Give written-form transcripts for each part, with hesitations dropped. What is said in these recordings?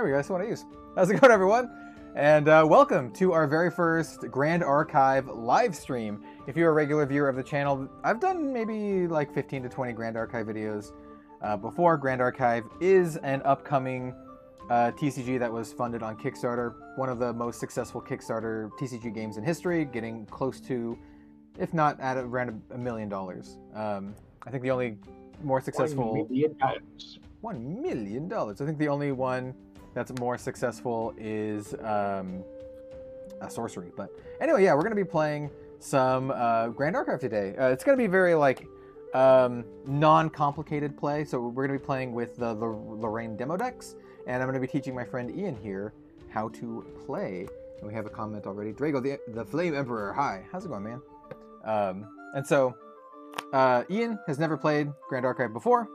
There we go. That's the one I use. How's it going, everyone? And welcome to our very first Grand Archive live stream. If you're a regular viewer of the channel, I've done maybe like 15 to 20 Grand Archive videos before. Grand Archive is an upcoming TCG that was funded on Kickstarter. One of the most successful Kickstarter TCG games in history, getting close to, if not at around $1 million. I think the only more successful... $1 million. I think the only one that's more successful is a sorcery. But anyway, yeah, we're going to be playing some Grand Archive today. It's going to be very like non-complicated play. So we're going to be playing with the Lorraine demo decks, and I'm going to be teaching my friend Iain here how to play. And we have a comment already. Drago, the Flame Emperor. Hi, how's it going, man? And so Iain has never played Grand Archive before.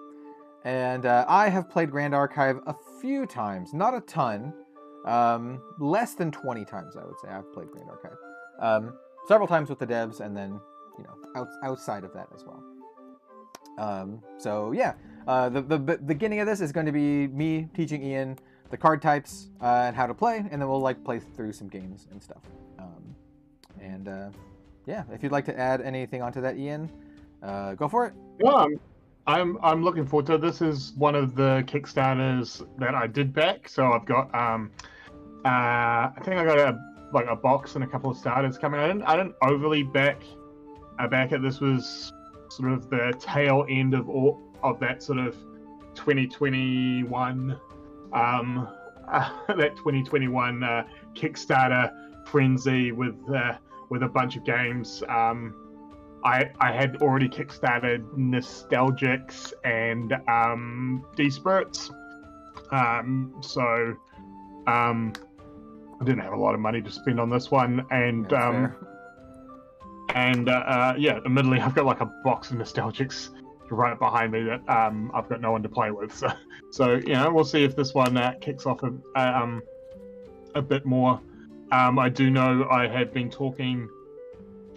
And I have played Grand Archive a few times, not a ton, less than 20 times, I would say. I've played Grand Archive several times with the devs, and then outside of that as well. So yeah, the beginning of this is going to be me teaching Iain the card types and how to play, and then we'll like play through some games and stuff. Yeah, if you'd like to add anything onto that, Iain, go for it. Yeah. I'm looking forward to it. This is one of the Kickstarters that I did back. So I've got I think I got a box and a couple of starters coming. I didn't overly back it. This was sort of the tail end of that sort of 2021 that 2021 Kickstarter frenzy with a bunch of games. I had already kickstarted Nostalgics and D-Spirits, so I didn't have a lot of money to spend on this one, and yeah, admittedly I've got like a box of Nostalgics right behind me that I've got no one to play with, so we'll see if this one kicks off a bit more. I do know I have been talking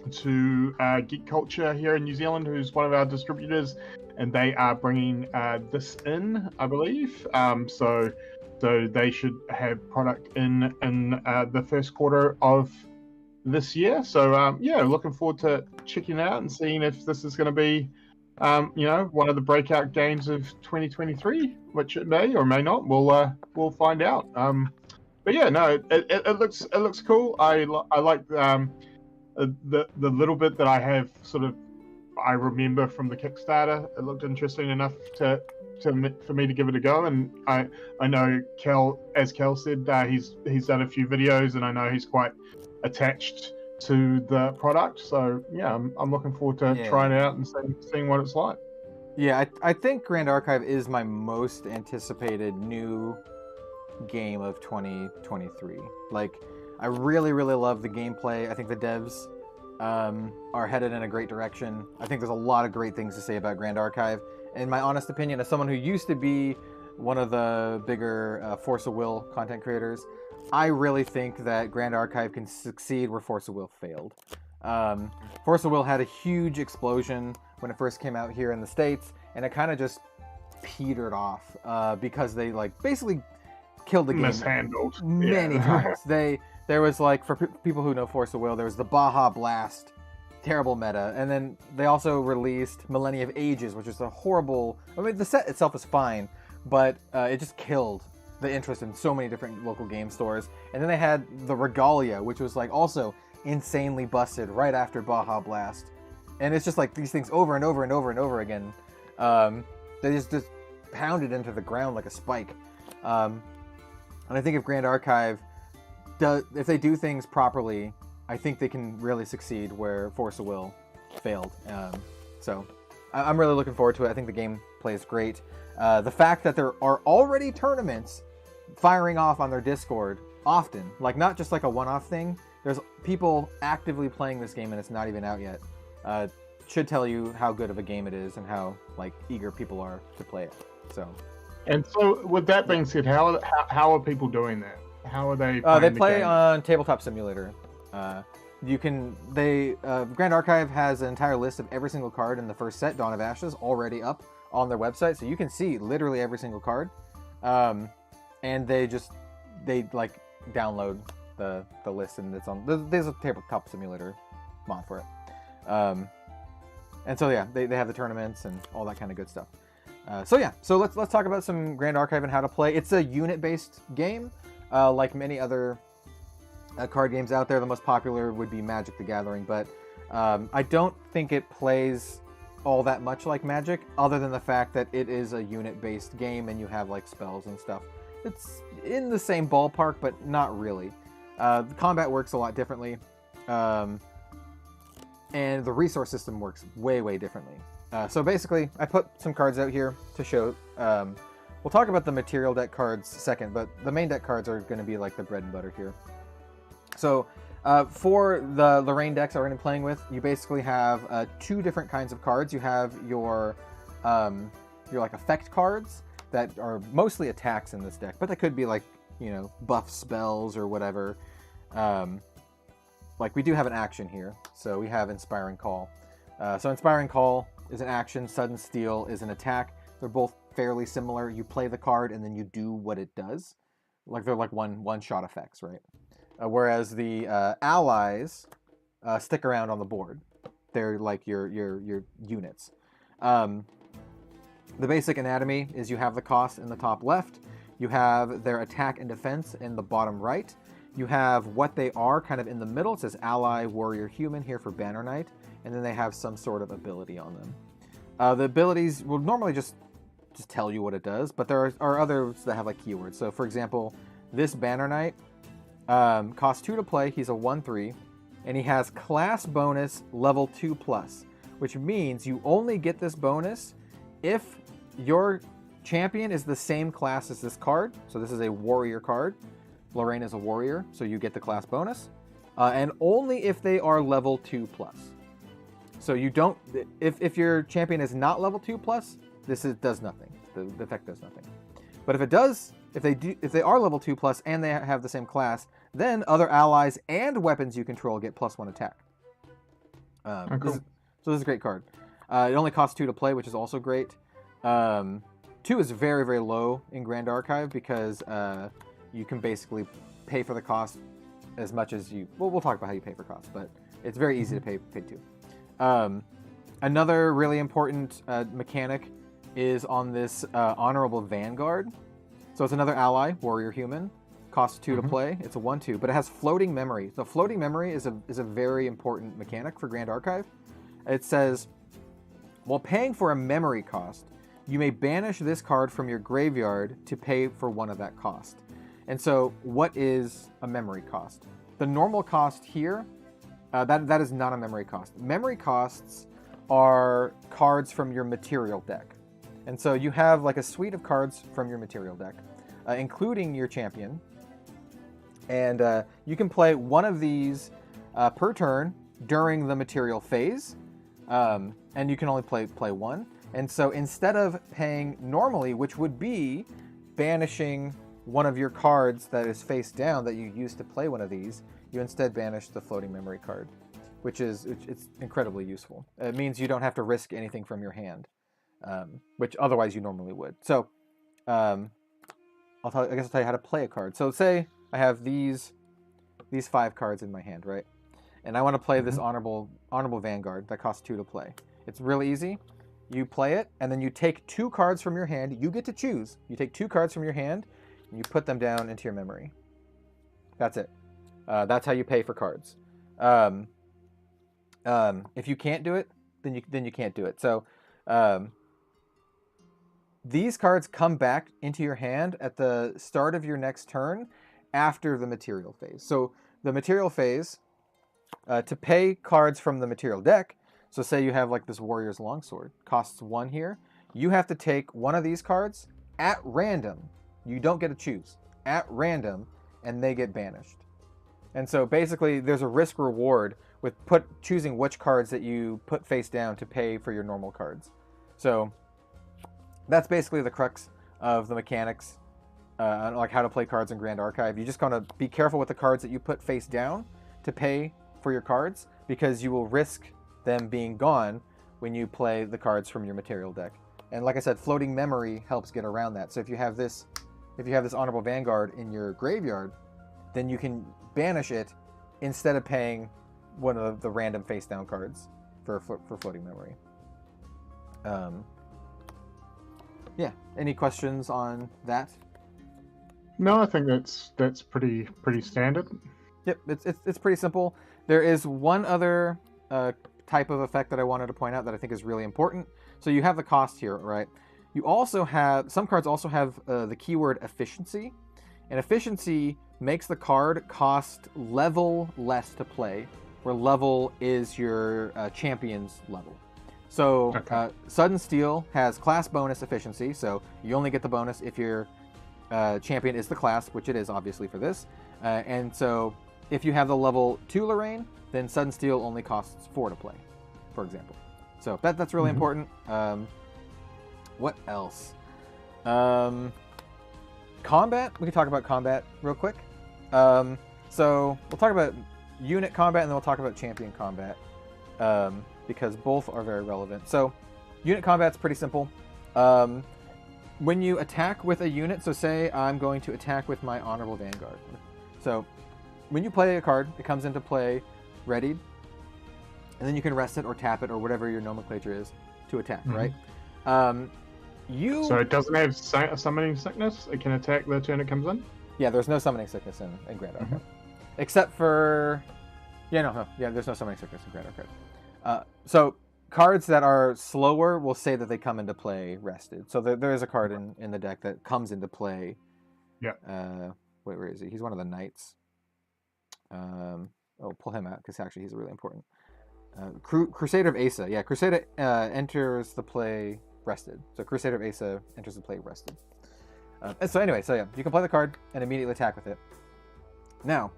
to Geek Culture here in New Zealand, who's one of our distributors, and they are bringing this in, I believe. So they should have product in the first quarter of this year. So yeah, looking forward to checking it out and seeing if this is going to be one of the breakout games of 2023, which it may or may not. We'll find out. But yeah, no, it looks cool. I like the little bit that I have I remember from the Kickstarter. It looked interesting enough for me to give it a go, and I know Kel said, he's done a few videos, and I know he's quite attached to the product. So yeah, I'm looking forward to trying it out and seeing what it's like. Yeah, I think Grand Archive is my most anticipated new game of 2023. Like, I really, really love the gameplay. I think the devs are headed in a great direction. I think there's a lot of great things to say about Grand Archive. In my honest opinion, as someone who used to be one of the bigger Force of Will content creators, I really think that Grand Archive can succeed where Force of Will failed. Force of Will had a huge explosion when it first came out here in the States, and it kind of just petered off because they basically killed the game mishandled many times. There was for people who know Force of Will, there was the Baja Blast, terrible meta, and then they also released Millennia of Ages, which is a horrible. I mean, the set itself is fine, but it just killed the interest in so many different local game stores. And then they had the Regalia, which was also insanely busted right after Baja Blast, and it's just these things over and over and over and over again. They just pounded into the ground like a spike. And I think if Grand Archive if they do things properly, I think they can really succeed where Force of Will failed. So I'm really looking forward to it. I think the gameplay is great. The fact that there are already tournaments firing off on their Discord often, not just a one-off thing. There's people actively playing this game and it's not even out yet. Should tell you how good of a game it is and how eager people are to play it. So with that being said, how are people doing that? How are they? They play on Tabletop Simulator. Grand Archive has an entire list of every single card in the first set, Dawn of Ashes, already up on their website, so you can see literally every single card. And they just they like download the list, and it's on. There's a tabletop simulator mod for it. And so yeah, they have the tournaments and all that kind of good stuff. So let's talk about some Grand Archive and how to play. It's a unit-based game, like many other card games out there. The most popular would be Magic: The Gathering, but I don't think it plays all that much like Magic, other than the fact that it is a unit-based game and you have like spells and stuff. It's in the same ballpark, but not really. The combat works a lot differently, and the resource system works way differently. So basically, I put some cards out here to show. We'll talk about the material deck cards second, but the main deck cards are going to be like the bread and butter here. So for the Lorraine decks I'm going to be playing with, you basically have two different kinds of cards. You have your like effect cards that are mostly attacks in this deck, but they could be like, you know, buff spells or whatever. Like we do have an action here, so we have Inspiring Call. So Inspiring Call is an action, Sudden Steal is an attack. They're both fairly similar. You play the card and then you do what it does. Like they're like one-shot effects, right? Whereas the allies stick around on the board. They're like your units. The basic anatomy is you have the cost in the top left. You have their attack and defense in the bottom right. You have what they are kind of in the middle. It says Ally, Warrior, Human here for Banner Knight. And then they have some sort of ability on them. The abilities will normally just tell you what it does, but there are others that have like keywords. So for example, this Banner Knight costs 2 to play. He's a 1/3, and he has class bonus level 2+, which means you only get this bonus if your champion is the same class as this card. So this is a warrior card. Lorraine is a warrior, so you get the class bonus, and only if they are level 2+. So you don't, if your champion is not level 2+, does nothing. The effect does nothing. But if it does, if they are level 2+ and they have the same class, then other allies and weapons you control get +1 attack. Cool. So this is a great card. It only costs 2 to play, which is also great. 2 is very low in Grand Archive because you can basically pay for the cost as much as you. Well, we'll talk about how you pay for cost, but it's very easy to pay 2. Another really important mechanic is on this Honorable Vanguard. So it's another ally, Warrior Human, costs 2 to play. It's a 1/2, but it has Floating Memory. So Floating Memory is a very important mechanic for Grand Archive. It says, while paying for a memory cost, you may banish this card from your graveyard to pay for one of that cost. And so what is a memory cost? The normal cost here, that is not a memory cost. Memory costs are cards from your material deck. And so you have like a suite of cards from your material deck, including your champion. And you can play one of these per turn during the material phase. And you can only play one. And so instead of paying normally, which would be banishing one of your cards that is face down that you used to play one of these, you instead banish the Floating Memory card, it's incredibly useful. It means you don't have to risk anything from your hand, which otherwise you normally would. So I guess I'll tell you how to play a card. So say I have these 5 cards in my hand, right? And I want to play this Honorable Vanguard that costs 2 to play. It's really easy. You play it, and then you take 2 cards from your hand. You get to choose. You take 2 cards from your hand, and you put them down into your memory. That's it. That's how you pay for cards. If you can't do it, then you can't do it. So these cards come back into your hand at the start of your next turn after the material phase. So the material phase, to pay cards from the material deck, so say you have like this Warrior's Longsword, costs 1 here. You have to take one of these cards at random. You don't get to choose. At random, and they get banished. And so basically there's a risk reward with choosing which cards that you put face down to pay for your normal cards. So that's basically the crux of the mechanics, like how to play cards in Grand Archive. You just gotta be careful with the cards that you put face down to pay for your cards, because you will risk them being gone when you play the cards from your material deck. And like I said, Floating Memory helps get around that. So if you have this if you have this Honorable Vanguard in your graveyard, then you can banish it instead of paying one of the random face down cards for floating memory. Yeah. Any questions on that? No, I think that's pretty standard. Yep, it's pretty simple. There is one other type of effect that I wanted to point out that I think is really important. So you have the cost here, right? You also have, some cards also have the keyword efficiency, and efficiency makes the card cost level less to play, where level is your champion's level. So Sudden Steel has class bonus efficiency, so you only get the bonus if your champion is the class, which it is obviously for this. And so if you have the level 2 Lorraine, then Sudden Steel only costs 4 to play, for example. So that's really important. What else? Combat. We can talk about combat real quick. So we'll talk about unit combat and then we'll talk about champion combat, because both are very relevant. So unit combat's pretty simple. When you attack with a unit, so say I'm going to attack with my Honorable Vanguard. So when you play a card, it comes into play readied, and then you can rest it or tap it or whatever your nomenclature is to attack, right? So it doesn't have summoning sickness? It can attack the turn it comes in? Yeah, there's no summoning sickness in Grand Arcade. Except for... there's no summoning sickness in Grand Arcade. So cards that are slower will say that they come into play rested. So there is a card in the deck that comes into play. Yeah. Wait, where is he? He's one of the knights. Pull him out, because actually he's really important. Crusader of Asa. Yeah, Crusader enters the play rested. So Crusader of Asa enters the play rested. So you can play the card and immediately attack with it. Now,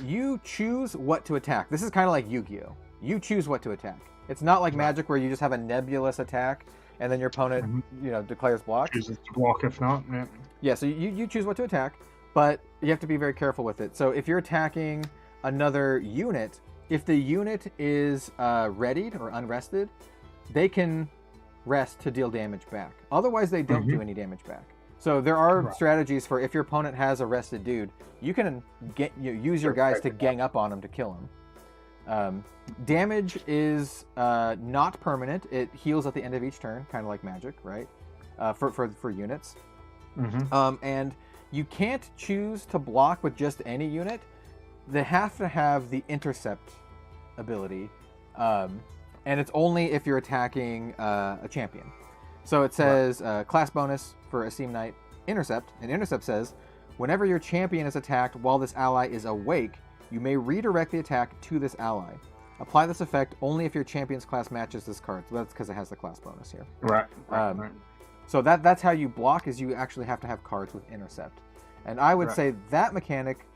you choose what to attack. This is kind of like Yu-Gi-Oh! You choose what to attack. It's not like Magic where you just have a nebulous attack and then your opponent, declares block. Chooses to block if not. Yeah, so you choose what to attack, but you have to be very careful with it. So if you're attacking another unit, if the unit is readied or unrested, they can rest to deal damage back. Otherwise, they don't do any damage back. So there are strategies for if your opponent has a rested dude, you can use your guys to gang up on him to kill him. Damage is not permanent. It heals at the end of each turn, kind of like Magic, right? For units. And you can't choose to block with just any unit. They have to have the intercept ability. And it's only if you're attacking a champion. So it says class bonus for Esteemed Knight, Intercept. And Intercept says, whenever your champion is attacked while this ally is awake, you may redirect the attack to this ally. Apply this effect only if your champion's class matches this card. So that's because it has the class bonus here. Right. So that's how you block, is you actually have to have cards with Intercept. And I would say that mechanic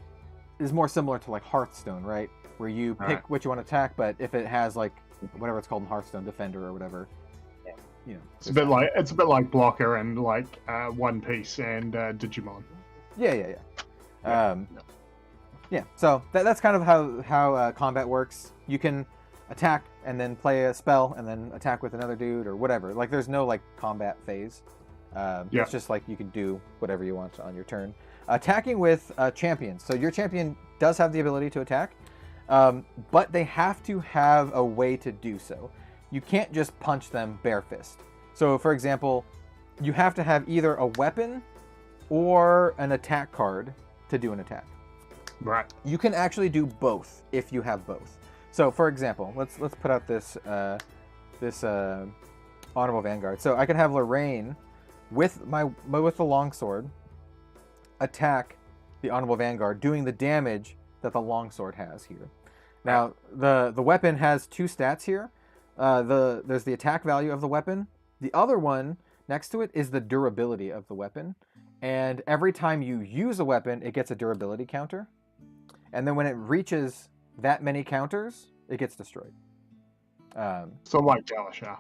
is more similar to like Hearthstone, right? Where you pick what you want to attack, but if it has like whatever it's called in Hearthstone, Defender or whatever, it's a bit like Blocker and like One Piece and Digimon. So that's kind of how combat works. You can attack and then play a spell and then attack with another dude or whatever. Like there's no like combat phase. It's just like you can do whatever you want on your turn. Attacking with champions. So your champion does have the ability to attack, but they have to have a way to do so. You can't just punch them bare fist. So for example, you have to have either a weapon or an attack card to do an attack. Right. You can actually do both if you have both. So for example, let's put out this Honorable Vanguard. So I could have Lorraine with the longsword attack the Honorable Vanguard, doing the damage that the longsword has here. Now the weapon has two stats here. There's the attack value of the weapon. The other one next to it is the durability of the weapon. And every time you use a weapon, it gets a durability counter. And then when it reaches that many counters, it gets destroyed. So like Jalashah,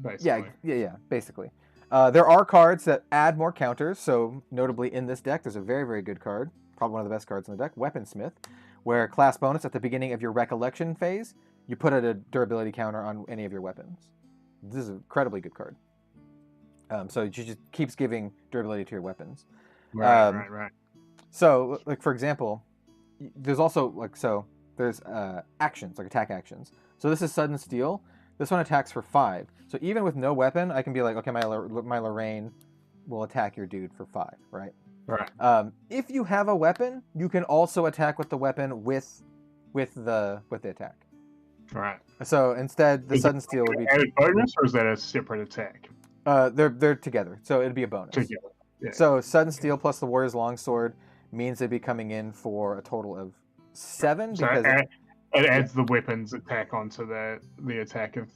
basically. Yeah, basically. There are cards that add more counters. So notably in this deck, there's a very, very good card, probably one of the best cards in the deck, Weaponsmith, where class bonus at the beginning of your recollection phase, you put a durability counter on any of your weapons. This is an incredibly good card. So it just keeps giving durability to your weapons. Right. So, like for example, there's also there's actions, like attack actions. So this is sudden steal. This one attacks for 5. So even with no weapon, I can be like, okay, my Lorraine will attack your dude for 5, right? Right. If you have a weapon, you can also attack with the weapon with the attack. Right. So instead, the sudden steal would be added bonus, or is that a separate attack? They're together, so it'd be a bonus. Together. Yeah. So sudden steal plus the warrior's longsword means it'd be coming in for a total of 7. So because it adds the weapons attack onto the attack of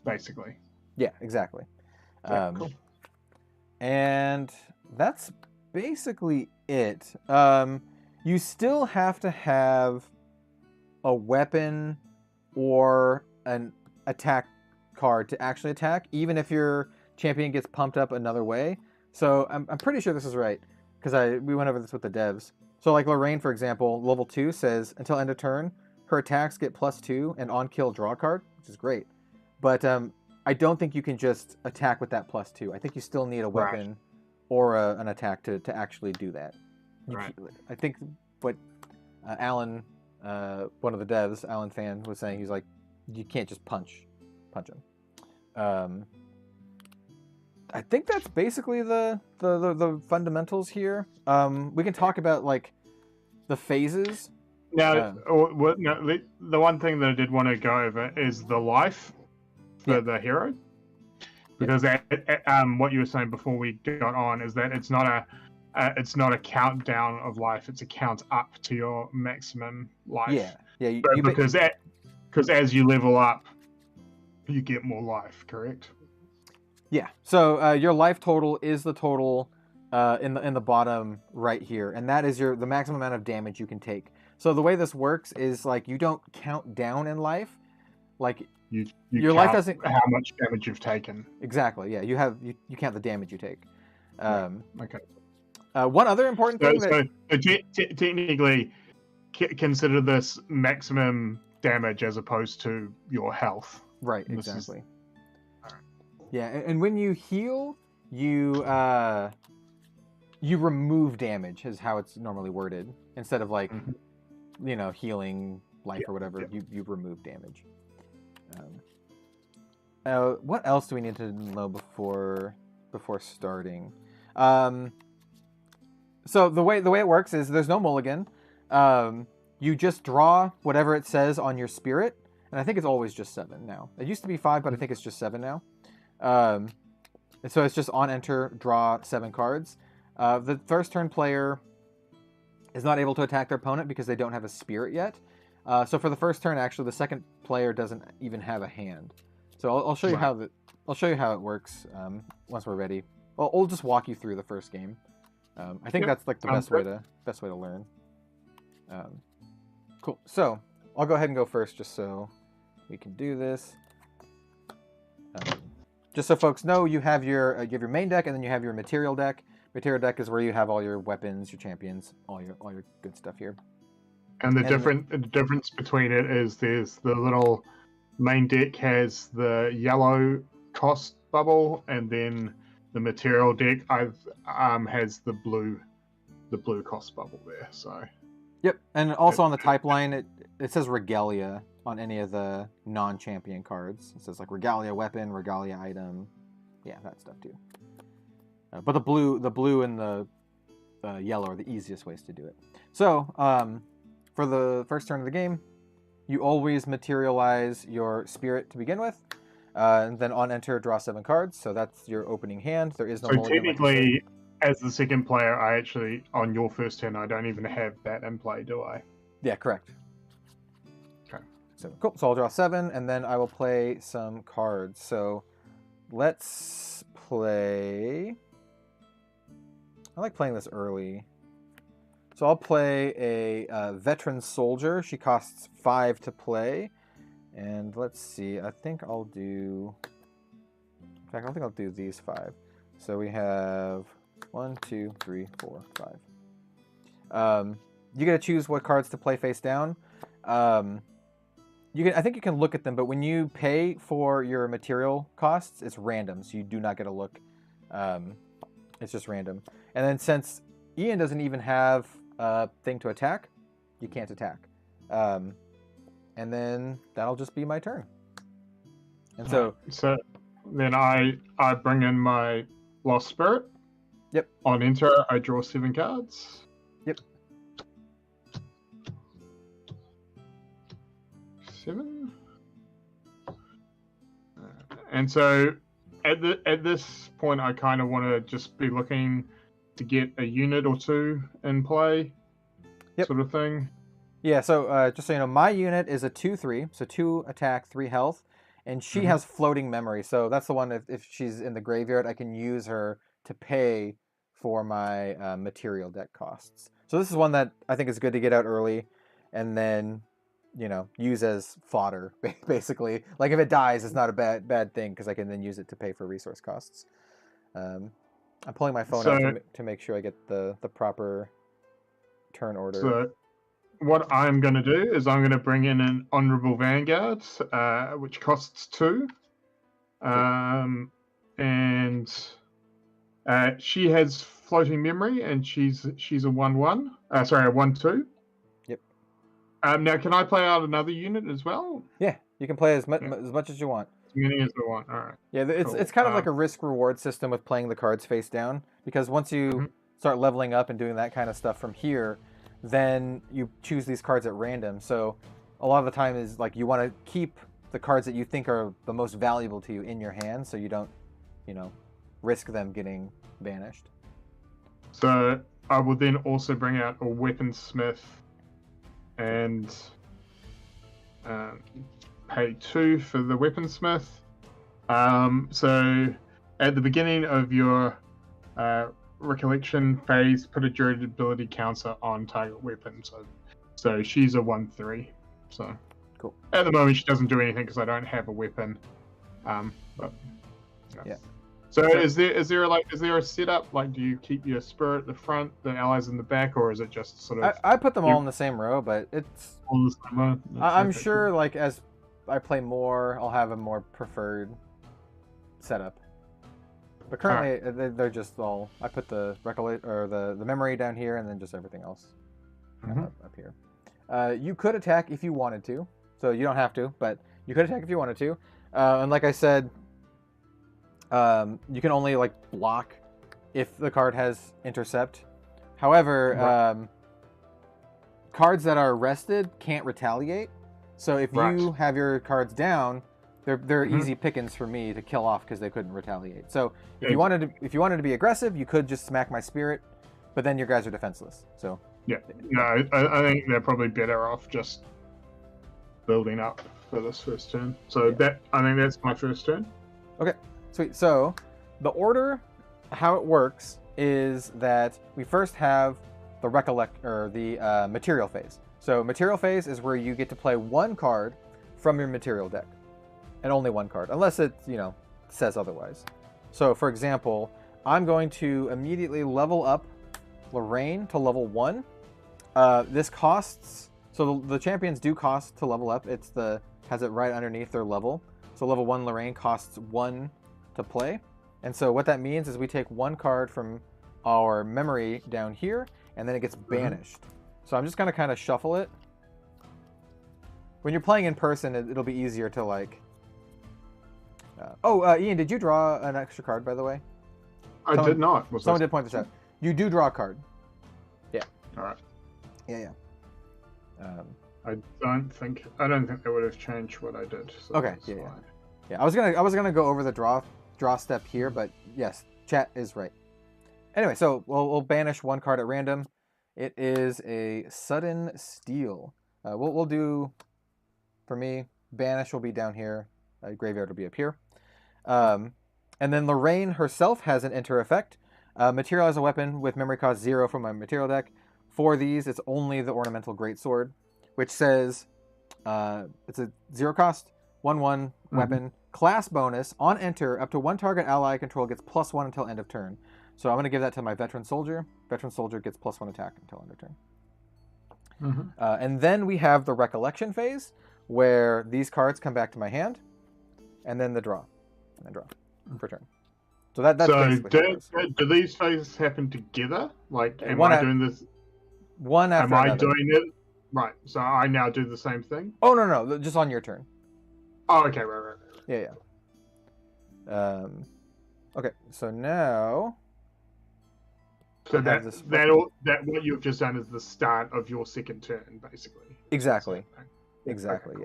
basically. Yeah, exactly. Cool. And that's basically it. You still have to have a weapon or an attack card to actually attack, even if your champion gets pumped up another way. So I'm pretty sure this is right, because we went over this with the devs. So like Lorraine, for example, level 2 says until end of turn, her attacks get +2 and on kill draw a card, which is great. But I don't think you can just attack with that +2. I think you still need a weapon or an attack to actually do that. I think what Alan, one of the devs, Alan Fan, was saying, he's like, you can't just punch him. I think that's basically the fundamentals here. We can talk about like the phases. Now, the one thing that I did want to go over is the life for the hero, because what you were saying before we got on is that it's not a countdown of life; it's a count up to your maximum life. Yeah. Because as you level up, you get more life. Correct. Yeah. So your life total is the total in the bottom right here, and that is the maximum amount of damage you can take. So the way this works is like you don't count down in life, like your life doesn't how much damage you've taken. Exactly. Yeah. You count the damage you take. Okay. One other important thing technically consider this maximum damage as opposed to your health. Right. Exactly. Yeah, and when you heal, you remove damage is how it's normally worded, instead of like, healing life or whatever. You remove damage. What else do we need to know before starting? So the way it works is there's no mulligan. You just draw whatever it says on your spirit, and I think it's always just 7 now. It used to be 5, but I think it's just 7 now. And so it's just on enter, draw 7 cards. The first turn player is not able to attack their opponent because they don't have a spirit yet. So for the first turn, actually, the second player doesn't even have a hand. So I'll show you how it works once we're ready. I'll just walk you through the first game. I think that's like the best way to learn. Cool. So I'll go ahead and go first, just so we can do this. Just so folks know, you have your main deck, and then you have your material deck. Material deck is where you have all your weapons, your champions, all your good stuff here. And the difference between it is there's the little main deck has the yellow cost bubble, and then the material deck has the blue cost bubble there. So. Yep, and also on the type line, it says Regalia on any of the non-champion cards. It says like Regalia weapon, Regalia item, yeah, that stuff too. But the blue and the yellow are the easiest ways to do it. So for the first turn of the game, you always materialize your spirit to begin with, and then on enter, draw 7 cards. So that's your opening hand. There is no. So technically, as the second player, I actually on your first turn, I don't even have that in play, do I? Yeah, correct. So cool. So I'll draw 7, and then I will play some cards. So let's play. I like playing this early. So I'll play a veteran soldier. She costs 5 to play, and let's see. I think I'll do. In fact, I don't think I'll do these 5. So we have 1, 2, 3, 4, 5. You get to choose what cards to play face down. I think you can look at them, but when you pay for your material costs, it's random, so you do not get a look It's just random. And then since Iain doesn't even have a thing to attack, you can't attack. And then that'll just be my turn. And so then I bring in my Lost Spirit. Yep. On enter, I draw 7 cards. Yep. 7. And so at this point, I kind of want to just be looking to get a unit or 2 in play. Yep. Sort of thing. Yeah, so just so you know, my unit is a 2/3, so 2 attack, 3 health, and she has floating memory. So that's the one, if she's in the graveyard, I can use her to pay for my material deck costs. So this is one that I think is good to get out early, and then, you know, use as fodder, basically. Like, if it dies, it's not a bad thing, because I can then use it to pay for resource costs. I'm pulling my phone out to make sure I get the proper turn order. So what I'm going to do is I'm going to bring in an Honorable Vanguard, which costs 2. And she has floating memory, and she's a 1/1. Sorry, a 1/2. Yep. Now, can I play out another unit as well? Yeah, you can play as much as you want. As many as I want. All right. Yeah, it's kind of like a risk-reward system with playing the cards face down, because once you start leveling up and doing that kind of stuff from here, then you choose these cards at random. So a lot of the time is like you want to keep the cards that you think are the most valuable to you in your hand, so you don't, you know, risk them getting banished. So I will then also bring out a weaponsmith and pay 2 for the weaponsmith. So at the beginning of your recollection phase, put a durability counter on target weapon. So she's a 1/3. So cool. At the moment, she doesn't do anything because I don't have a weapon. But yeah. So is there a setup? Like, do you keep your spirit at the front, the allies in the back, or is it just sort of? I put them all in the same row, but it's. All the same row? I'm sure, like, as I play more, I'll have a more preferred setup. But currently, they're just all. I put the the memory down here, and then just everything else up here. You could attack if you wanted to, so you don't have to, but you could attack if you wanted to. And like I said, you can only like block if the card has intercept. However, cards that are rested can't retaliate. So if you have your cards down, they're easy pickings for me to kill off because they couldn't retaliate. So if you wanted to be aggressive, you could just smack my spirit, but then your guys are defenseless. So yeah, no, I think they're probably better off just building up for this first turn. So I think that's my first turn. Okay, sweet. So the order, how it works is that we first have the the material phase. So material phase is where you get to play 1 card from your material deck, and only 1 card, unless it says otherwise. So for example, I'm going to immediately level up Lorraine to level 1. This costs, so the champions do cost to level up. Has it right underneath their level. So level 1 Lorraine costs 1 to play. And so what that means is we take 1 card from our memory down here, and then it gets banished. So I'm just going to kind of shuffle it. When you're playing in person, it'll be easier to like... Iain, did you draw an extra card, by the way? I did not. Someone did point this out. You do draw a card. Yeah. All right. Yeah. I don't think that would have changed what I did. So okay. Yeah. I was gonna go over the draw step here, but yes, chat is right. Anyway, so we'll banish 1 card at random. It is a sudden steal. We'll do, for me, banish will be down here. Graveyard will be up here. And then Lorraine herself has an enter effect. Materialize a weapon with memory cost 0 from my material deck. For these, it's only the Ornamental Greatsword, which says it's a 0 cost, 1/1 weapon, class bonus, on enter, up to 1 target ally I control gets +1 until end of turn. So I'm going to give that to my Veteran Soldier. Veteran Soldier gets +1 attack until end of turn. And then we have the Recollection phase, where these cards come back to my hand, and then the draw. And then draw for turn. So that's basically what it is. Do these phases happen together? Like, am One I doing this? One after another. Am I doing it? Right. So I now do the same thing? Oh, no. Just on your turn. Oh, okay. Right. Yeah. Okay, so now... So that what you've just done is the start of your second turn, basically. Exactly. Exactly, okay,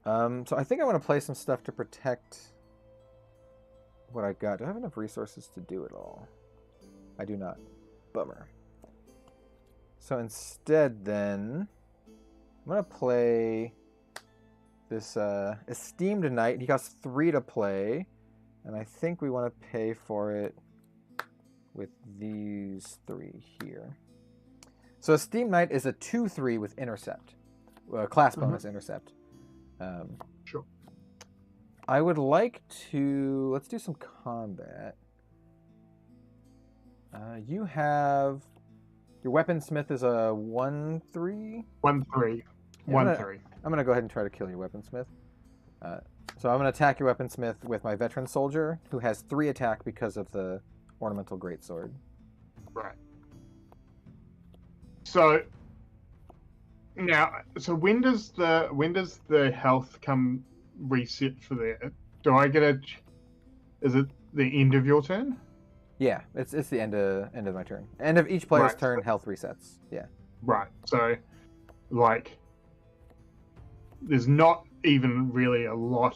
yeah. So I think I want to play some stuff to protect what I got. Do I have enough resources to do it all? I do not. Bummer. So instead, then, I'm going to play this Esteemed Knight. He costs 3 to play, and I think we want to pay for it with these 3 here. So Esteemed Knight is a 2/3 with Intercept. Class bonus Intercept. Sure. I would like to... Let's do some combat. You have... Your Weaponsmith is a 1/3? 1/3. 1/3. I'm going to go ahead and try to kill your Weaponsmith. So I'm going to attack your Weaponsmith with my Veteran Soldier, who has 3 attack because of the Ornamental Greatsword. Right. So now, when does the health come reset for that? Do I get is it the end of your turn? Yeah, it's the end of my turn. End of each player's turn, health resets. Yeah. Right. So, like, there's not even really a lot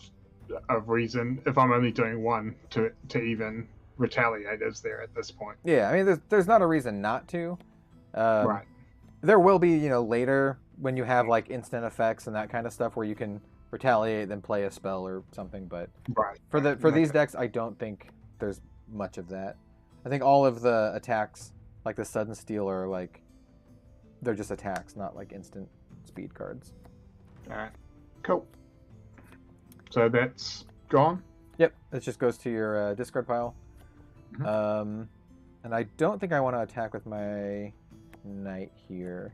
of reason if I'm only doing 1 to even retaliate, is there at this point? Yeah, I mean, there's not a reason not to. Right. There will be, later when you have like instant effects and that kind of stuff where you can retaliate, then play a spell or something. But for these decks, I don't think there's much of that. I think all of the attacks, like the Sudden Steal, are like they're just attacks, not like instant speed cards. All right. Cool. So that's gone? Yep. It just goes to your discard pile. Mm-hmm. And I don't think I want to attack with my knight here.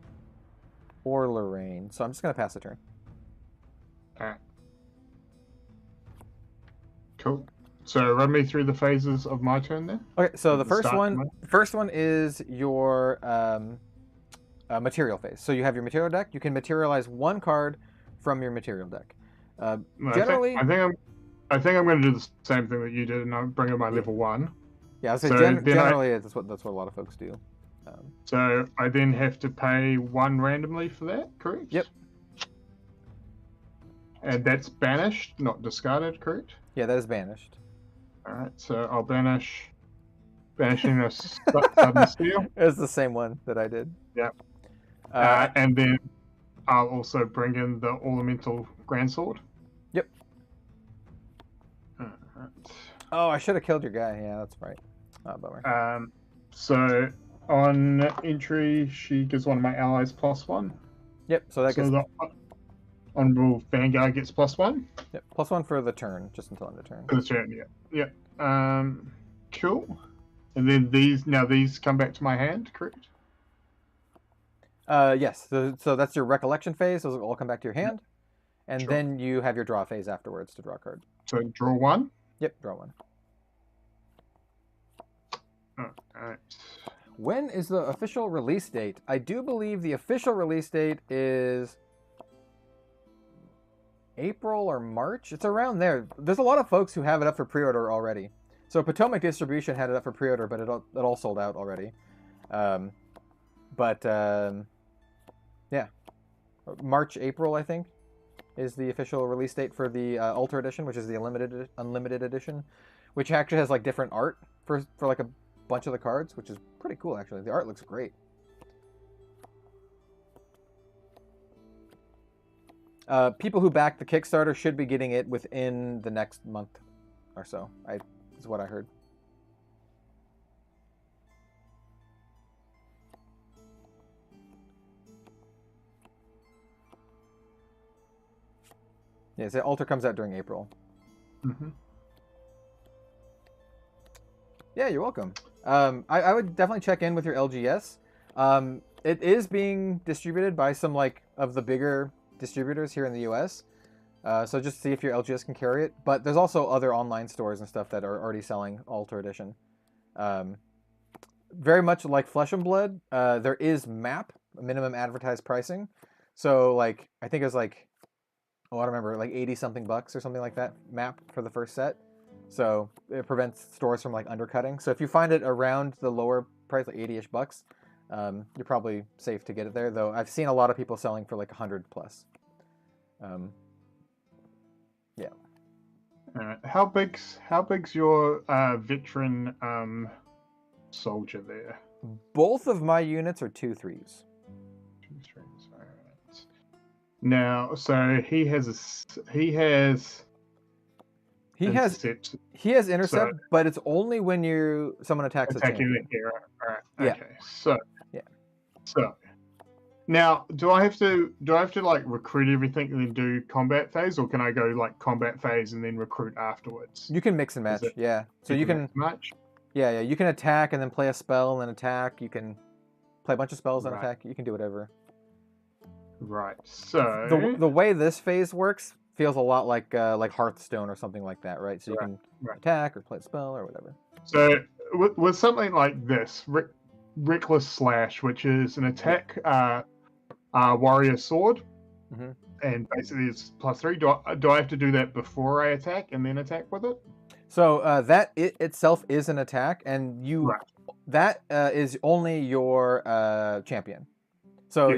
Or Lorraine. So I'm just going to pass the turn. Alright. Cool. So run me through the phases of my turn then. Okay, so the first one is your material phase. So you have your material deck. You can materialize 1 card from your material deck. Generally, I think I'm going to do the same thing that you did, and I'm bringing my level 1. Yeah, so generally that's what a lot of folks do. So I then have to pay 1 randomly for that, correct? Yep. And that's banished, not discarded, correct? Yeah, that is banished. All right, so I'll banishing a Sudden Steal. It's the same one that I did. Yep. And then I'll also bring in the Ornamental Grandsword. Yep. Oh, I should have killed your guy. Yeah, that's right. Oh, bummer. So on entry, she gives one of my allies +1. Yep. So that gets. The Honorable Vanguard gets +1. Yep. +1 for the turn, just until end of turn. For the turn, yeah. Cool. And then these come back to my hand, correct? Yes. So that's your recollection phase. Those will all come back to your hand, and then you have your draw phase afterwards to draw a card. So draw 1. Yep. Draw 1. Alright. When is the official release date? I do believe the official release date is April or March. It's around there. There's a lot of folks who have it up for pre-order already. So Potomac Distribution had it up for pre-order, but it all sold out already. Yeah. March, April, I think, is the official release date for the Ultra Edition, which is the Unlimited Edition, which actually has like different art for like a bunch of the cards, which is pretty cool actually. The art looks great. People who backed the Kickstarter should be getting it within the next month or so. Is what I heard. Yeah, the Altar comes out during April. Mm-hmm. Yeah, you're welcome. I would definitely check in with your LGS. It is being distributed by some of the bigger distributors here in the US. So just see if your LGS can carry it. But there's also other online stores and stuff that are already selling Alter Edition. Very much like Flesh and Blood, there is MAP, minimum advertised pricing. So like I think it was like, I don't remember, like 80 something bucks or something like that MAP for the first set. So it prevents stores from like undercutting. So if you find it around the lower price, like 80-ish bucks, you're probably safe to get it there. Though I've seen a lot of people selling for like 100 plus. Yeah. How big's your veteran soldier there? Both of my units are 2/3s. 2/3s. All right. Now, so he has intercept. He has intercept, So, but it's only when someone attacks a attacking champion. the hero. All right. Yeah. Okay. So. Yeah. So. Now, do I have to like recruit everything and then do combat phase, or can I go like combat phase and then recruit afterwards? You can mix and match. Yeah. So you can match. Yeah. You can attack and then play a spell and then attack. You can play a bunch of spells and attack. You can do whatever. Right. So the way this phase works feels a lot like Hearthstone or something like that, right? So you can attack or play a spell or whatever. So with something like this, Reckless Slash, which is an attack warrior sword, and basically it's +3. Do I have to do that before I attack and then attack with it? So that itself is an attack, and that is only your champion. So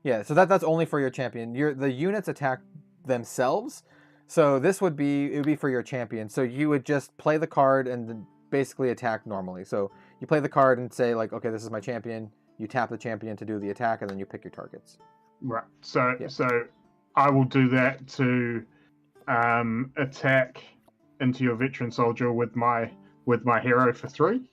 yes. So that's only for your champion. The units attack themselves. So it would be for your champion. So you would just play the card and then basically attack normally. So you play the card and say like, okay, this is my champion. You tap the champion to do the attack, and then you pick your targets. Right. So I will do that to attack into your veteran soldier with my hero for 3.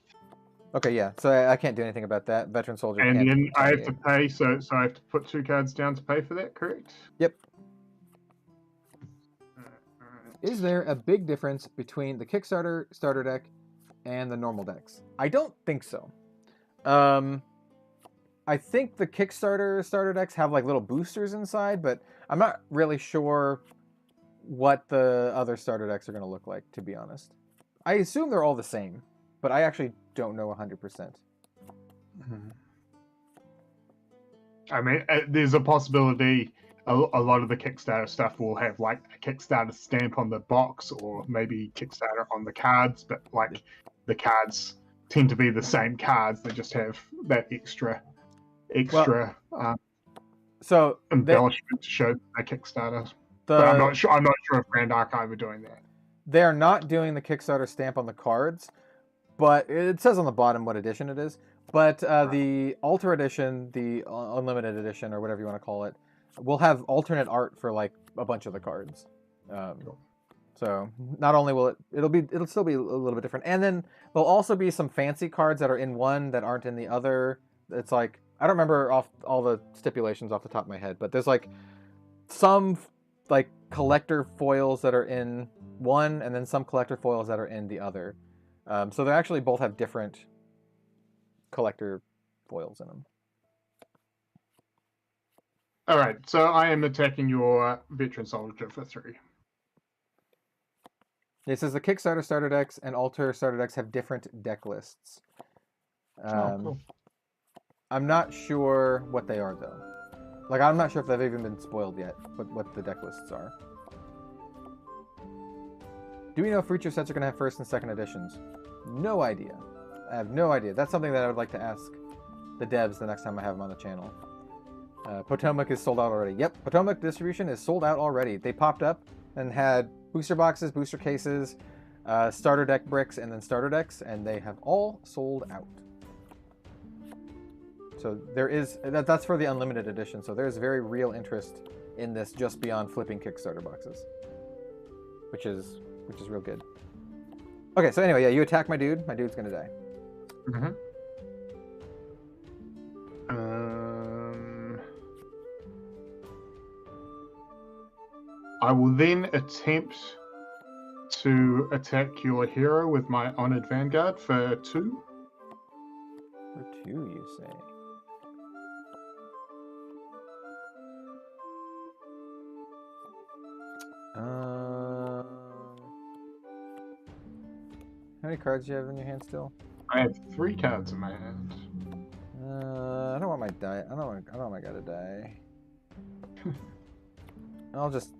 Okay, yeah. So I can't do anything about that. Veteran soldier. And then I have to pay. So I have to put 2 cards down to pay for that. Correct? Yep. Is there a big difference between the Kickstarter starter deck and the normal decks? I don't think so. I think the Kickstarter starter decks have like little boosters inside, but I'm not really sure what the other starter decks are going to look like, to be honest. I assume they're all the same, but I actually don't know 100%. I mean, there's a possibility a lot of the Kickstarter stuff will have like a Kickstarter stamp on the box, or maybe Kickstarter on the cards, but like the cards tend to be the same cards. They just have that extra so embellishment to show a Kickstarter. But I'm not sure if Grand Archive are doing that. They're not doing the Kickstarter stamp on the cards, but it says on the bottom what edition it is. But the Alter Edition, the Unlimited Edition, or whatever you want to call it, will have alternate art for like a bunch of the cards. So not only will it'll still be a little bit different, and then there'll also be some fancy cards that are in one that aren't in the other. It's like, I don't remember off all the stipulations off the top of my head, but there's like some like collector foils that are in one, and then some collector foils that are in the other. So they actually both have different collector foils in them. All right, so I am attacking your veteran soldier for 3. It says the Kickstarter starter decks and Alter starter decks have different deck lists. Cool. I'm not sure what they are, though. Like, I'm not sure if they've even been spoiled yet, what the deck lists are. Do we know if future sets are going to have first and second editions? No idea. I have no idea. That's something that I would like to ask the devs the next time I have them on the channel. Potomac is sold out already. Yep, Potomac distribution is sold out already. They popped up and had booster boxes, booster cases, starter deck bricks, and then starter decks, and they have all sold out. So there is, that's for the Unlimited Edition, so there's very real interest in this just beyond flipping Kickstarter boxes, which is real good. Okay, so anyway, yeah, you attack my dude. My dude's gonna die. I will then attempt to attack your hero with my Honored Vanguard for 2. For 2, you say? How many cards do you have in your hand still? I have 3 cards in my hand. I don't want my die. I don't want my guy to die. I'll just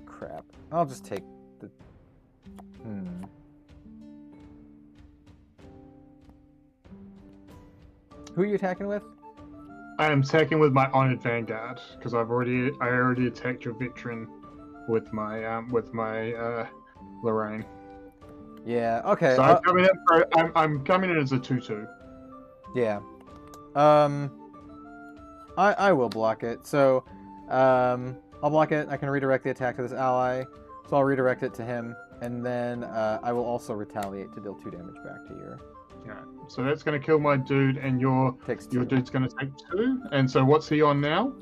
crap. I'll just take the. Who are you attacking with? I am attacking with my Honored Vanguard because I already attacked your veteran with my Lorraine. Yeah. Okay. So I'm coming in as a 2/2. Yeah. I will block it. So, I'll block it. I can redirect the attack to this ally. So I'll redirect it to him, and then I will also retaliate to deal 2 damage back to you. Alright, so that's going to kill my dude, and your dude's going to take 2. And so what's he on now?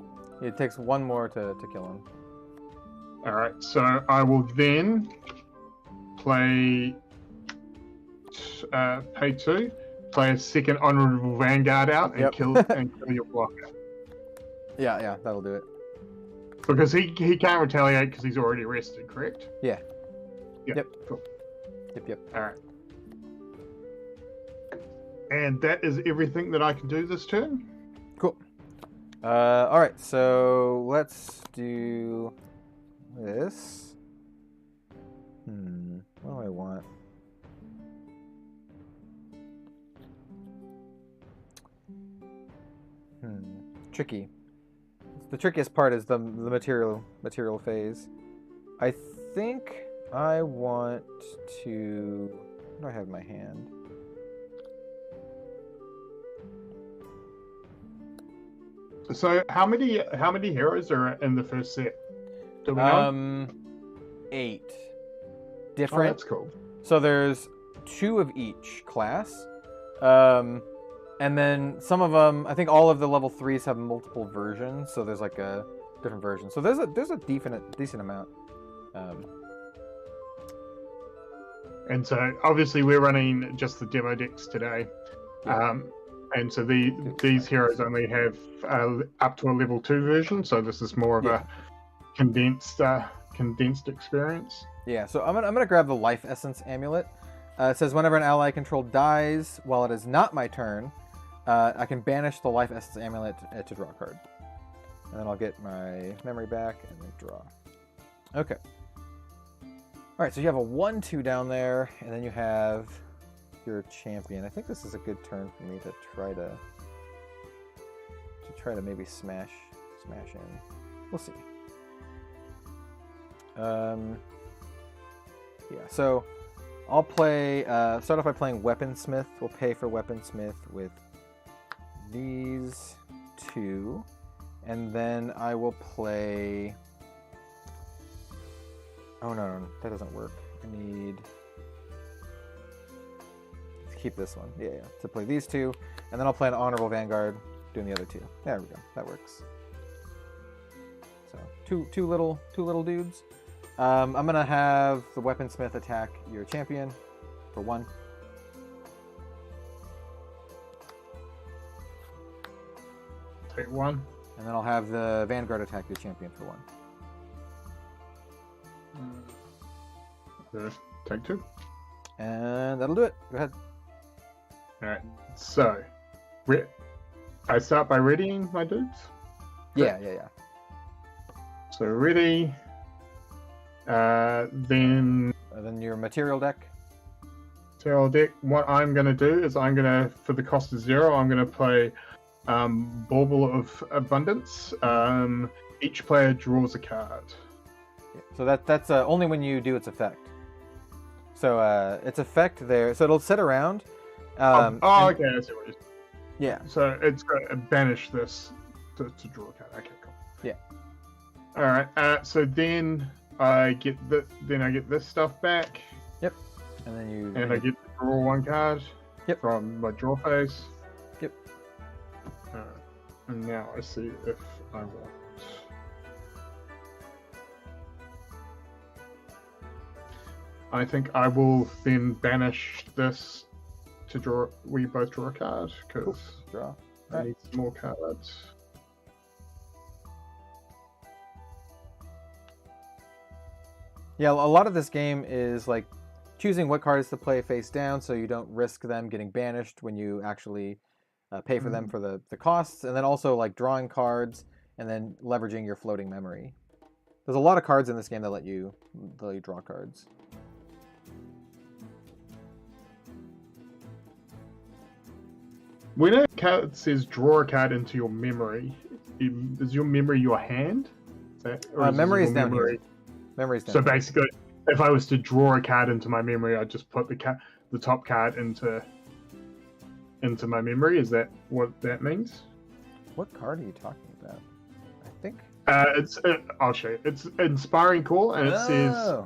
It takes 1 more to kill him. Alright, so I will then play pay 2, play a second Honorable Vanguard out, and kill your blocker. Yeah, that'll do it. Because he can't retaliate because he's already rested, correct? Yeah. Yep. Cool. Yep. Alright. And that is everything that I can do this turn. Cool. Alright, so let's do this. What do I want? Tricky. The trickiest part is the material phase. I think I want to. What do I have in my hand? So how many heroes are in the first set? Do we know? 8 different. Oh, that's cool. So there's 2 of each class, and then some of them. I think all of the level 3s have multiple versions. So there's like a different version. So there's a decent amount. And so obviously we're running just the demo decks today. Yeah. And so these heroes only have up to a level 2 version, so this is more of a condensed experience. Yeah, so I'm gonna grab the Life Essence Amulet. It says whenever an ally controlled dies while it is not my turn, I can banish the Life Essence Amulet to draw a card. And then I'll get my memory back and then draw. Okay. Alright, so you have a 1/2 down there, and then you have your champion. I think this is a good turn for me to try to maybe smash in. We'll see. Yeah, so I'll play start off by playing Weaponsmith. We'll pay for Weaponsmith with these 2, and then I will play. Oh no, that doesn't work. I need. Keep this one. Yeah. To play these 2, and then I'll play an Honorable Vanguard doing the other 2. There we go. That works. So two little dudes. I'm gonna have the Weaponsmith attack your champion for 1. Take 1. And then I'll have the Vanguard attack your champion for 1. Take 2. And that'll do it. Go ahead. Alright, so I start by readying my dudes? Yeah. So ready, then your material deck. Material deck. What I'm going to do is for the cost of 0, I'm going to play Bauble of Abundance. Each player draws a card. Yeah, so that's only when you do its effect. So its effect there, so it'll sit around. Okay, I see what you're saying. Yeah. So it's going to banish this to draw a card. Okay, cool. Yeah. All right. So then I get this stuff back. Yep. And then I get to draw 1 card. Yep. From my draw phase. Yep. And now I see if I want. I think I will then banish this to draw. We both draw a card because draw. I need some more cards. Yeah, a lot of this game is like choosing what cards to play face down so you don't risk them getting banished when you actually pay for them for the costs, and then also like drawing cards and then leveraging your floating memory. There's a lot of cards in this game that let you draw cards. When a card says draw a card into your memory, is your memory your hand? Memory is down here. Memory's down. So basically, if I was to draw a card into my memory, I'd just put the top card into my memory. Is that what that means? What card are you talking about? I think I'll show you. It's Inspiring Call, and it says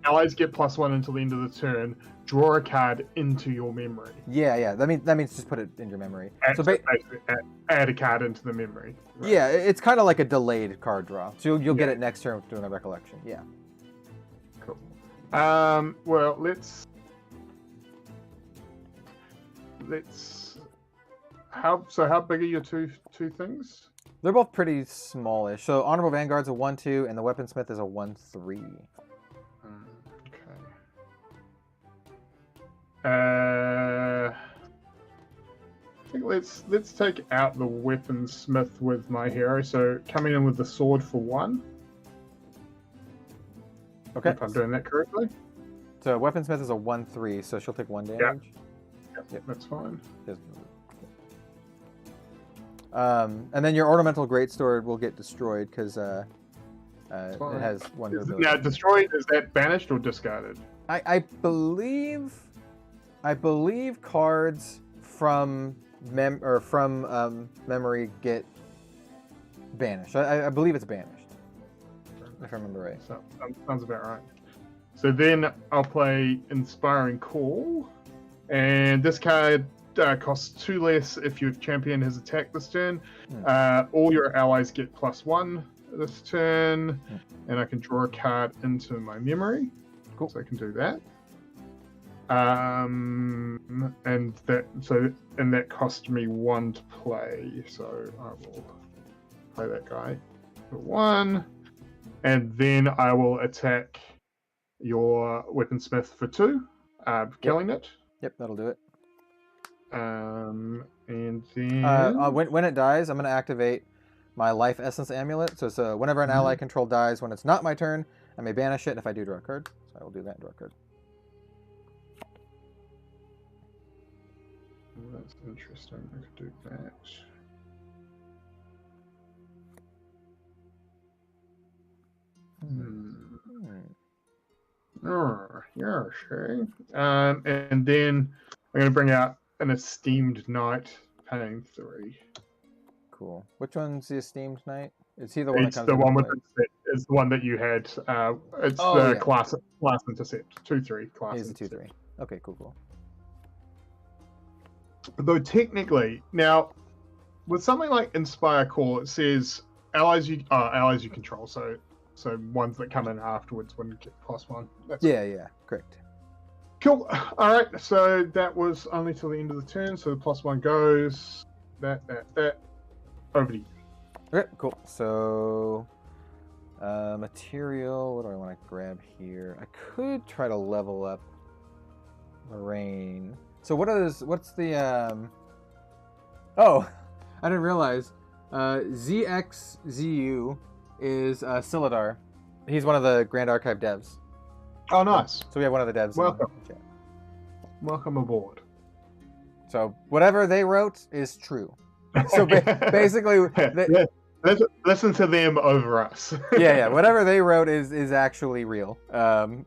allies get +1 until the end of the turn. Draw a card into your memory. Yeah. That means just put it in your memory. So basically add a card into the memory. Right. Yeah, it's kind of like a delayed card draw. So you'll get it next turn doing a recollection. Yeah. Cool. Well, let's. How big are your two things? They're both pretty smallish. So Honorable Vanguard's a 1/2, and the Weaponsmith is a 1/3. I think let's take out the Weaponsmith with my hero. So coming in with the sword for 1. Okay. If I'm doing that correctly. So Weaponsmith is a 1/3, so she'll take 1 damage. Yep, that's fine. And then your Ornamental Greatsword will get destroyed because it has 1 ability. Now, destroyed, is that banished or discarded? I believe cards from memory get banished. I believe it's banished, if I remember right. Sounds about right. So then I'll play Inspiring Call, and this card costs 2 less if your champion has attacked this turn. All your allies get +1 this turn, and I can draw a card into my memory. Cool. So I can do that. And that cost me 1 to play, so I will play that guy for 1, and then I will attack your Weaponsmith for 2, killing it. Yep, that'll do it. And then when it dies, I'm going to activate my Life Essence Amulet. So whenever an ally control dies, when it's not my turn, I may banish it if I do draw a card. So I will do that and draw a card. That's interesting. I could do that. Yeah, sure. And then I'm going to bring out an Esteemed Knight, paying 3. Cool. Which one's the Esteemed Knight? Is he the one that comes? It's the one with the set. It's the one that you had. It's the class intercept. 2/3 class. He's a 2/3. Okay, cool. Though technically, now with something like Inspire Call, it says allies you control. So ones that come in afterwards wouldn't get +1. Yeah, correct. Cool. All right. So that was only till the end of the turn. So the +1 goes. That. Over to you. Okay, cool. So, material. What do I want to grab here? I could try to level up Lorraine. So what's the Oh, I didn't realize. ZXZU is Silidar. He's one of the Grand Archive devs. Oh, nice. So we have one of the devs. Welcome. In the chat. Welcome aboard. So whatever they wrote is true. So basically, listen to them over us. yeah. Whatever they wrote is actually real.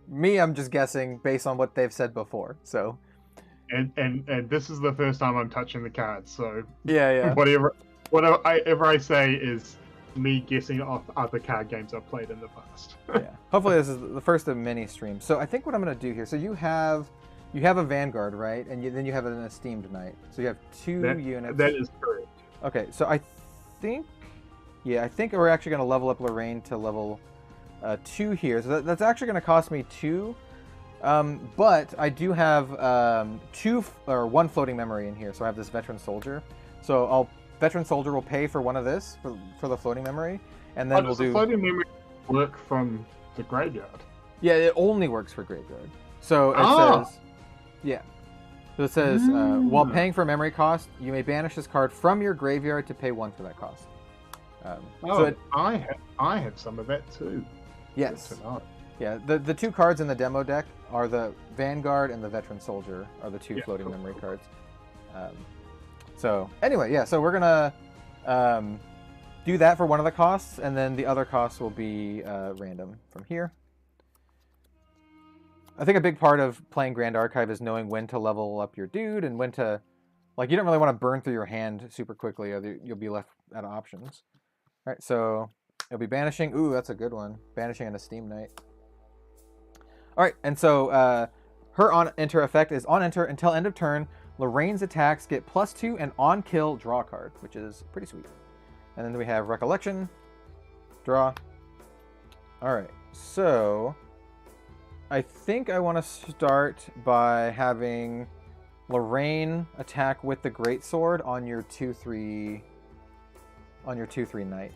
Me, I'm just guessing based on what they've said before. So. And this is the first time I'm touching the cards. So. Yeah. Whatever I say is me guessing off other card games I've played in the past. Yeah. Hopefully this is the first of many streams. So I think what I'm going to do here. So you have a Vanguard, right? And then you have an Esteemed Knight. So you have 2 units. That is correct. Okay, so I think we're actually going to level up Lorraine to level 2 here. So that's actually going to cost me 2. But I do have 1 floating memory in here. So I have this Veteran Soldier. So Veteran Soldier will pay for 1 of this for the floating memory, and then we'll do. Does the floating memory work from the graveyard? Yeah, it only works for graveyard. So it says, yeah. So it says, while paying for memory cost, you may banish this card from your graveyard to pay 1 for that cost. I have some of that too. Yes. Yeah, the 2 cards in the demo deck are the Vanguard and the Veteran Soldier are the 2 floating memory cards. So anyway, yeah, so we're gonna do that for one of the costs, and then the other costs will be random from here. I think a big part of playing Grand Archive is knowing when to level up your dude and when to, like, you don't really want to burn through your hand super quickly, or you'll be left out of options. All right, so it'll be Banishing. Ooh, that's a good one. Banishing and a Steam Knight. All right, and so her on-enter effect is on enter until end of turn. Lorraine's attacks get +2 and on kill draw a card, which is pretty sweet. And then we have Recollection, draw. All right, so I think I want to start by having Lorraine attack with the Greatsword on your 2/3 knight.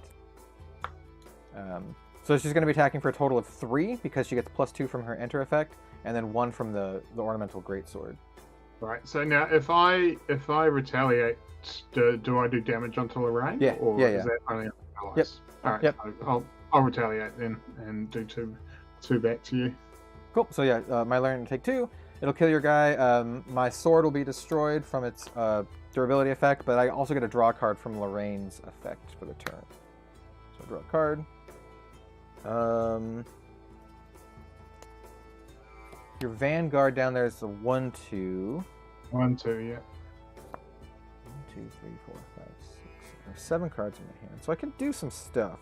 So she's going to be attacking for a total of 3 because she gets +2 from her enter effect, and then 1 from the ornamental Greatsword. Right. So now, if I retaliate, do I do damage onto Lorraine? Yeah. Or yeah. is that only on allies? Yep. All right. Yep. I'll retaliate then and do two back to you. Cool. So yeah, my Lorraine take 2. It'll kill your guy. My sword will be destroyed from its durability effect, but I also get a draw card from Lorraine's effect for the turn. So draw a card. Your Vanguard down there is the 1/2. 1/2, yeah. 1, 2, 3, 4, 5, 6. There's 7 cards in my hand, so I can do some stuff.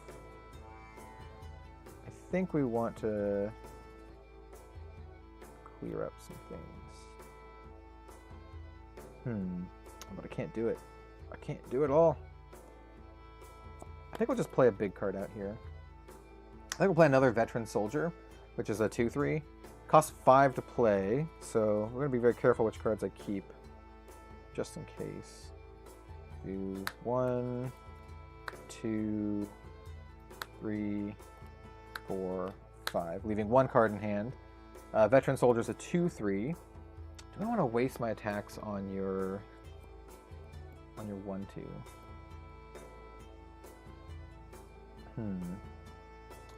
I think we want to clear up some things. But I can't do it. I can't do it all. I think we'll just play a big card out here. I think we'll play another Veteran Soldier, which is a 2/3. Costs 5 to play, so we're going to be very careful which cards I keep, just in case. Do 1, 2, 3, 4, 5, leaving 1 card in hand. Veteran Soldier's a 2/3. Do I want to waste my attacks on your 1/2?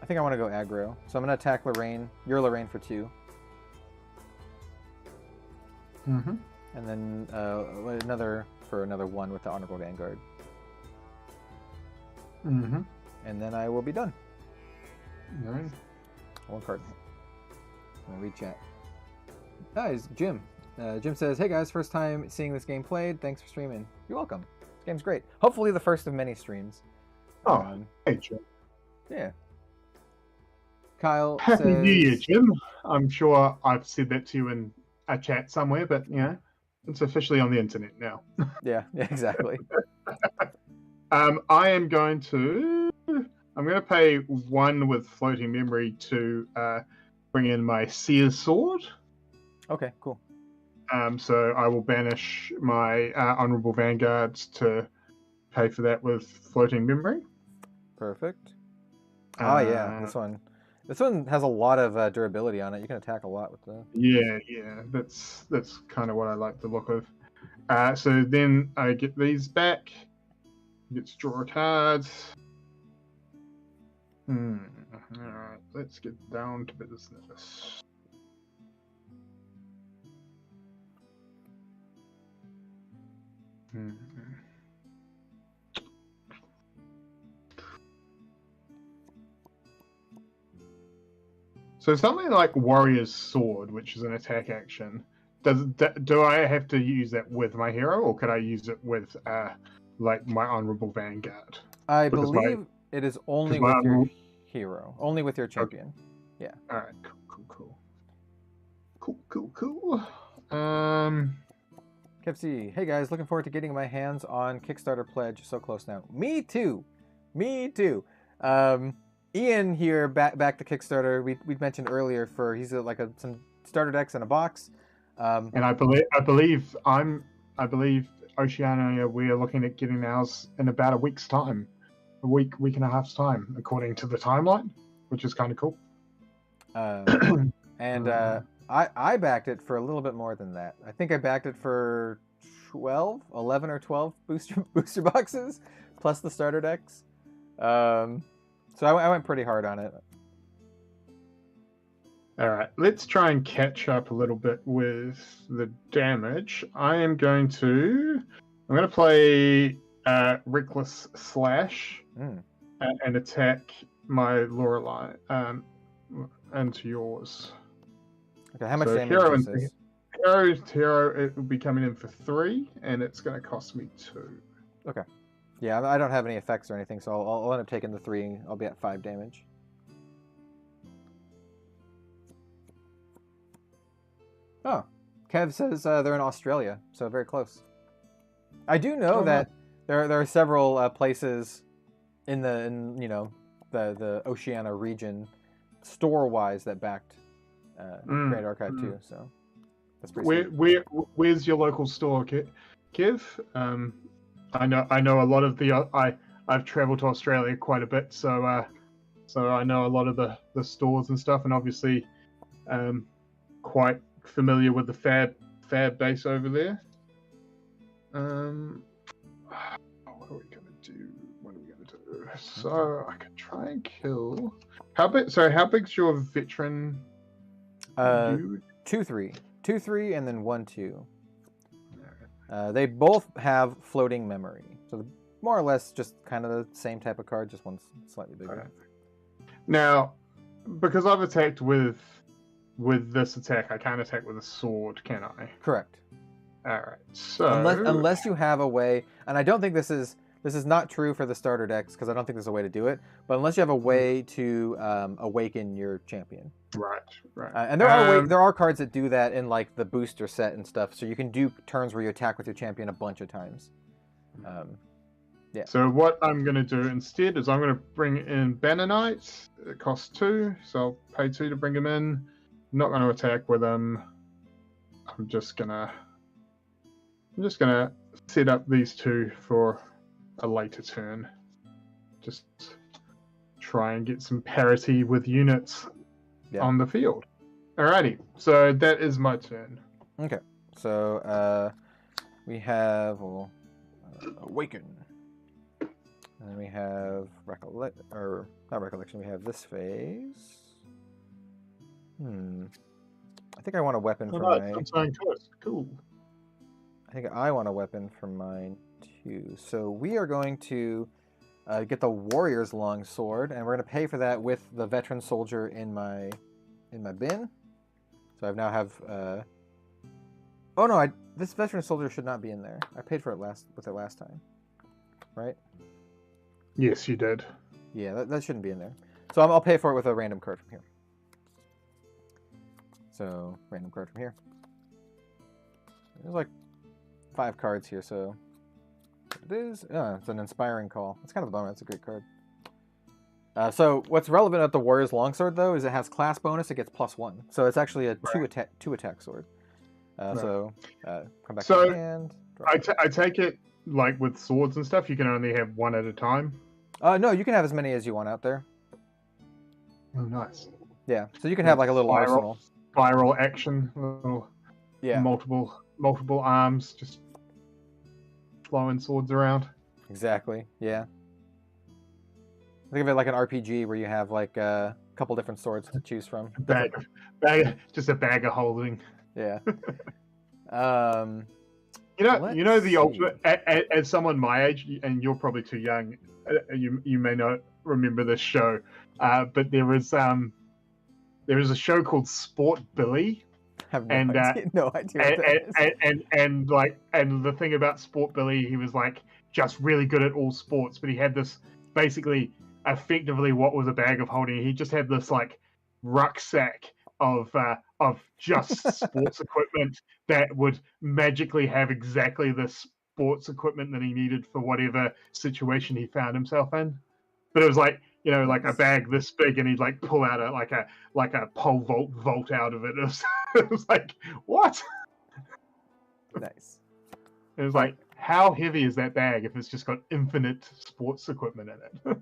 I think I want to go aggro. So I'm going to attack Lorraine. Your Lorraine for 2. Mm-hmm. And then another 1 with the Honorable Vanguard. Mm-hmm. And then I will be done. All right. 1 card. I'm going to read chat. Guys, Jim. Jim says, hey guys, first time seeing this game played. Thanks for streaming. You're welcome. This game's great. Hopefully the first of many streams. Hey, Jim. Yeah. Kyle Happy says, New Year, Jim. I'm sure I've said that to you in a chat somewhere, but it's officially on the internet now. yeah, exactly. I'm going to pay 1 with floating memory to bring in my Seer's Sword. Okay, cool. So I will banish my Honorable Vanguards to pay for that with floating memory. Perfect. Oh yeah, this one. This one has a lot of durability on it. You can attack a lot with the... Yeah. That's kind of what I like the look of. So then I get these back. Get to draw a card. Alright, let's get down to business. So something like Warrior's Sword, which is an attack action, do I have to use that with my hero, or could I use it with like my Honorable Vanguard? I believe it is only with your hero, only with your champion. Okay. Yeah. All right. Cool. Kepsi, hey guys, looking forward to getting my hands on Kickstarter pledge. So close now. Me too. Iain here, back to Kickstarter. We mentioned earlier he's like some starter decks in a box. And I believe Oceania, we are looking at getting ours in about a week's time, week and a half's time, according to the timeline, which is kind of cool. And I backed it for a little bit more than that. I think I backed it for 11 or 12 booster boxes, plus the starter decks. So I went pretty hard on it. All right, let's try and catch up a little bit with the damage. I'm going to play Reckless Slash and attack my Lorelei into yours. Okay, how much damage is this? Hero, it will be coming in for 3, and it's going to cost me 2. Okay. Yeah, I don't have any effects or anything, so I'll end up taking the 3. I'll be at 5 damage. Oh, Kev says they're in Australia, so very close. I do know that there are several places in the Oceania region, store-wise, that backed Grand Archive too. So that's pretty sweet. Where's your local store, Kev? I know a lot of the I've traveled to Australia quite a bit, so I know a lot of the stores and stuff, and obviously quite familiar with the FAB base over there. What are we gonna do? So I could try and kill. How big's your veteran? 2/3, 2/3, and then 1/2. They both have floating memory, so more or less just kind of the same type of card, just one's slightly bigger. Okay. Now, because I've attacked with this attack, I can't attack with a sword, can I? Correct. All right. So unless you have a way, and I don't think this is not true for the starter decks because I don't think there's a way to do it. But unless you have a way to awaken your champion. Right. And there are cards that do that in like the booster set and stuff. So you can do turns where you attack with your champion a bunch of times. Yeah. So what I'm going to do instead is I'm going to bring in Banner Knight. It costs 2, so I'll pay 2 to bring him in. I'm not going to attack with him. I'm just gonna set up these 2 for a later turn. Just try and get some parity with units on the field. Alrighty, so that is my turn. Okay, so we have Awaken. And then we have not Recollection, we have this phase. I think I want a weapon for mine. Cool. I think I want a weapon for mine too. So we are going to get the Warrior's Longsword, and we're going to pay for that with the Veteran Soldier in my bin. So I now have. Oh no! This Veteran Soldier should not be in there. I paid for it last time, right? Yes, you did. Yeah, that shouldn't be in there. So I'll pay for it with a random card from here. So random card from here. There's like 5 cards here, so it is. It's an Inspiring Call. It's kind of a bummer. It's a great card. So what's relevant at the Warrior's Longsword though is it has class bonus. It gets +1, so it's actually a two attack sword. So come back to hand. I take it like with swords and stuff, you can only have 1 at a time. No, you can have as many as you want out there. Oh, nice. Yeah, so you can have like a little arsenal. Spiral action. Little, multiple arms, just flowing swords around. Exactly. Yeah. Think of it like an RPG where you have like a couple different swords to choose from. Just a bag of holding. Yeah. You know the ultimate. As someone my age, and you're probably too young, you may not remember this show, but there is a show called Sport Billy. I have no idea. And the thing about Sport Billy, he was like just really good at all sports, but he had this basically effectively what was a bag of holding. He just had this like rucksack of just sports equipment that would magically have exactly the sports equipment that he needed for whatever situation he found himself in. But it was like, like a bag this big, and he'd like pull out a pole vault out of it. It was like, what? Nice. It was like, how heavy is that bag if it's just got infinite sports equipment in it?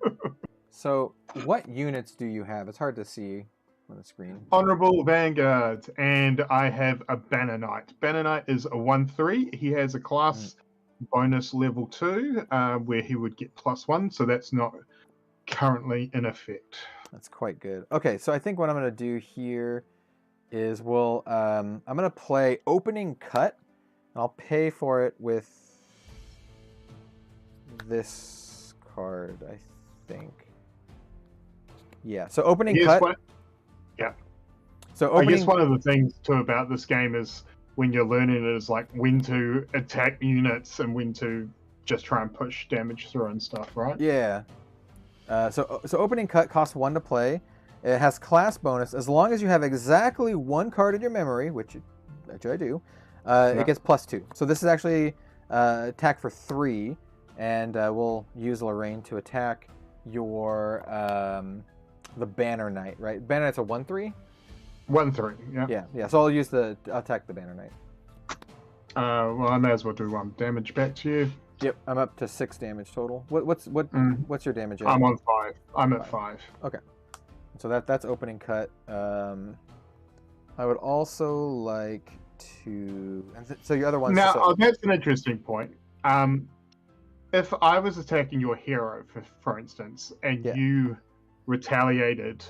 So, what units do you have? It's hard to see. on the screen. Honorable Vanguard, and I have a Banner Knight. Banner Knight is a 1/3. He has a class bonus level 2, where he would get +1, so that's not currently in effect. That's quite good. Okay, so I think what I'm going to do here is I'm going to play Opening Cut. And I'll pay for it with this card, I think. Yeah, so Opening Cut. Yeah. So I guess one of the things too about this game is when you're learning it is like when to attack units and when to just try and push damage through and stuff, right? Yeah. So Opening Cut costs 1 to play. It has class bonus. As long as you have exactly 1 card in your memory, which I do, it gets +2. So this is actually attack for 3, and we'll use Lorraine to attack your the Banner Knight, right? Banner Knight's a 1/3? 1/3, yeah. Yeah. So I'll attack the Banner Knight. Well, I may as well do 1 damage back to you. Yep, I'm up to 6 damage total. What's your damage? I'm on 5. I'm at 5. Okay, so that's Opening Cut. I would also like to. So your other one. Now, that's an interesting point. If I was attacking your hero, for instance, and you retaliated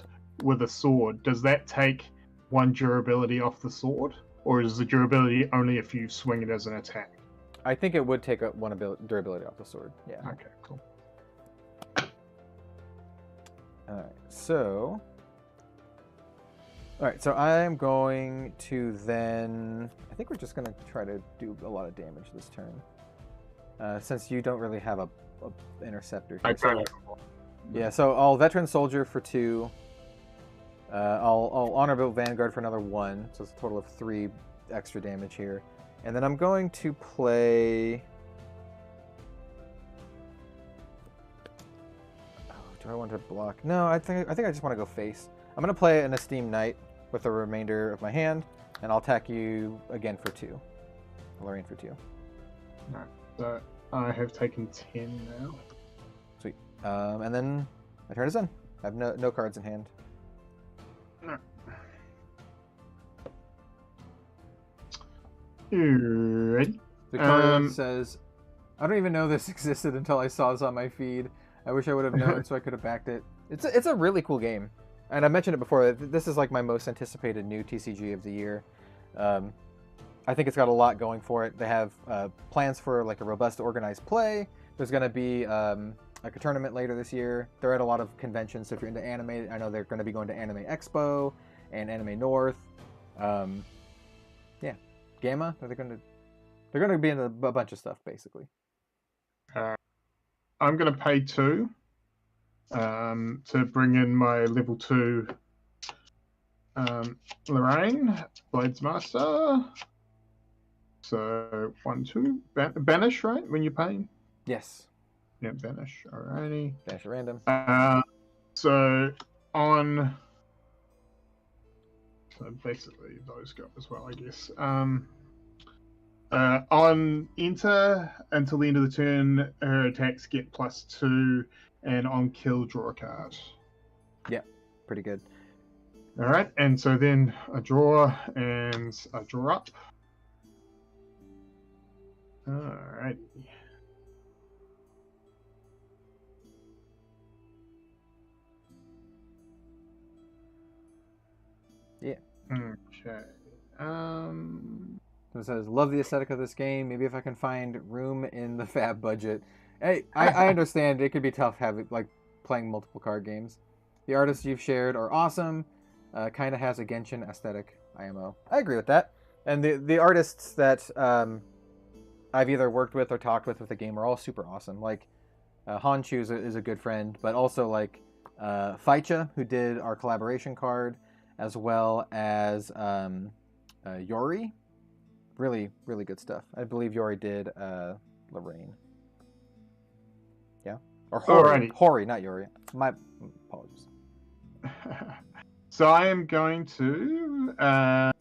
with a sword, does that take 1 durability off the sword, or is the durability only if you swing it as an attack? I think it would take 1 durability off the sword. Yeah. Okay, cool. All right, so I'm going to then. I think we're just going to try to do a lot of damage this turn, since you don't really have a interceptor here. Yeah, so I'll Veteran Soldier for 2. I'll Honorable Vanguard for another 1, so it's a total of 3 extra damage here. And then I'm going to play. Oh, do I want to block? No, I think I just want to go face. I'm going to play an Esteemed Knight with the remainder of my hand, and I'll attack you again for 2. Lorraine for 2. Alright, so I have taken 10 now. Sweet. And then my turn is done. I have no cards in hand. No. You ready? Victoria says, I don't even know this existed until I saw this on my feed. I wish I would have known so I could have backed it. It's a really cool game. And I mentioned it before, this is like my most anticipated new TCG of the year. I think it's got a lot going for it. They have plans for like a robust organized play. There's going to be like a tournament later this year. They're at a lot of conventions, so if you're into anime, I know they're going to be going to Anime Expo and Anime North. Yeah. Gamma, they're going to be in a bunch of stuff basically. I'm going to pay 2 to bring in my level 2 Lorraine, Blades Master. So 1, 2, banish, right? When you're paying. Yes. Yeah, banish. Alrighty. Banish at random. So on. So basically, those go as well, I guess. On enter until the end of the turn, her attacks get +2, and on kill, draw a card. Yeah, pretty good. All right, and so then I draw and I draw up. All right. Yeah. Okay. It says, love the aesthetic of this game. Maybe if I can find room in the FAB budget. Hey, I understand it could be tough having playing multiple card games. The artists you've shared are awesome. Kind of has a Genshin aesthetic. IMO. I agree with that. And the artists that I've either worked with or talked with the game are all super awesome. Like Honshu is a good friend, but also like Faicha, who did our collaboration card, as well as Yori. Really, really good stuff. I believe Yori did Lorraine. Yeah? Or Hori. Hori, not Yori. My apologies. So I am going to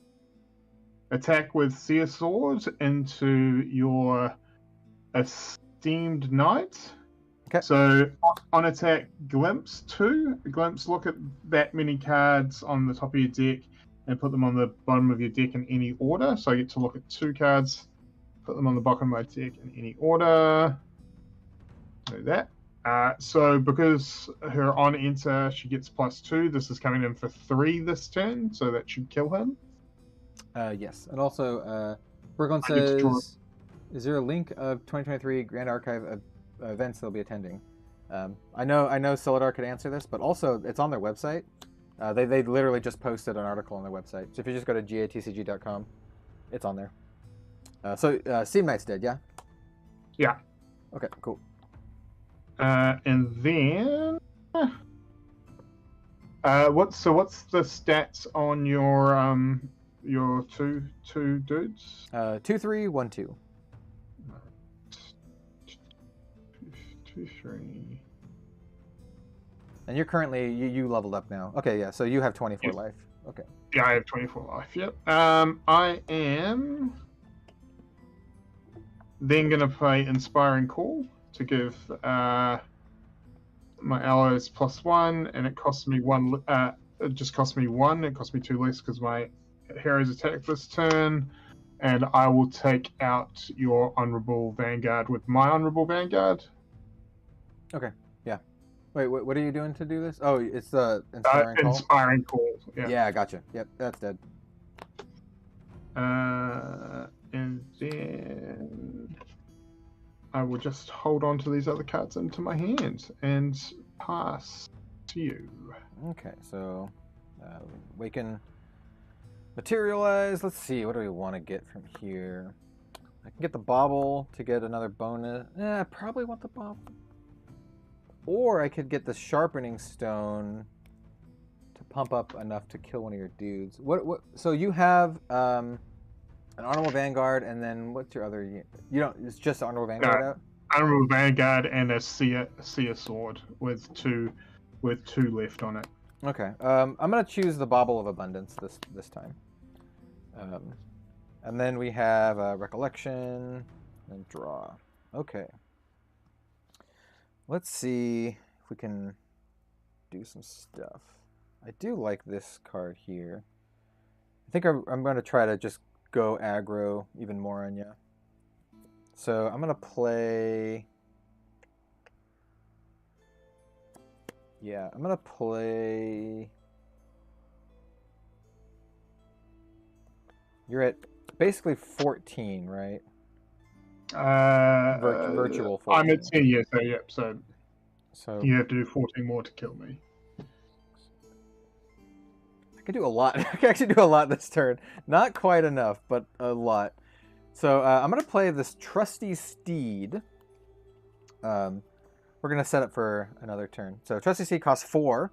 attack with Seer Sword into your Esteemed Knight. Okay. So on attack, Glimpse 2. Glimpse, look at that many cards on the top of your deck and put them on the bottom of your deck in any order. So I get to look at 2 cards, put them on the bottom of my deck in any order. Do that. So because her on enter, she gets +2. This is coming in for 3 this turn, so that should kill him. Yes. And also, Brooklyn says, is there a link of 2023 Grand Archive of events they'll be attending? I know Celadar could answer this, but also it's on their website. They literally just posted an article on their website. So if you just go to gatcg.com, it's on there. So Steam Knight's dead, yeah? Yeah. Okay, cool. And then what's the stats on your two dudes? 2-3, 1-2. 2-3. And you're currently you leveled up now. Okay, yeah. So you have 24 Yep. life. Okay. Yeah, I have 24 life. Yep. I am then gonna play Inspiring Call to give my allies +1, and it costs me 1. It just costs me 1. It costs me 2 less because my heroes attack this turn, and I will take out your Honorable Vanguard with my Honorable Vanguard. Okay. Yeah. Wait. What are you doing to do this? Oh, it's the inspiring call. Inspiring Call. Yeah. Yeah. Gotcha. Yep. That's dead. And then I will just hold on to these other cards into my hand and pass to you. Okay. So we can materialize. Let's see. What do we want to get from here? I can get the bauble to get another bonus. I probably want the bauble. Or I could get the sharpening stone to pump up enough to kill one of your dudes. What? So you have an Honorable Vanguard, and then what's your other? You don't. It's just Honorable Vanguard out. Honorable Vanguard and a Seer Sword with two left on it. Okay. I'm gonna choose the Bauble of Abundance this time. And then we have Recollection and Draw. Okay. Let's see if we can do some stuff. I do like this card here. I think I'm going to try to just go aggro even more on you. So I'm going to play... Yeah, I'm going to play... You're at basically 14, right? Virtual 14. I'm at 10, yeah, so yep, so you have to do 14 more to kill me. I can do a lot. I can actually do a lot this turn. Not quite enough, but a lot. So I'm going to play this Trusty Steed. We're going to set up for another turn. So Trusty Steed costs 4.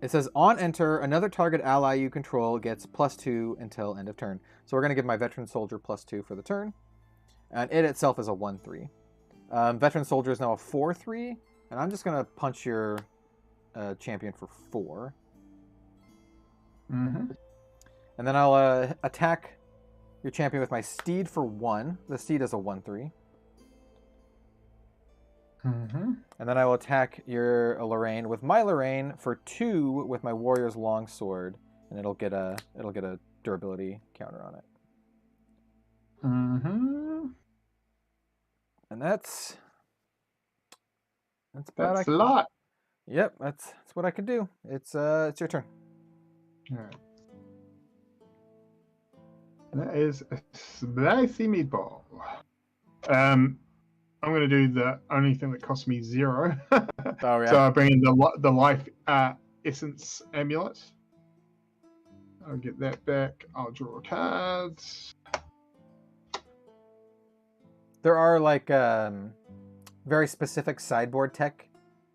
It says, on enter, another target ally you control gets +2 until end of turn. So we're going to give my Veteran Soldier +2 for the turn. And it itself is a 1-3. Veteran Soldier is now a 4-3. And I'm just going to punch your champion for 4. Mm-hmm. And then I'll attack your champion with my Steed for 1. The Steed is a 1-3. Mm-hmm. And then I will attack your Lorraine with my Lorraine for 2 with my Warrior's Longsword. And it'll get a durability counter on it. Mm-hmm. And that's a lot. Yep, that's what I can do. It's your turn. All right. That is a spicy meatball. I'm going to do the only thing that costs me 0. Oh yeah. So I bring in the life essence amulet. I'll get that back. I'll draw cards. There are like very specific sideboard tech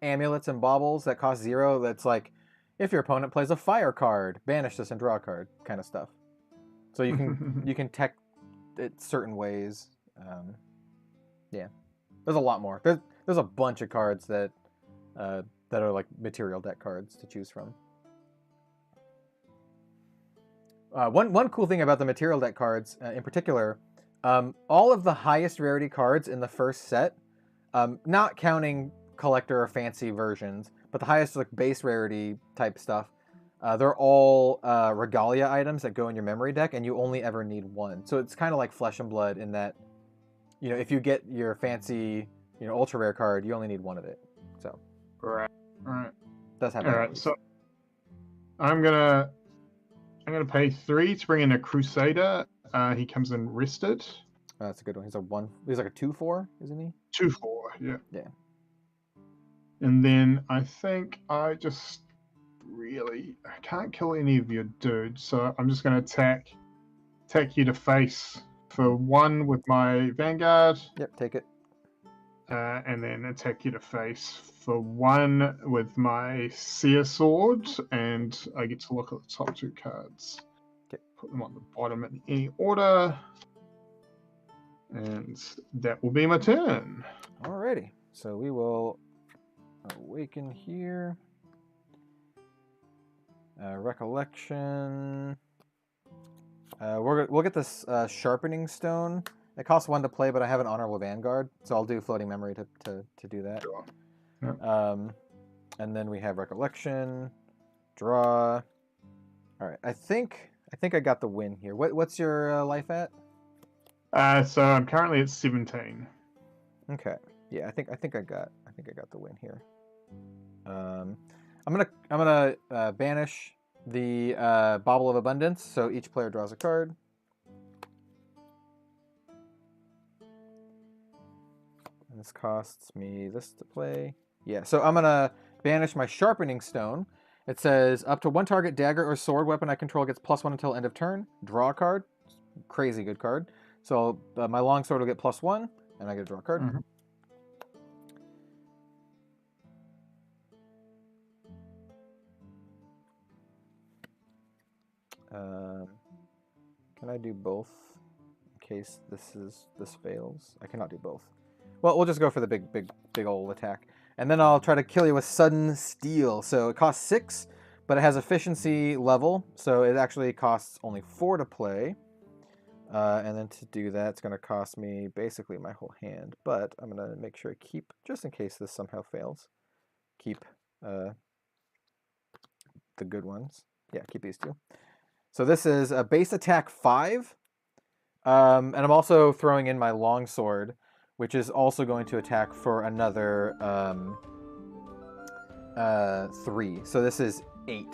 amulets and baubles that cost 0. That's like, if your opponent plays a fire card, banish this and draw a card, kind of stuff. So you can you can tech it certain ways. Yeah, there's a lot more. There's a bunch of cards that are like material deck cards to choose from. One cool thing about the material deck cards in particular. All of the highest rarity cards in the first set Not counting collector or fancy versions, but the highest like base rarity type stuff. They're all regalia items that go in your memory deck, and you only ever need one. So it's kind of like Flesh and Blood in that, if you get your fancy, ultra rare card, you only need one of it. So. Right. All right. Does have. All right. So I'm gonna pay 3 to bring in a Crusader. He comes in rested. Oh, that's a good one. He's like a 2/4, isn't he? 2/4. Yeah. Yeah. And then I think I can't kill any of your dudes, so I'm just going to attack you to face for 1 with my Vanguard. Yep, take it. And then attack you to face for 1 with my Seer Sword, and I get to look at the top 2 cards. Okay. Put them on the bottom in any order. And that will be my turn. Alrighty. So we will awaken here. Recollection. We'll get this sharpening stone. It costs 1 to play, but I have an honorable vanguard, so I'll do floating memory to do that. Sure. Yep. And then we have recollection, draw. All right, I think I got the win here. What's your life at? So I'm currently at 17. Okay. Yeah, I think I got the win here. I'm gonna banish the Bauble of Abundance, so each player draws a card. And this costs me this to play. Yeah, so I'm gonna banish my Sharpening Stone. It says up to 1 target dagger or sword weapon I control gets +1 until end of turn. Draw a card. Crazy good card. So my longsword will get +1, and I get to draw a card. Mm-hmm. Can I do both in case this fails? I cannot do both. Well, we'll just go for the big old attack. And then I'll try to kill you with Sudden Steel. So it costs 6, but it has efficiency level, so it actually costs only 4 to play. And then to do that, it's going to cost me basically my whole hand. But I'm going to make sure I keep, just in case this somehow fails, keep the good ones. Yeah, keep these 2. So this is a base attack 5. And I'm also throwing in my longsword, which is also going to attack for another 3. So this is 8.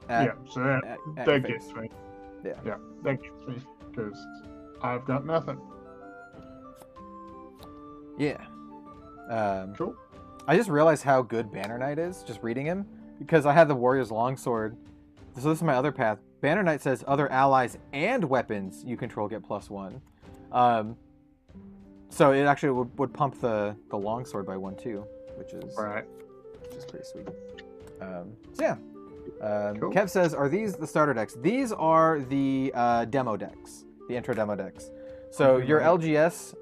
Yeah, so that gets me. Yeah, that gets me, because I've got nothing. Yeah. Cool. I just realized how good Banner Knight is, just reading him, because I had the Warrior's Longsword. So this is my other path. Banner Knight says other allies and weapons you control get +1. So it actually would pump the Longsword by 1 too, which is pretty sweet. So yeah. Cool. Kev says, are these the starter decks? These are the demo decks, the intro demo decks. So your LGS,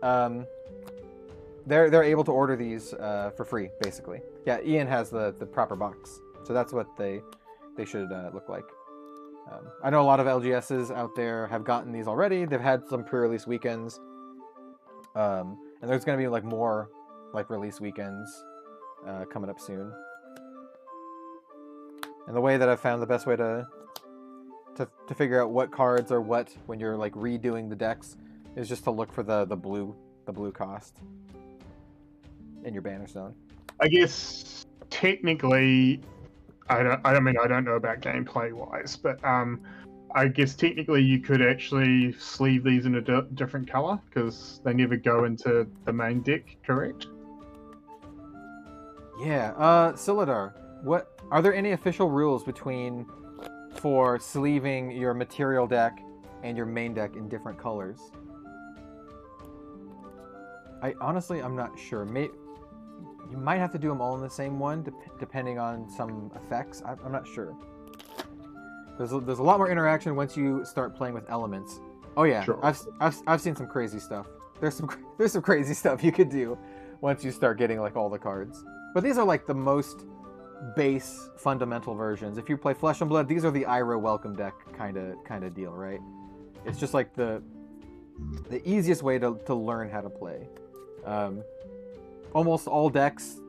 they're able to order these for free, basically. Yeah, Iain has the proper box, so that's what they should look like. I know a lot of LGSs out there have gotten these already. They've had some pre-release weekends, and there's going to be like more like release weekends coming up soon. And the way that I've found the best way to figure out what cards are what when you're like redoing the decks is just to look for the blue cost in your banner zone. I guess technically, I don't know about gameplay wise, but I guess technically you could actually sleeve these in a different color because they never go into the main deck, correct? Yeah. Silidar, what are there any official rules for sleeving your material deck and your main deck in different colors? I'm not sure. You might have to do them all in the same one, depending on some effects. I'm not sure. There's a lot more interaction once you start playing with elements. Oh yeah, sure. I've seen some crazy stuff. There's some crazy stuff you could do once you start getting like all the cards. But these are like the most base fundamental versions. If you play Flesh and Blood, these are the Ira welcome deck kind of deal, right? It's just like the easiest way to learn how to play. almost all decks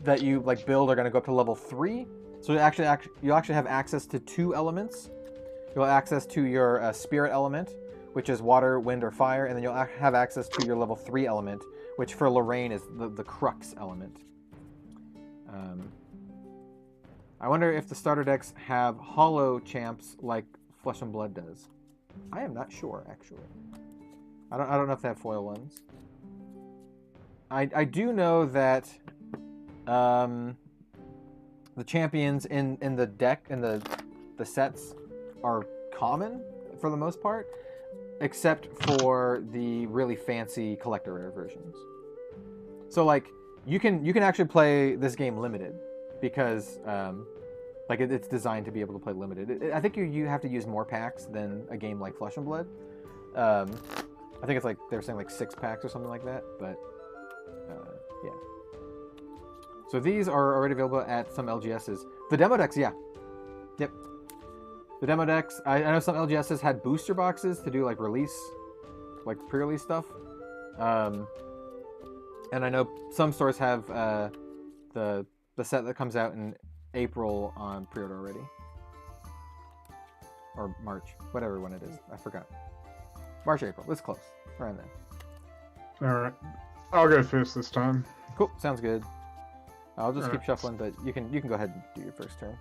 that you like build are going to go up to level 3. So you actually have access to 2 elements. You'll have access to your spirit element, which is water, wind, or fire, and then you'll have access to your level 3 element, which for Lorraine is the crux element. I wonder if the starter decks have hollow champs like Flesh and Blood does. I am not sure, actually. I don't know if they have foil ones. I do know that the champions in the deck and the sets are common for the most part, except for the really fancy collector rare versions. So like you can actually play this game limited because like it's designed to be able to play limited. I think you have to use more packs than a game like Flesh and Blood. I think it's like they were saying like 6 packs or something like that, but yeah. So these are already available at some LGSs. The demo decks, yeah. Yep. The demo decks, I know some LGSs had booster boxes to do like release, like pre-release stuff. And I know some stores have the set that comes out in April on pre-order already. Or March, whatever one it is. I forgot. March, April. It's close. Around then. Alright. I'll go first this time. Cool. Sounds good. I'll just keep shuffling, but you can go ahead and do your first turn.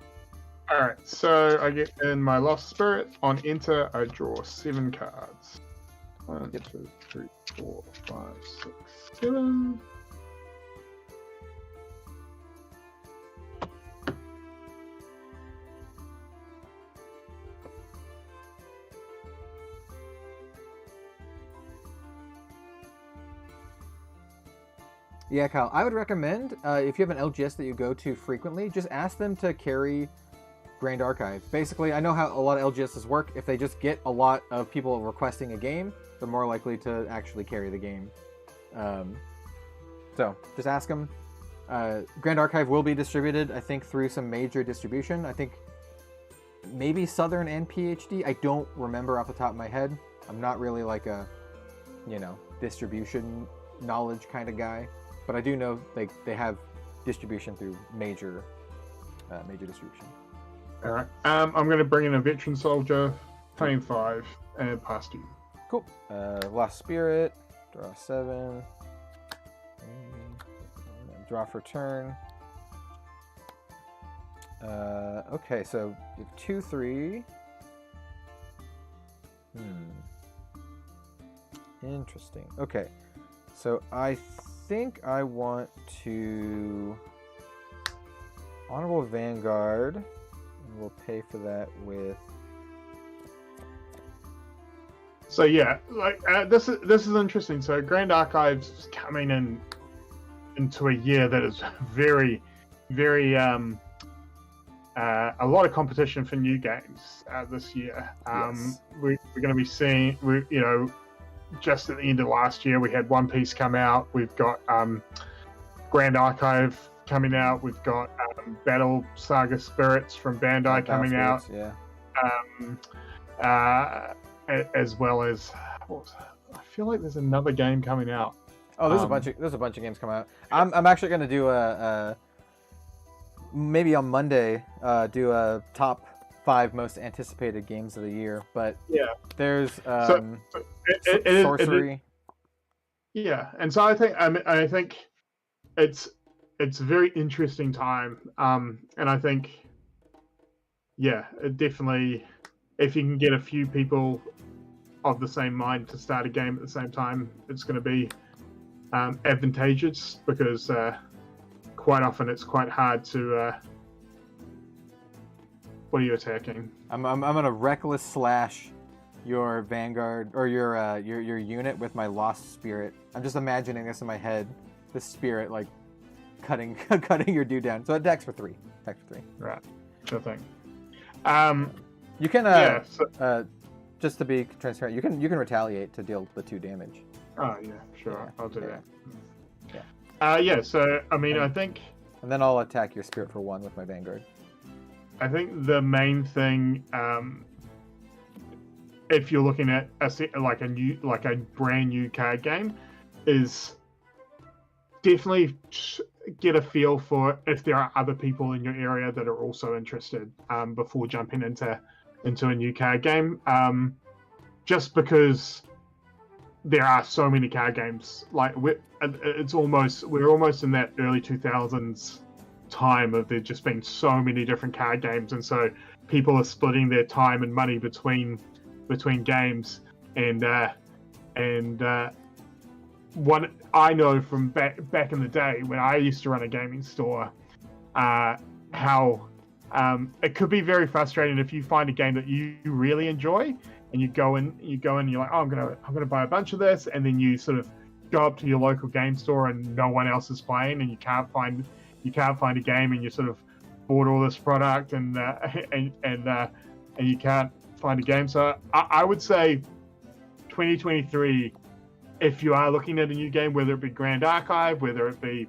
Alright, so I get in my Lost Spirit. On enter, I draw 7 cards. 1, 2, 3, 4, 5, 6, 7. Yeah, Kyle, I would recommend, if you have an LGS that you go to frequently, just ask them to carry Grand Archive. Basically, I know how a lot of LGSs work. If they just get a lot of people requesting a game, they're more likely to actually carry the game. So, just ask them. Grand Archive will be distributed, I think, through some major distribution. I think maybe Southern and PhD. I don't remember off the top of my head. I'm not really like a, distribution knowledge kind of guy. But I do know they have distribution through major distribution. All right. I'm going to bring in a veteran soldier, paying 5, and pass to you. Cool. Lost Spirit. Draw 7. Draw for turn. Okay, so you have 2, 3. Interesting. Okay, so I think I want to Honorable Vanguard, and we'll pay for that with. So yeah, like this is interesting. So Grand Archive's coming into a year that is very, very a lot of competition for new games this year. Yes. We're going to be seeing just at the end of last year, we had One Piece come out. We've got Grand Archive coming out. We've got Battle Saga Spirits from Bandai coming out. Yeah. As well as, I feel like there's another game coming out. Oh, there's a bunch of games coming out. I'm actually going to do a maybe on Monday do a top 5 most anticipated games of the year. But yeah, there's sorcery. Yeah, and so I think it's a very interesting time, and I think it definitely, if you can get a few people of the same mind to start a game at the same time, it's going to be advantageous, because quite often it's quite hard to. What are you attacking? I'm gonna reckless slash your Vanguard or your unit with my Lost Spirit. I'm just imagining this in my head. This spirit like cutting your dude down. So it attacks for 3. Right. Sure thing. You can just to be transparent, you can retaliate to deal the 2 damage. Oh yeah, sure. I'll do that. Yeah. So I mean, I think. And then I'll attack your spirit for 1 with my Vanguard. I think the main thing, if you're looking at a brand new card game, is definitely get a feel for if there are other people in your area that are also interested before jumping into a new card game. Just because there are so many card games, like we're almost in that early 2000s time of there just being so many different card games, and so people are splitting their time and money between games, and one I know from back in the day when I used to run a gaming store, how it could be very frustrating if you find a game that you really enjoy and you go in and you're like, oh, I'm gonna buy a bunch of this, and then you sort of go up to your local game store and no one else is playing, and you can't find a game, and you sort of bought all this product and you can't find a game. So I would say 2023, if you are looking at a new game, whether it be Grand Archive, whether it be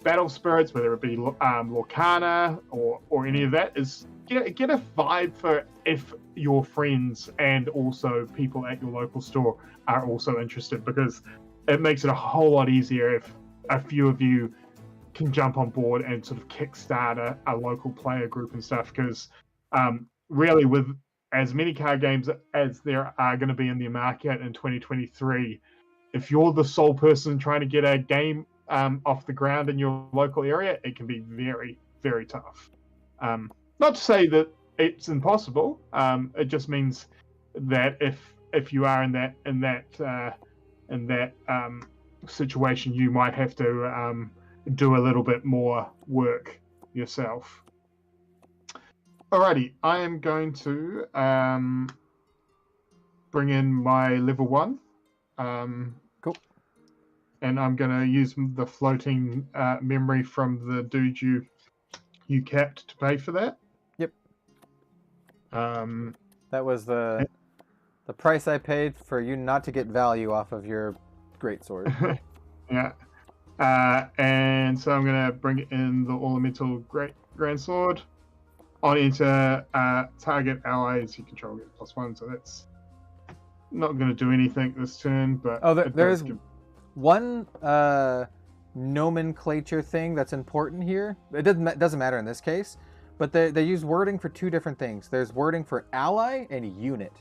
Battle Spirits, whether it be Lorcana or any of that, is get a vibe for if your friends and also people at your local store are also interested, because it makes it a whole lot easier if a few of you can jump on board and sort of kickstart a local player group and stuff. Because really, with as many card games as there are going to be in the market in 2023, if you're the sole person trying to get a game off the ground in your local area, it can be very, very tough. Not to say that it's impossible. It just means that if you are in that situation, you might have to do a little bit more work yourself. Alrighty, I am going to bring in my level 1. Cool. And I'm going to use the floating memory from the dude you capped to pay for that. Yep. That was the price I paid for you not to get value off of your greatsword. Yeah. And so I'm going to bring in the Ornamental Grandsword. On enter target allies you control get +1, so that's not going to do anything this turn. But there's one nomenclature thing that's important here. It doesn't matter in this case, but they use wording for two different things. There's wording for ally and unit.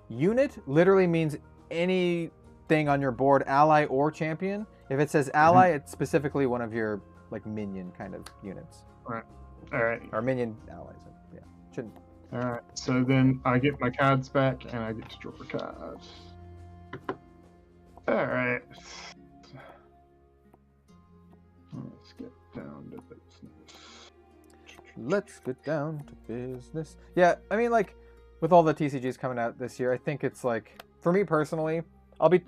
Unit literally means anything on your board, ally or champion. If it says ally, it's specifically one of your like minion kind of units. Right. All right. Or minion allies. Yeah. Shouldn't. All right. So then I get my cards back and I get to draw a card. All right. Let's get down to business. Let's get down to business. Yeah, I mean, like with all the TCGs coming out this year, I think it's like, for me personally, I'll be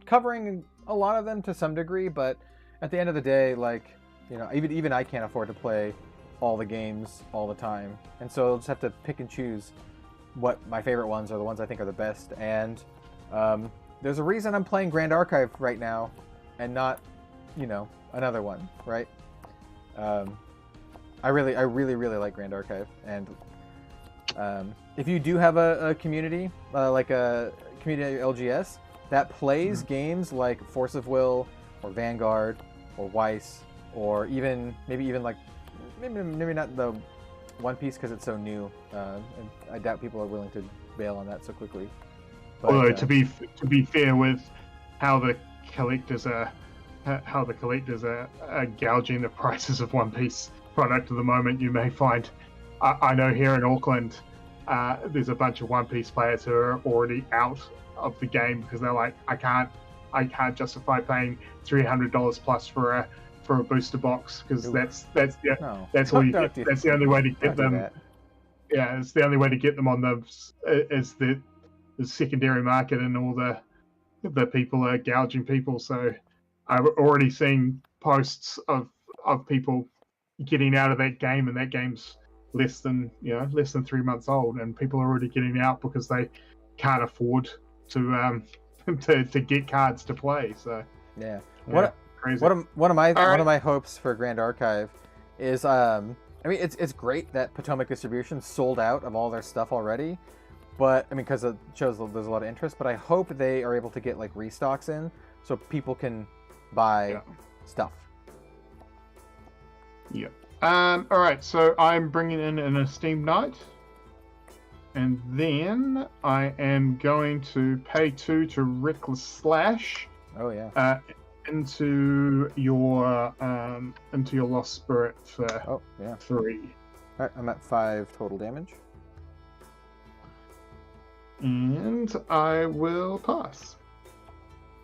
covering a lot of them to some degree, but at the end of the day, like, you know, even I can't afford to play all the games all the time, and so I'll just have to pick and choose what my favorite ones are, the ones I think are the best. And there's a reason I'm playing Grand Archive right now and not, you know, another one, right? I really like Grand Archive, and if you do have a community like a community LGS that plays games like Force of Will or Vanguard or Weiss, or maybe even like maybe not the One Piece because it's so new, and I doubt people are willing to bail on that so quickly. But, although to be fair, with how the collectors are gouging the prices of One Piece product at the moment, you may find, I know here in Auckland, there's a bunch of One Piece players who are already out of the game because they're like, I can't justify paying $300 plus for a booster box, because that's the only way to get them. Yeah, it's the only way to get them on the secondary market, and all the people are gouging people. So I've already seen posts of people getting out of that game, and that game's less than 3 months old, and people are already getting out because they can't afford to get cards to play. So yeah. Crazy. One of my hopes for Grand Archive is I mean, it's great that Potomac Distribution sold out of all their stuff already, but I mean, because it shows there's a lot of interest. But I hope they are able to get like restocks in so people can buy stuff, Yeah. All right. So I'm bringing in an esteemed knight, and then I am going to pay 2 to reckless slash. Oh yeah. Into your lost spirit for 3. All right, I'm at 5 total damage. And I will pass.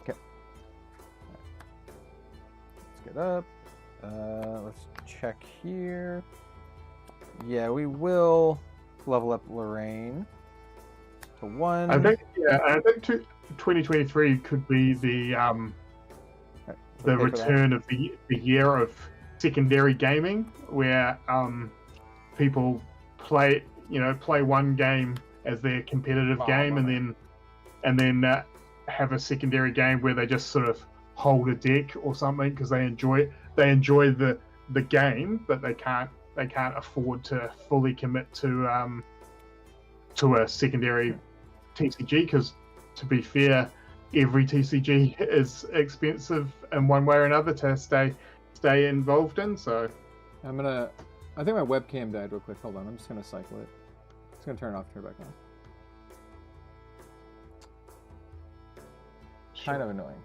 Okay. Let's get up. Let's check here. Yeah, we will level up Lorraine to 1. I think 2023 could be the return of the year of secondary gaming, where people play one game as their competitive game, and then have a secondary game where they just sort of hold a deck or something because they enjoy the game, but they can't afford to fully commit to a secondary TCG, because to be fair, every TCG is expensive in one way or another to stay involved in. So I think my webcam died real quick. Hold on, I'm just gonna cycle it. Just gonna turn it off, turn it back on. Kind of annoying.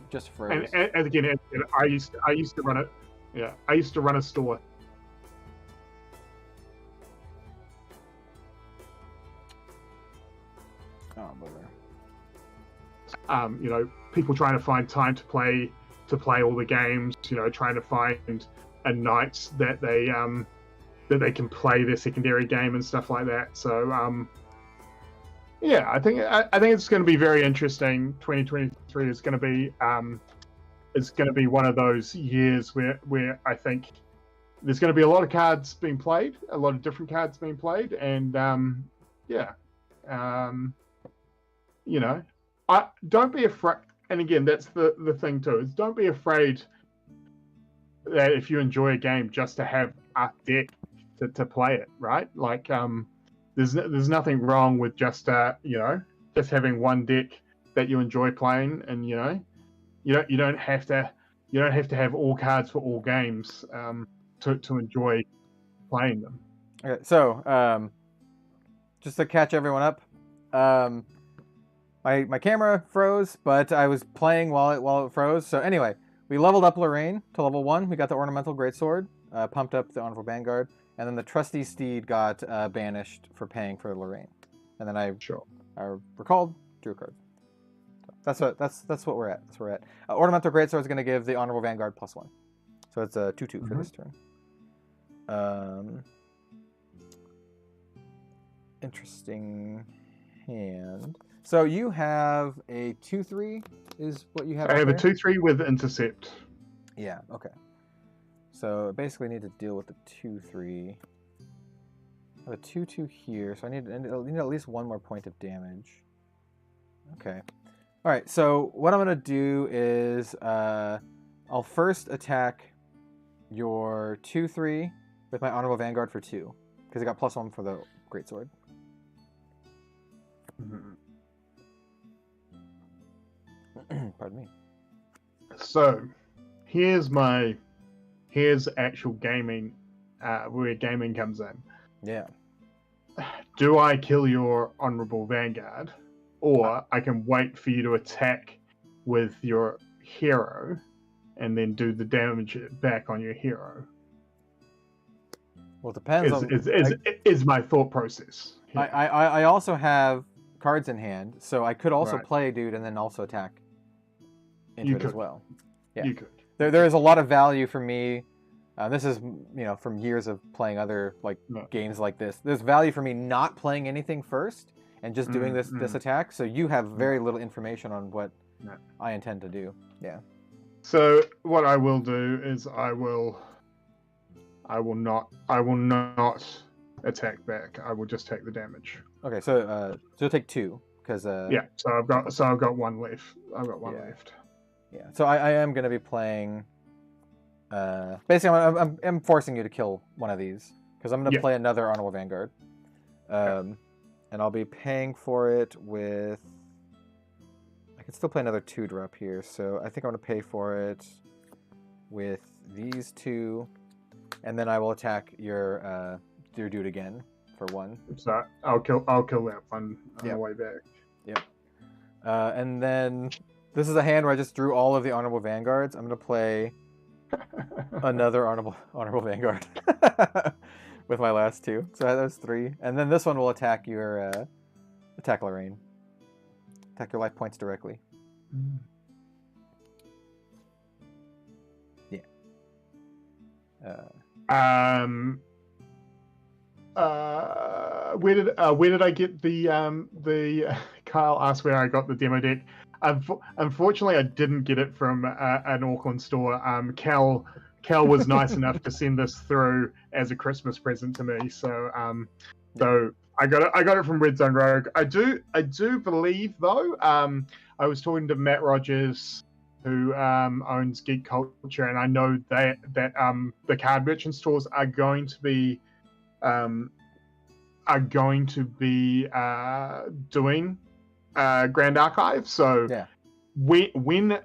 Just froze. And again, I used to run it. Yeah, I used to run a store. Oh, bother. People trying to find time to play all the games. Trying to find a night that they can play their secondary game and stuff like that. So I think it's going to be very interesting. 2023 is going to be one of those years where I think there's going to be a lot of cards being played, a lot of different cards being played, and I don't be afraid. And again, that's the thing too, is don't be afraid that if you enjoy a game, just to have a deck to play it, right? Like there's nothing wrong with just having one deck that you enjoy playing, and you don't have to have all cards for all games to enjoy playing them. Okay, so just to catch everyone up, my camera froze, but I was playing while it froze. So anyway, we leveled up Lorraine to level 1. We got the Ornamental Greatsword, pumped up the Honorable Vanguard, and then the Trusty Steed got banished for paying for Lorraine. And then I recalled, drew a card. So that's what we're at. That's where we're at. Ornamental Greatsword is going to give the Honorable Vanguard +1. So it's a 2/2 for this turn. Interesting hand. So you have a 2/3 is what you have. I have a 2/3 with intercept. Yeah. Okay. So I basically need to deal with the 2/3. I have a 2/2 here, so I need at least one more point of damage. Okay. All right. So what I'm gonna do is I'll first attack your 2/3 with my Honorable Vanguard for 2, because I got +1 for the Greatsword. Pardon me. So here's actual gaming, where gaming comes in. Yeah. Do I kill your Honorable Vanguard, or I can wait for you to attack with your hero and then do the damage back on your hero? Well, it depends is my thought process. I also have cards in hand, so I could also Right. play a dude and then also attack into You it could. as well. Yeah. You could. There is a lot of value for me. This is, from years of playing other games like this. There's value for me not playing anything first and just doing this attack. So you have very little information on what I intend to do. Yeah. So what I will do is I will not attack back. I will just take the damage. Okay, so you'll take 2 because yeah. So I've got one left. I've got one left. Yeah. So I am going to be playing. Basically, I'm forcing you to kill one of these because I'm going to play another Honorable Vanguard, and I'll be paying for it with. I can still play another 2-drop here, so I think I'm going to pay for it with these two, and then I will attack your dude again for 1. So I'll kill that one on Yep. the way back. Yep. And then this is a hand where I just drew all of the honorable vanguards. I'm gonna play another honorable vanguard with my last 2. So that was 3. And then this one will attack your attack Lorraine. Attack your life points directly. Yeah. Where did I get the Kyle asked where I got the demo deck. Unfortunately, I didn't get it from an Auckland store. Cal was nice enough to send this through as a Christmas present to me. So so I got it from Red Zone Rogue. I do believe though. I was talking to Matt Rogers, who owns Geek Culture, and I know that the card merchant stores are going to be doing Grand Archive. So Yeah. when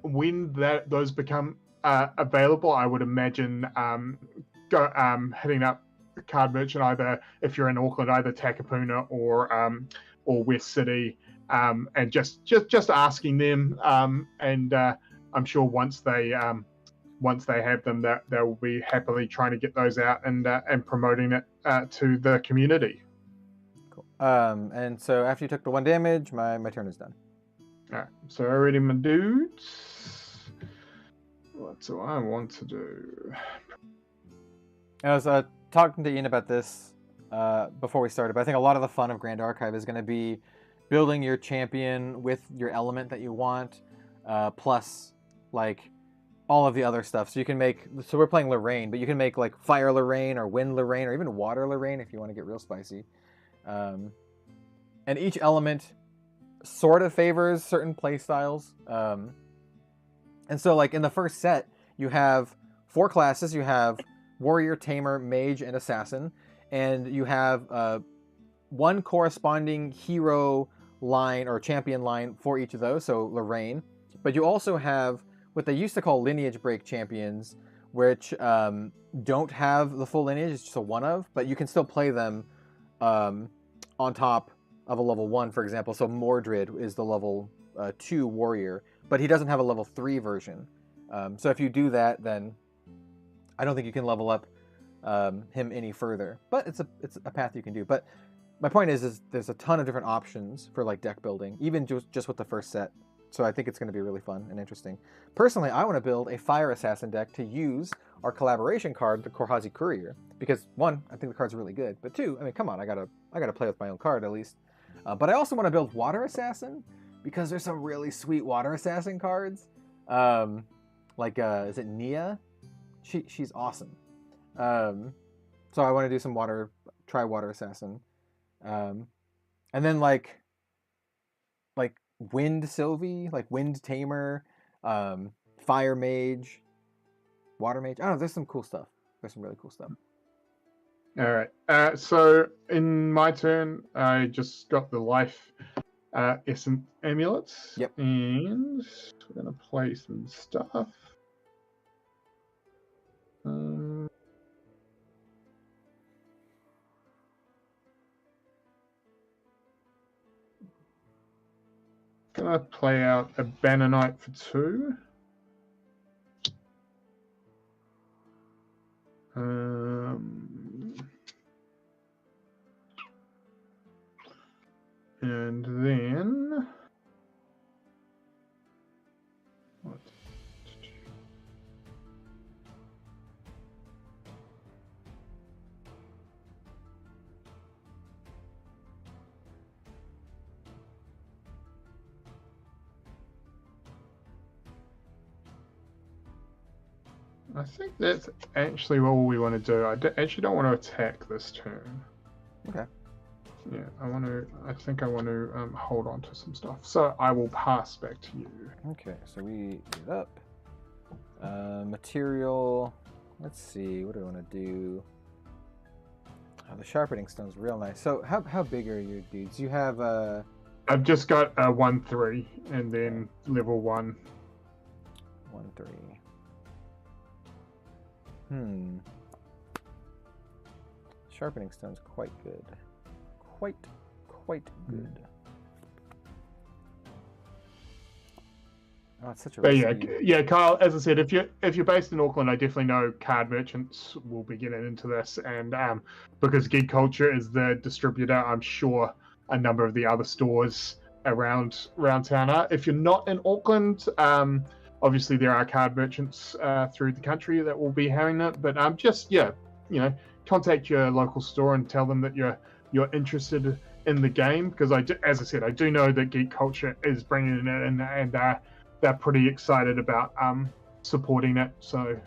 those become available, I would imagine hitting up card merchant, either if you're in Auckland, either Takapuna or West City, and just asking them, and I'm sure once they have them, that they'll be happily trying to get those out and promoting it to the community. Cool. And so after you took the 1 damage, my turn is done. Alright, so already my dudes. What do I want to do? I was talking to Iain about this before we started, but I think a lot of the fun of Grand Archive is going to be building your champion with your element that you want, plus like all of the other stuff. So you can make, so we're playing Lorraine, but you can make like Fire Lorraine or Wind Lorraine or even Water Lorraine if you want to get real spicy. And each element sort of favors certain play styles. And so like in the first set, you have 4 classes. You have Warrior, Tamer, Mage, and Assassin. And you have 1 corresponding hero line or champion line for each of those, so Lorraine. But you also have what they used to call lineage break champions, which don't have the full lineage, it's just a one of, but you can still play them on top of a level 1, for example. So Mordred is the level 2 warrior, but he doesn't have a level 3 version. So if you do that, then I don't think you can level up him any further. But it's a path you can do. But my point is there's a ton of different options for like deck building, even just with the first set. So I think it's going to be really fun and interesting. Personally, I want to build a Fire Assassin deck to use our collaboration card, the Korhazi Courier, because 1, I think the card's really good, but 2, I mean, come on, I gotta play with my own card at least. But I also want to build Water Assassin because there's some really sweet Water Assassin cards. Is it Nia? She's awesome. So I want to do some try Water Assassin, and then like Wind Sylvie, like Wind Tamer, Fire Mage, Water Mage. I don't know, there's some cool stuff. There's some really cool stuff. Alright, so in my turn, I just got the life essence amulets. Yep. And we're going to play some stuff. Gonna play out a Banner Knight for 2. And then what? I think that's actually what we want to do. I actually don't want to attack this turn. Okay. Yeah, I think I want to hold on to some stuff. So I will pass back to you. Okay, so we get up. Material. Let's see, what do I want to do? Oh, the sharpening stone's real nice. So how big are your dudes? You have I've just got a 1/3 and then level 1. 1/3. Sharpening stone's quite good. Quite good. Oh, it's such a But risky... yeah, Kyle. As I said, if you're based in Auckland, I definitely know card merchants will be getting into this, and because Geek Culture is the distributor, I'm sure a number of the other stores around town are. If you're not in Auckland, obviously there are card merchants through the country that will be having it. But contact your local store and tell them that you're interested in the game, because as I said, I do know that Geek Culture is bringing it in, and they're pretty excited about supporting it. So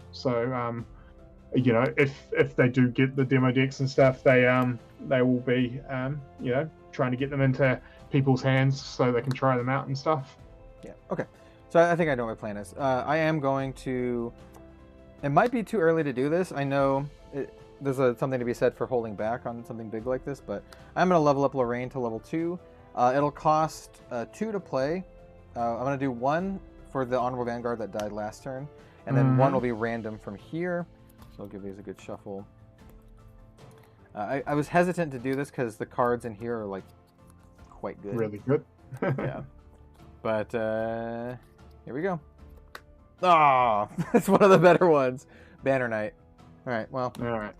if they do get the demo decks and stuff, they will be trying to get them into people's hands so they can try them out and stuff. Yeah. Okay. So I think I know what my plan is. I am going to... It might be too early to do this. I know there's something to be said for holding back on something big like this, but I'm going to level up Lorraine to level 2. It'll cost 2 to play. I'm going to do 1 for the Honorable Vanguard that died last turn, and then 1 will be random from here. So I'll give these a good shuffle. I was hesitant to do this because the cards in here are like quite good. Really good. Yeah. But here we go. Ah, it's one of the better ones. Banner Knight. All right. Well. All right.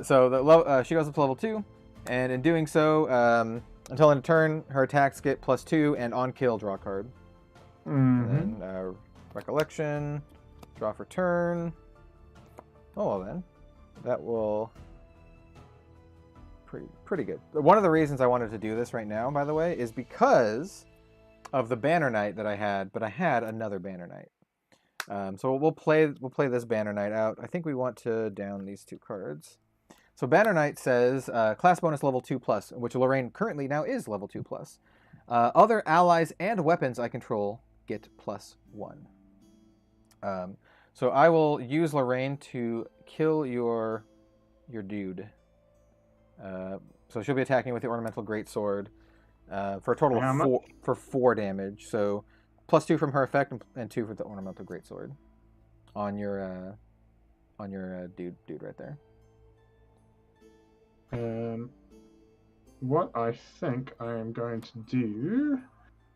So she goes up to level 2, and in doing so, until end of turn, her attacks get +2, and on kill, draw a card. And then Recollection, draw for turn. Oh well, then that will pretty good. One of the reasons I wanted to do this right now, by the way, is because of the Banner Knight that I had, but I had another Banner Knight. So we'll play this Banner Knight out. I think we want to down these 2 cards. So Banner Knight says class bonus level 2+, which Lorraine currently now is level 2+. Other allies and weapons I control get +1. So I will use Lorraine to kill your dude. So she'll be attacking with the Ornamental Greatsword for a total of 4 damage. So +2 from her effect and 2 for the Ornamental Greatsword on your dude right there. What I think I am going to do,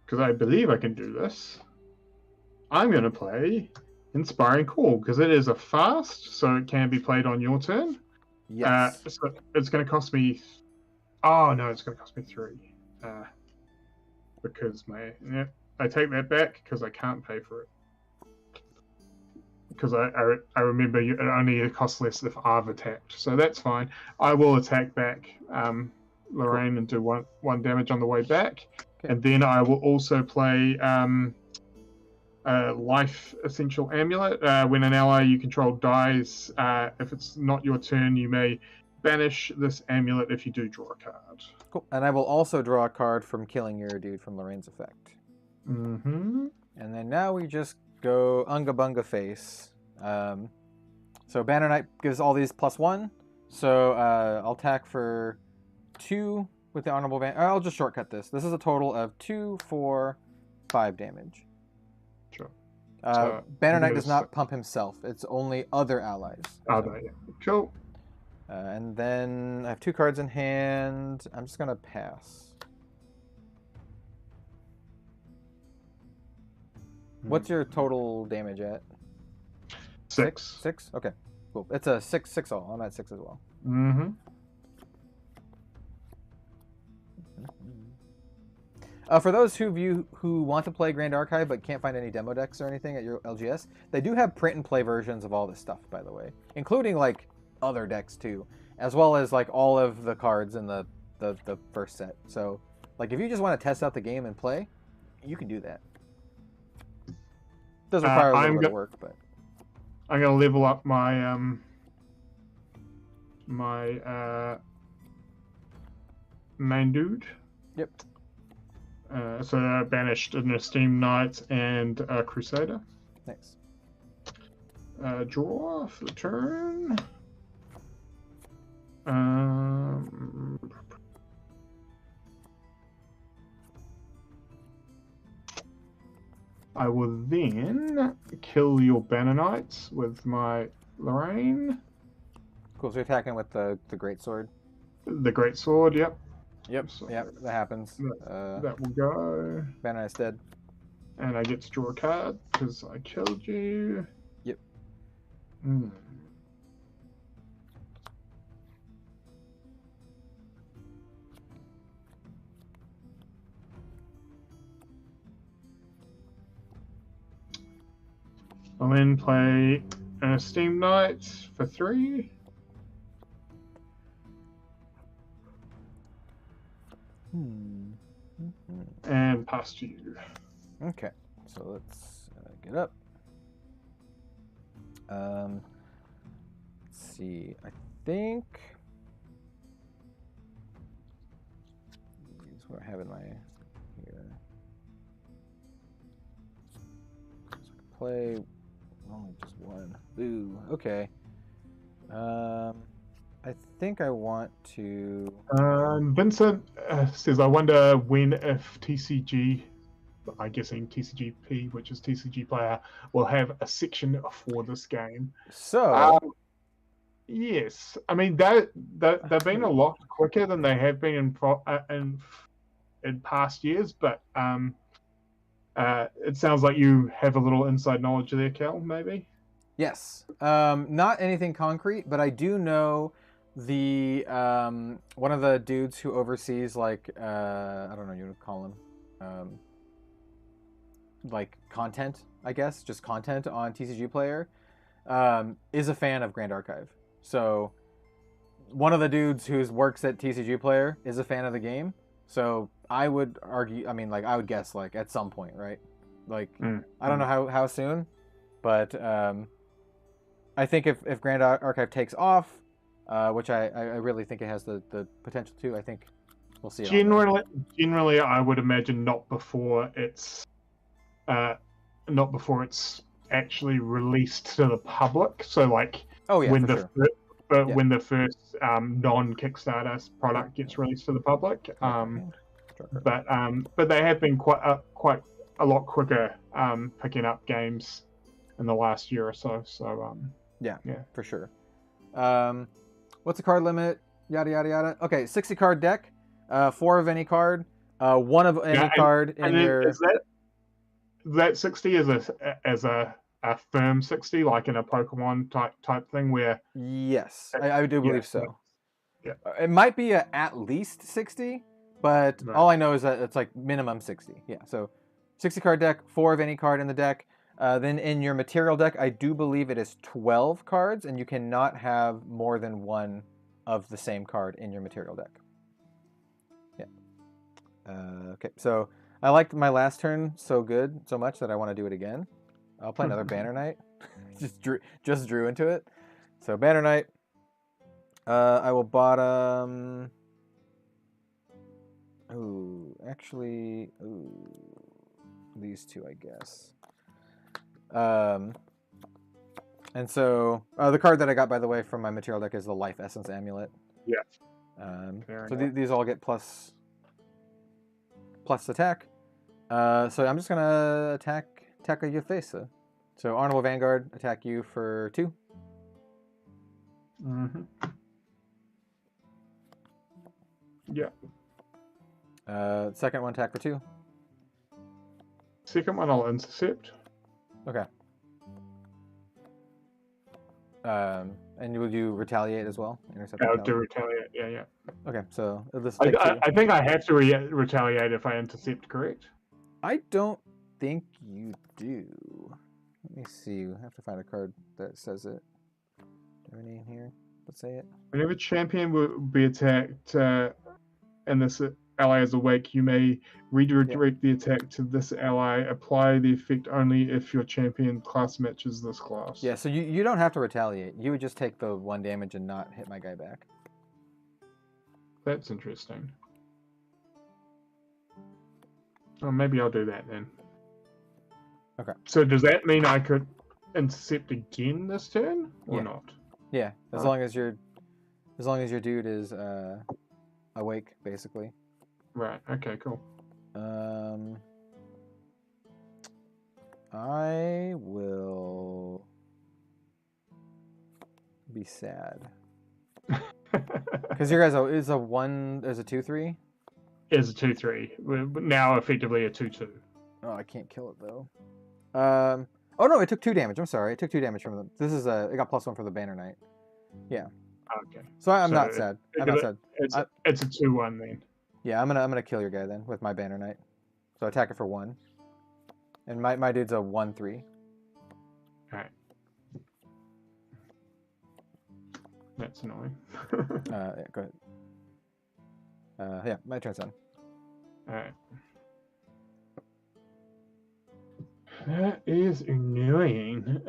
because I believe I can do this, I'm going to play Inspiring Call, because it is a fast, so it can be played on your turn. Yes. So it's going to cost me... Oh, no, it's going to cost me 3. Because I take that back, because I can't pay for it. Because I remember it only costs less if I've attacked. So that's fine. I will attack back Lorraine and do one damage on the way back. Okay. And then I will also play Life Essential Amulet. When an ally you control dies, if it's not your turn, you may banish this amulet if you do draw a card. Cool. And I will also draw a card from killing your dude from Lorraine's effect. Mm-hmm. And then now we just go Unga Bunga Face. So Banner Knight gives all these +1. So I'll attack for 2 with the Honorable Van. I'll just shortcut this. This is a total of 2, 4, 5 damage. Sure. Banner Knight does not pump himself. It's only other allies. So. Yeah. Cool. And then I have 2 cards in hand. I'm just going to pass. What's your total damage at? 6. 6? Okay, cool. It's a 6 all. I'm at 6 as well. Mm-hmm. For those of you who want to play Grand Archive but can't find any demo decks or anything at your LGS, they do have print and play versions of all this stuff, by the way, including like other decks too, as well as like all of the cards in the first set. So, like if you just want to test out the game and play, you can do that. Does require a little bit of work, but I'm gonna level up my my main dude. Yep. So I banished an Esteemed Knight and a Crusader. Nice. Draw for the turn. I will then kill your Banner Knights with my Lorraine. Cool. So you're attacking with the great sword. The great sword. Yep. Yep. So Yep. That happens. that will go. Banner is dead. And I get to draw a card because I killed you. Yep. Mm. I'll then play a Steam Knight for 3. And pass to you. Okay, so let's get up. Let's see. I think this is what I have in my here. So I can play only just one. Ooh, okay. I think I want to. Vincent says, I wonder when if TCG, I'm guessing TCGP, which is TCG Player, will have a section for this game. So. Yes. I mean, they've been a lot quicker than they have been in past years, but it sounds like you have a little inside knowledge there, Cal, maybe? Yes. Not anything concrete, but I do know the one of the dudes who oversees like I don't know what you would call him, like content, I guess, just content on TCG Player, is a fan of Grand Archive. So one of the dudes who works at TCG Player is a fan of the game. So I would argue, I mean, like I would guess like at some point, right? Like I don't know how soon, but I think if Grand Archive takes off, which I really think it has the potential to, I think we'll see it. Generally, I would imagine not before it's actually released to the public. So like when the first non-Kickstarter product gets released to the public. But they have been quite a lot quicker picking up games in the last year or so. So yeah, for sure. What's the card limit? Yada yada yada. Okay, 60 card deck, 4 of any card, 1 of any card in your. Is that 60 as a firm 60, like in a Pokemon type thing where? Yes, I do believe so. Yeah. It might be at least 60, but all I know is that it's like minimum 60. Yeah, so 60 card deck, 4 of any card in the deck. Then in your material deck, I do believe it is 12 cards, and you cannot have more than 1 of the same card in your material deck. Yeah. Okay, so I liked my last turn so much that I want to do it again. I'll play another Banner Knight. just drew into it. So Banner Knight. I will bottom. These 2, I guess. And so the card that I got, by the way, from my material deck is the Life Essence Amulet. Yeah. So these all get plus attack. So I'm just gonna attack your face. So Honorable Vanguard, attack you for 2. Mm-hmm. Yeah. Second one, attack for 2. Second one, I'll intercept. Okay. And will you retaliate as well? I'll do retaliate. Yeah. Okay, so this. I think I have to retaliate if I intercept, correct? I don't think you do. Let me see. I have to find a card that says it. Do you have any in here? Let's say it. Whenever champion will be attacked and this ally is awake, you may redirect the attack to this ally. Apply the effect only if your champion class matches this class. Yeah, so you don't have to retaliate. You would just take the 1 damage and not hit my guy back. That's interesting. Oh, maybe I'll do that then. Okay. So does that mean I could intercept again this turn or not? Yeah, as long as your dude is awake, basically. Right. Okay. Cool. I will be sad. Because your guys is a 1, there's a 2/3? Is a 2/3. We're now effectively a 2/2. Oh, I can't kill it though. Oh no, it took 2 damage. I'm sorry, it took 2 damage from them. This is it got +1 for the Banner Knight. Yeah. Okay. So I'm not sad. I'm not sad. It's a 2/1 then. Yeah, I'm gonna kill your guy then with my Banner Knight. So attack it for 1. And my dude's a 1/3. Alright. That's annoying. Yeah, go ahead. Yeah, my turn's done. Alright. That is annoying.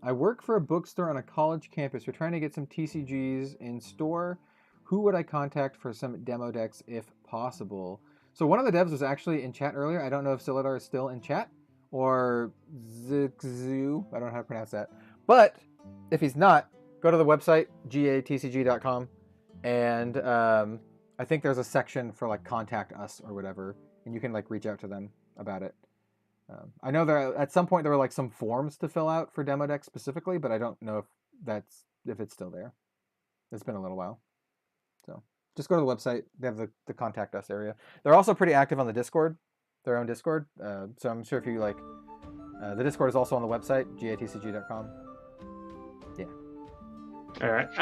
I work for a bookstore on a college campus. We're trying to get some TCGs in store. Who would I contact for some demo decks if possible? So one of the devs was actually in chat earlier. I don't know if Silidar is still in chat or Zixu. I don't know how to pronounce that. But if he's not, go to the website, gatcg.com. And I think there's a section for like contact us or whatever. And you can like reach out to them about it. I know there at some point there were like some forms to fill out for demo decks specifically, but I don't know if it's still there. It's been a little while. So just go to the website. They have the contact us area. They're also pretty active on the Discord, their own Discord. So I'm sure if you like, the Discord is also on the website, gatcg.com. Yeah. All right.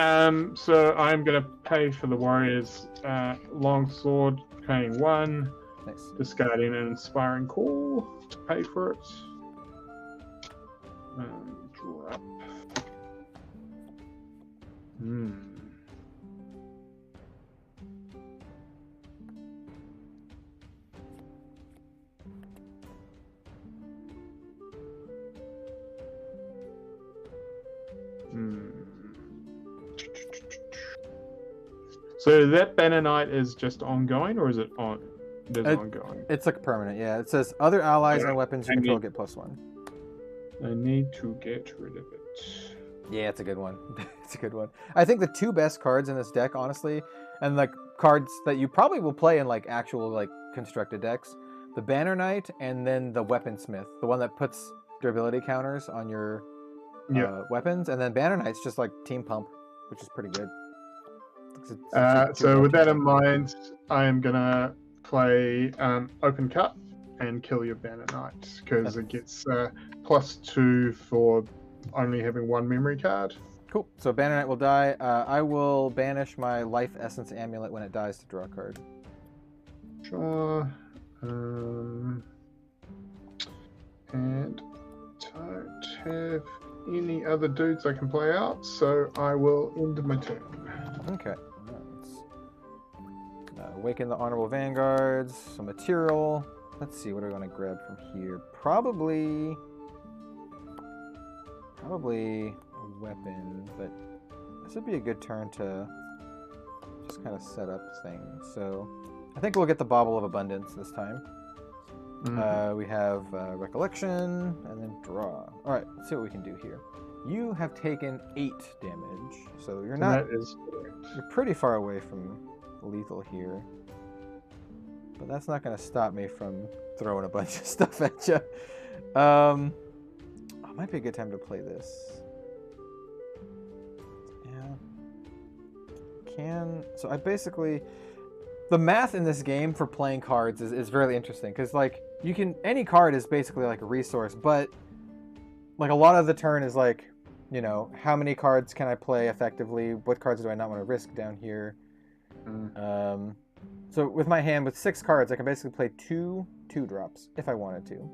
So I'm gonna pay for the Warriors longsword, paying 1. Nice. Discarding an inspiring call to pay for it. Drop. So that Banner Knight is just ongoing, or is it on? It is ongoing. It's like permanent, yeah. It says other allies and weapons you control get +1. I need to get rid of it. Yeah, it's a good one. It's a good one. I think the 2 best cards in this deck, honestly, and like cards that you probably will play in like actual like constructed decks, the Banner Knight and then the Weaponsmith, the one that puts durability counters on your weapons, and then Banner Knight's just like team pump, which is pretty good. So with that in mind, I am gonna play Open Cut and kill your Banner Knight because it gets +2 for only having 1 memory card. Cool. So Banner Knight will die. I will banish my Life Essence Amulet when it dies to draw a card. Sure. And don't have any other dudes I can play out, so I will end my turn. Okay. Awaken the Honorable Vanguards, some material. Let's see, what do we want to grab from here? Probably a weapon, but this would be a good turn to just kind of set up things. So I think we'll get the Bauble of Abundance this time. We have Recollection, and then Draw. All right, let's see what we can do here. You have taken 8 damage, so you're not... That is correct. You're pretty far away from lethal here. But that's not going to stop me from throwing a bunch of stuff at you. It might be a good time to play this. Yeah. So I basically... The math in this game for playing cards is really interesting. Because, like, you can... Any card is basically like a resource. But, like, a lot of the turn is like, you know, how many cards can I play effectively? What cards do I not want to risk down here? So with my hand, with 6 cards, I can basically play 2 2-drops if I wanted to.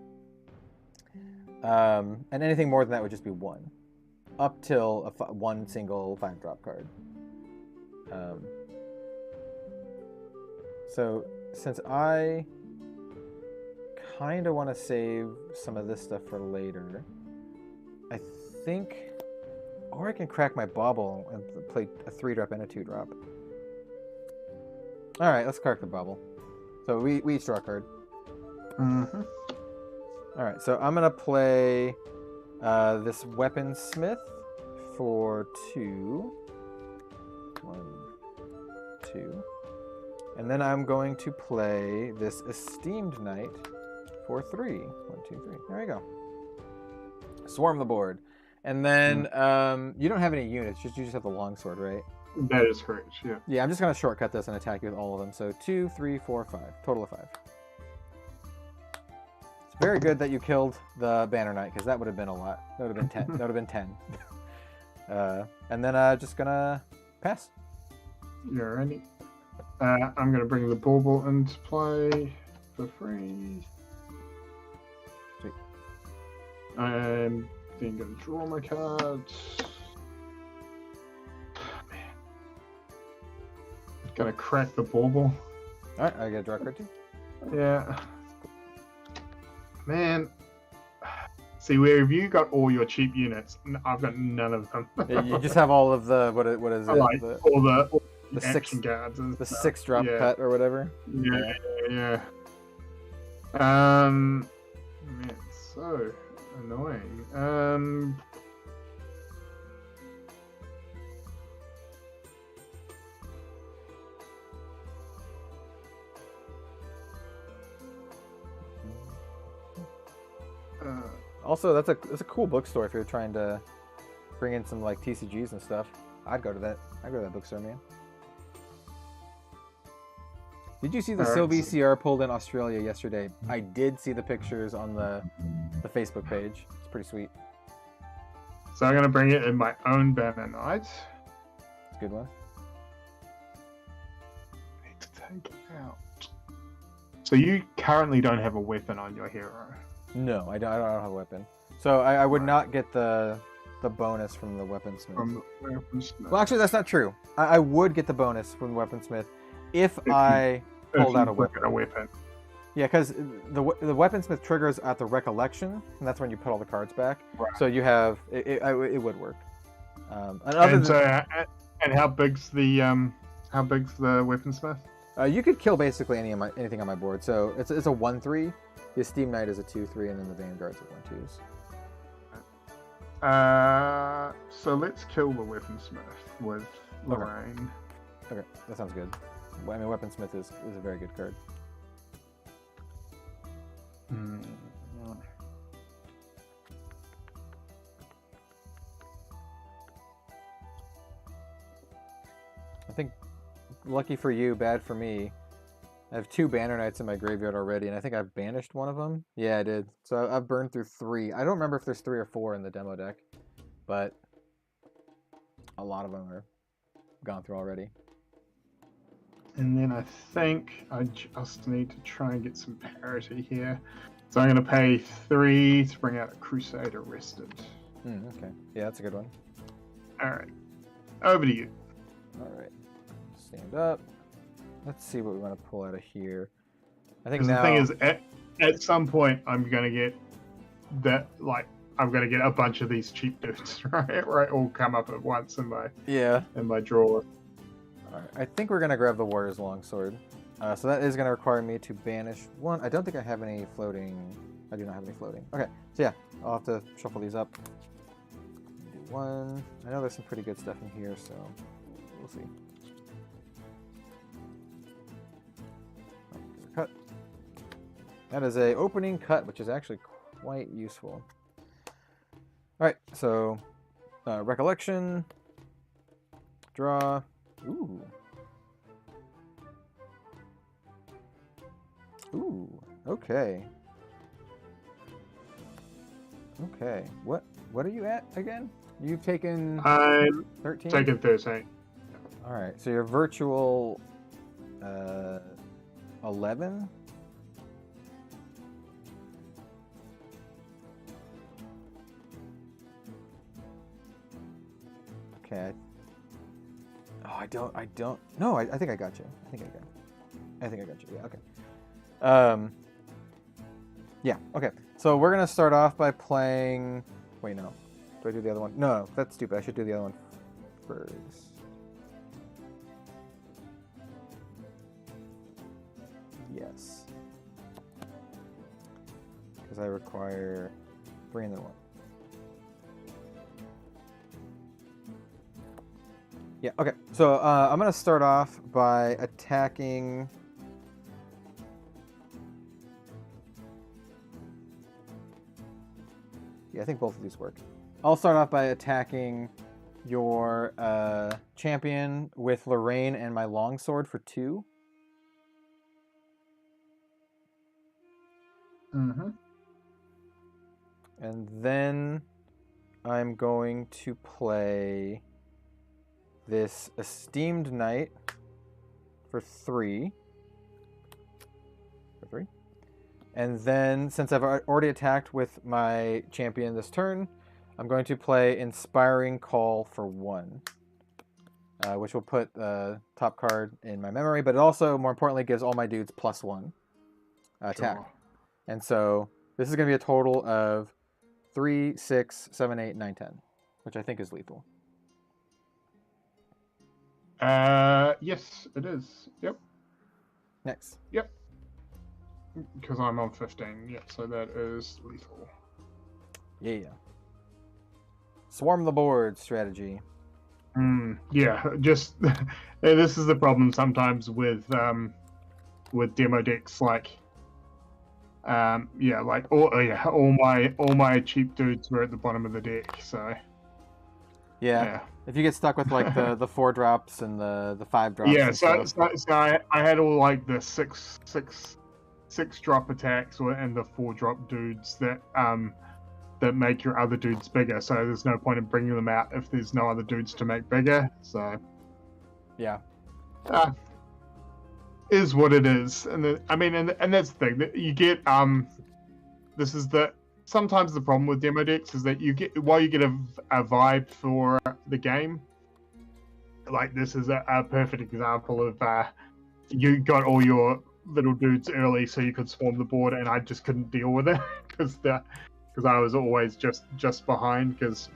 And anything more than that would just be 1. Up till one single 5-drop card. So since I kind of want to save some of this stuff for later, I think... Or I can crack my Bauble and play a 3-drop and a 2-drop. Alright, let's crack the Bauble. So we each draw a card. Alright, so I'm going to play this Weaponsmith for 2. 1, 2. And then I'm going to play this Esteemed Knight for 3. 1, 2, 3. There we go. Swarm the board. And then you don't have any units. You just have the longsword, right? That is correct. Yeah. Yeah, I'm just gonna shortcut this and attack you with all of them. So 2, 3, 4, 5. Total of 5. It's very good that you killed the Banner Knight, because that would have been a lot. That would have been 10. That would have been 10. And then just gonna pass. You're ready. I'm gonna bring the bauble into play for free. Sweet. I'm then gonna draw my cards. Gonna crack the bauble. Alright, I get a draw card too. Yeah. Man. See, where have you got all your cheap units? I've got none of them. Yeah, you just have all of the what is it? Like all the the action guards and the stuff. 6 drop cut or whatever. Yeah. Man, it's so annoying. Also, that's a cool bookstore if you're trying to bring in some like TCGs and stuff. I'd go to that. I'd go to that bookstore, man. Did you see the Sylvie CR pulled in Australia yesterday? I did see the pictures on the Facebook page. It's pretty sweet. So I'm gonna bring it in my own Banner Knight. It's a good one. Need to take it out. So you currently don't have a weapon on your hero. No, I don't have a weapon. So I would not get the bonus from the weaponsmith. From the weaponsmith. Well, actually, that's not true. I would get the bonus from the weaponsmith if I pulled out a weapon. Yeah, because the weaponsmith triggers at the recollection, and that's when you put all the cards back. Right. So you have it would work. And how big's the weaponsmith? You could kill basically anything on my board. So it's a 1/3. The Esteemed Knight is a 2/3, and then the Vanguard's a 1/2s. So let's kill the weaponsmith with Lorraine. Okay, that sounds good. I mean, weaponsmith is a very good card. I think lucky for you, bad for me. I have 2 Banner Knights in my graveyard already, and I think I've banished one of them. Yeah, I did. So I've burned through 3. I don't remember if there's 3 or 4 in the demo deck, but a lot of them are gone through already. And then I think I just need to try and get some parity here. So I'm going to pay 3 to bring out a Crusader Rested. Okay. Yeah, that's a good one. All right. Over to you. All right. Stand up. Let's see what we want to pull out of here. I think now... The thing is, at some point, I'm going to get that, like, I'm going to get a bunch of these cheap dudes, right? All come up at once in my drawer. All right. I think we're going to grab the Warrior's Longsword. So that is going to require me to banish 1. I don't think I have any floating. I do not have any floating. Okay. So yeah, I'll have to shuffle these up. Do 1. I know there's some pretty good stuff in here, so we'll see. Cut. That is a opening cut, which is actually quite useful. All right, so recollection, draw. Ooh, okay. Okay, what are you at again? You've taken. I'm 13. Taken 13. All right, so your virtual 11. Okay. Oh, I don't. No, I think I got you. I think I got you. Yeah. Okay. Yeah. Okay. So we're gonna start off by playing. Wait, no. Do I do the other one? No, that's stupid. I should do the other one first. Yes. Because I require 3 and then 1. Yeah, okay. So I'm going to start off by attacking... Yeah, I think both of these work. I'll start off by attacking your champion with Lorraine and my longsword for 2. Mm-hmm. And then I'm going to play this Esteemed Knight for 3. And then, since I've already attacked with my champion this turn, I'm going to play Inspiring Call for 1. Which will put the top card in my memory, but it also, more importantly, gives all my dudes +1 attack. Sure. And so, this is going to be a total of 3, 6, 7, 8, 9, 10, which I think is lethal. Yes, it is. Yep. Next. Yep. Because I'm on 15. Yep, so that is lethal. Yeah. Swarm the board strategy. Yeah, just this is the problem sometimes with demo decks, like all my cheap dudes were at the bottom of the deck, so yeah. If you get stuck with like the 4 drops and the 5 drops, yeah, so I had all like the six drop attacks and the 4 drop dudes that make your other dudes bigger, so there's no point in bringing them out if there's no other dudes to make bigger. So yeah, is what it is. And that's the thing that you get. This is sometimes the problem with demo decks is that you get a vibe for the game. Like this is a perfect example of you got all your little dudes early so you could swarm the board, and I just couldn't deal with it because I was always just behind. Because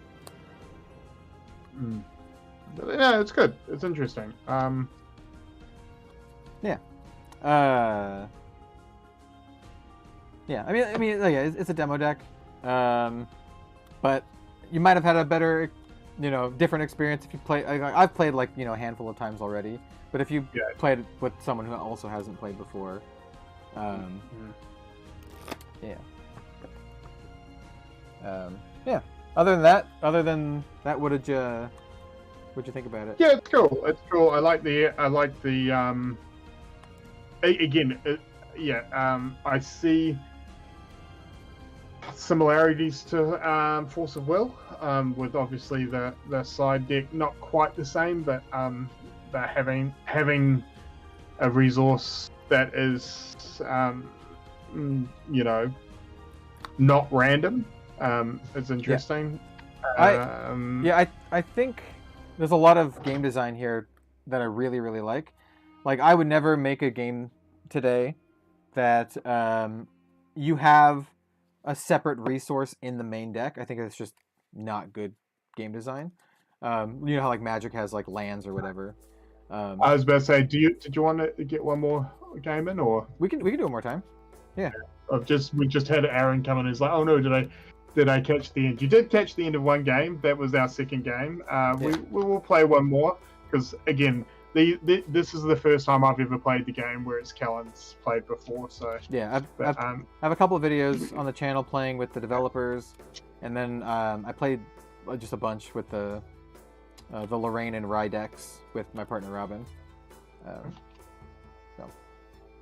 yeah, it's good. It's interesting. Yeah. Yeah. I mean, it's a demo deck, but you might have had a better, different experience if you play. I've played like a handful of times already, but if you played with someone who also hasn't played before, yeah. Yeah. Other than that, what'd you think about it? Yeah, it's cool. It's cool. I like the I see similarities to Force of Will, with obviously the side deck not quite the same, but having a resource that is not random. It's interesting. I think there's a lot of game design here that I really, really like. Like, I would never make a game today that you have a separate resource in the main deck. I think it's just not good game design. How like Magic has like lands or whatever. I was about to say, did you want to get one more game in, or we can do it one more time? Yeah. We just had Aaron come in. He's like, oh no, did I catch the end? You did catch the end of one game. That was our second game. We will play one more because again, this is the first time I've ever played the game, whereas Kellen's played before. So yeah, I have a couple of videos on the channel playing with the developers, and then I played just a bunch with the Lorraine and Rye decks with my partner Robin.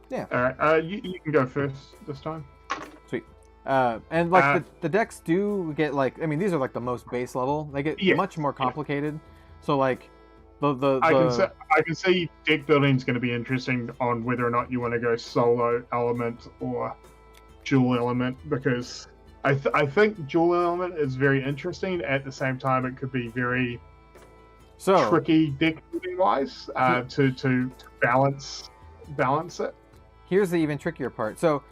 Yeah. All right. You can go first this time. Sweet. And like the decks do get like, I mean, these are like the most base level. They get much more complicated. So like I can see deck building is going to be interesting on whether or not you want to go solo element or dual element, because I think dual element is very interesting. At the same time, it could be very tricky deck building wise to balance it. Here's the even trickier part. So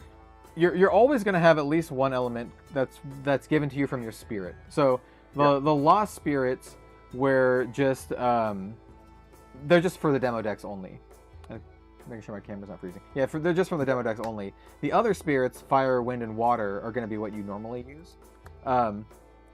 you're always going to have at least one element that's given to you from your spirit. So the lost spirits were just they're just for the demo decks only. Making sure my camera's not freezing. Yeah, they're just from the demo decks only. The other spirits, fire, wind, and water, are going to be what you normally use.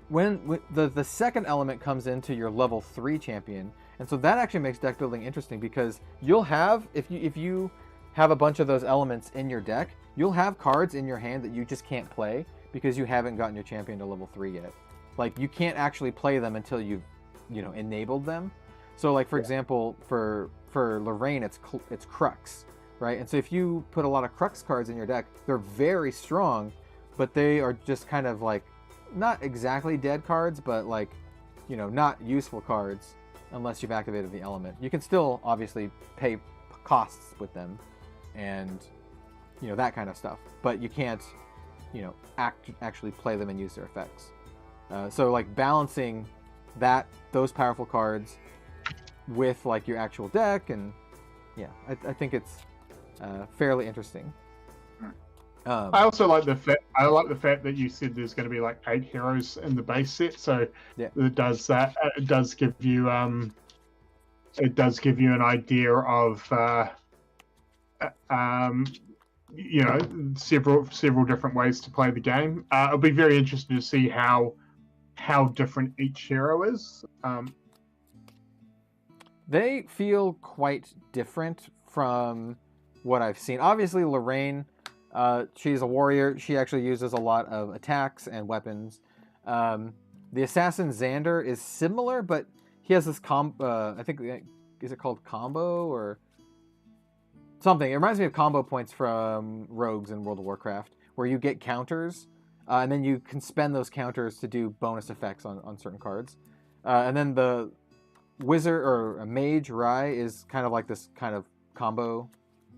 When the second element comes into your level 3 champion, and so that actually makes deck building interesting, because you'll have, if you have a bunch of those elements in your deck, you'll have cards in your hand that you just can't play because you haven't gotten your champion to level 3 yet. like you can't actually play them until you've enabled them. So like for example, for Lorraine, it's Crux, right? And so if you put a lot of Crux cards in your deck, they're very strong, but they are just kind of like not exactly dead cards, but like not useful cards unless you've activated the element. You can still obviously pay costs with them and that kind of stuff, but you can't actually play them and use their effects. So like balancing those powerful cards with like your actual deck, and I think it's fairly interesting. I also like the fact that you said there's going to be like 8 heroes in the base set, so it does that. It does give you an idea of several different ways to play the game. It'll be very interesting to see how different each hero is. They feel quite different from what I've seen. Obviously, Lorraine, she's a warrior. She actually uses a lot of attacks and weapons. The assassin Xander is similar, but he has this I think, is it called combo or something? It reminds me of combo points from rogues in World of Warcraft, where you get counters, and then you can spend those counters to do bonus effects on certain cards. And then the wizard or a mage Rai is kind of like this kind of combo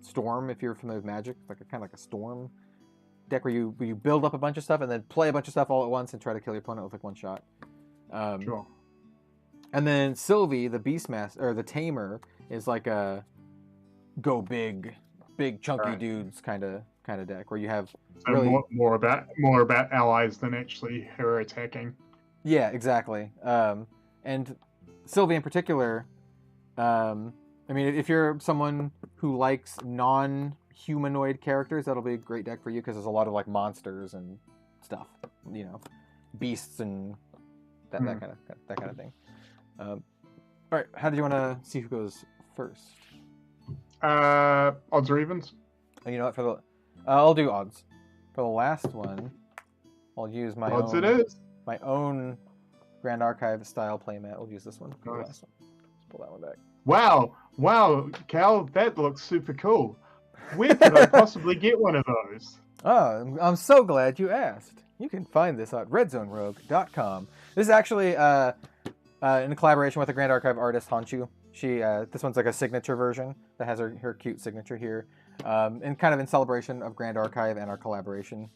storm, if you're familiar with Magic, like kind of like a storm deck where you build up a bunch of stuff and then play a bunch of stuff all at once and try to kill your opponent with like one shot. Sure. And then Sylvie, the Beastmaster or the Tamer, is like a go big chunky dudes kind of deck where you have really more about allies than actually her attacking. Yeah, exactly. And Sylvie in particular, I mean, if you're someone who likes non-humanoid characters, that'll be a great deck for you because there's a lot of like monsters and stuff, beasts and that kind of thing. All right, how do you want to see who goes first? Odds or evens? You know what? I'll do odds. For the last one, I'll use my odds. It is my own Grand Archive style playmat. We'll use this one for the Nice. last one. Let's pull that one back. Wow, Cal, that looks super cool. Where could I possibly get one of those? Oh, I'm so glad you asked. You can find this at redzonerogue.com. This is actually in collaboration with a Grand Archive artist, Honshu. This one's like a signature version that has her cute signature here, and kind of in celebration of Grand Archive and our collaboration.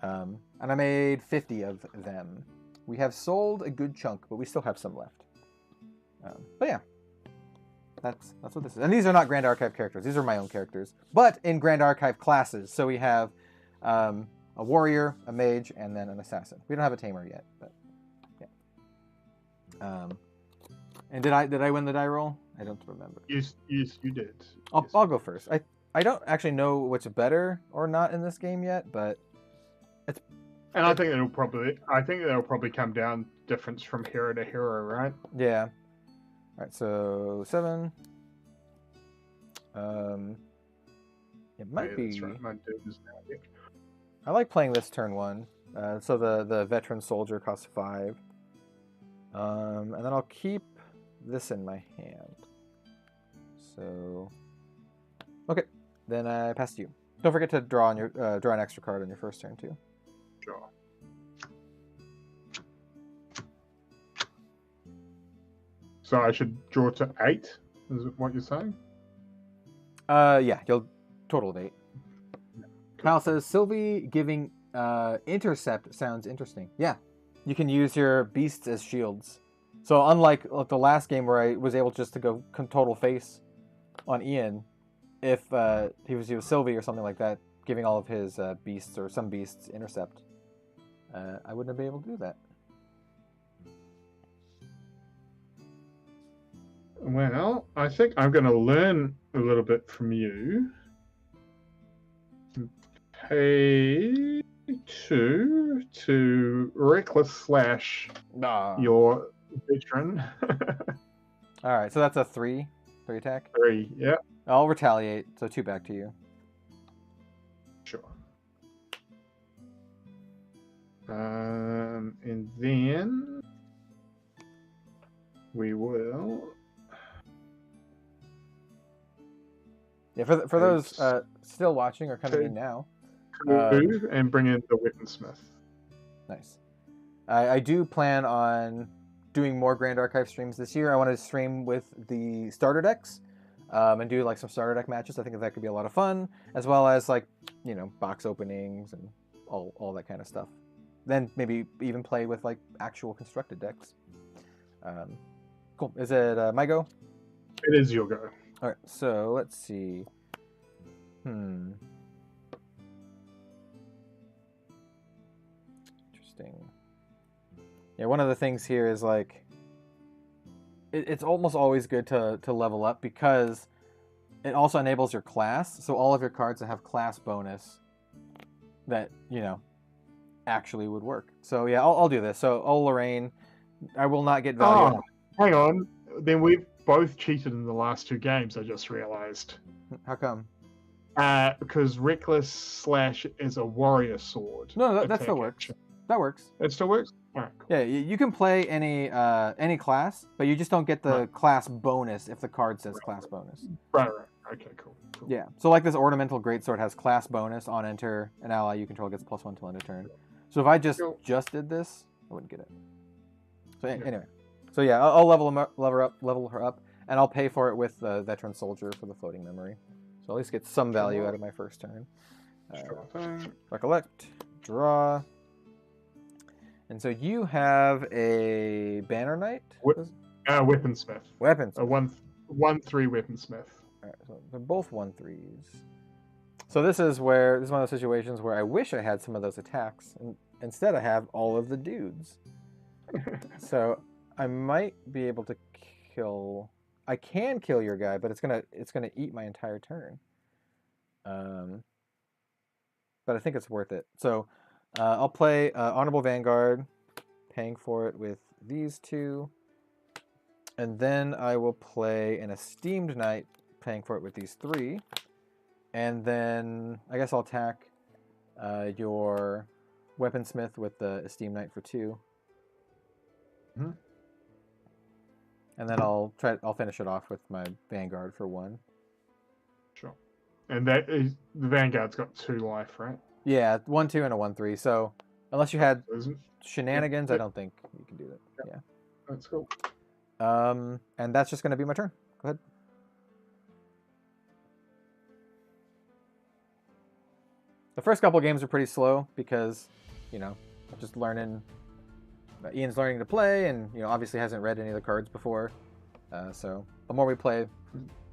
And I made 50 of them. We have sold a good chunk, but we still have some left. But yeah, that's what this is. And these are not Grand Archive characters. These are my own characters, but in Grand Archive classes. So we have a warrior, a mage, and then an assassin. We don't have a tamer yet, but yeah. And did I win the die roll? I don't remember. Yes, you did. I'll go first. I don't actually know what's better or not in this game yet, but and I think that'll probably come down difference from hero to hero, right? Yeah. All right, so 7. It might be. That's right. My dude is now here. I like playing this turn 1. So the veteran soldier costs 5. And then I'll keep this in my hand. So, okay. Then I pass to you. Don't forget to draw an extra card on your first turn too. Sure. So I should draw to 8? Is it what you're saying? Yeah, you'll total of 8. Kyle says Sylvie giving intercept sounds interesting. Yeah, you can use your beasts as shields. So unlike the last game where I was able just to go total face on Iain, if he was Sylvie or something like that, giving all of his beasts or some beasts intercept, I wouldn't have been able to do that. Well, I think I'm going to learn a little bit from you. Pay 2 to reckless / your veteran. All right, so that's a 3 attack. 3, yeah. I'll retaliate, so 2 back to you. Sure. And then Yeah, for those still watching or coming in now. And bring in the weaponsmith. Nice. I do plan on doing more Grand Archive streams this year. I want to stream with the starter decks and do like some starter deck matches. I think that could be a lot of fun, as well as like, you know, box openings and all that kind of stuff. Then maybe even play with like actual constructed decks. Cool. Is it my go? It is your go. All right. So let's see. Interesting. Yeah, one of the things here is like it's almost always good to level up because it also enables your class. So all of your cards that have class bonus that, you know, actually would work. So yeah, I'll do this. So Lorraine, I will not get value. Oh, hang on. Then we've both cheated in the last 2 games, I just realized. How come? Because Reckless / is a warrior sword. No, that still works. That works. It still works? All right, cool. Yeah, you can play any class, but you just don't get the class bonus if the card says class bonus. Right. Okay, cool. Yeah, so like this Ornamental Greatsword has class bonus on enter, an ally you control gets +1 till end of turn. So if I just did this, I wouldn't get it. So anyway, so yeah, I'll level her up, and I'll pay for it with the Veteran Soldier for the floating memory. So at least get some value out of my first turn. Recollect, draw. And so you have a Banner Knight? Weaponsmith. Weaponsmith. A 1/3 Weaponsmith. Alright, so they're both 1/3s. So this is one of those situations where I wish I had some of those attacks, and instead I have all of the dudes. So I might be able to kill. I can kill your guy, but it's gonna eat my entire turn. But I think it's worth it. So I'll play Honorable Vanguard, paying for it with these 2. And then I will play an Esteemed Knight, paying for it with these 3. And then I guess I'll attack your Weaponsmith with the Esteemed Knight for 2. Mm-hmm. And then I'll finish it off with my Vanguard for 1. Sure. And that is the Vanguard's got 2 life, right? Yeah, 1/2 and a 1/3. So unless you had shenanigans, Yep. I don't think you can do that. Yeah. That's cool. And that's just going to be my turn. Go ahead. The first couple games are pretty slow because, you know, I'm just learning. Ian's learning to play, and you know, obviously hasn't read any of the cards before. So the more we play,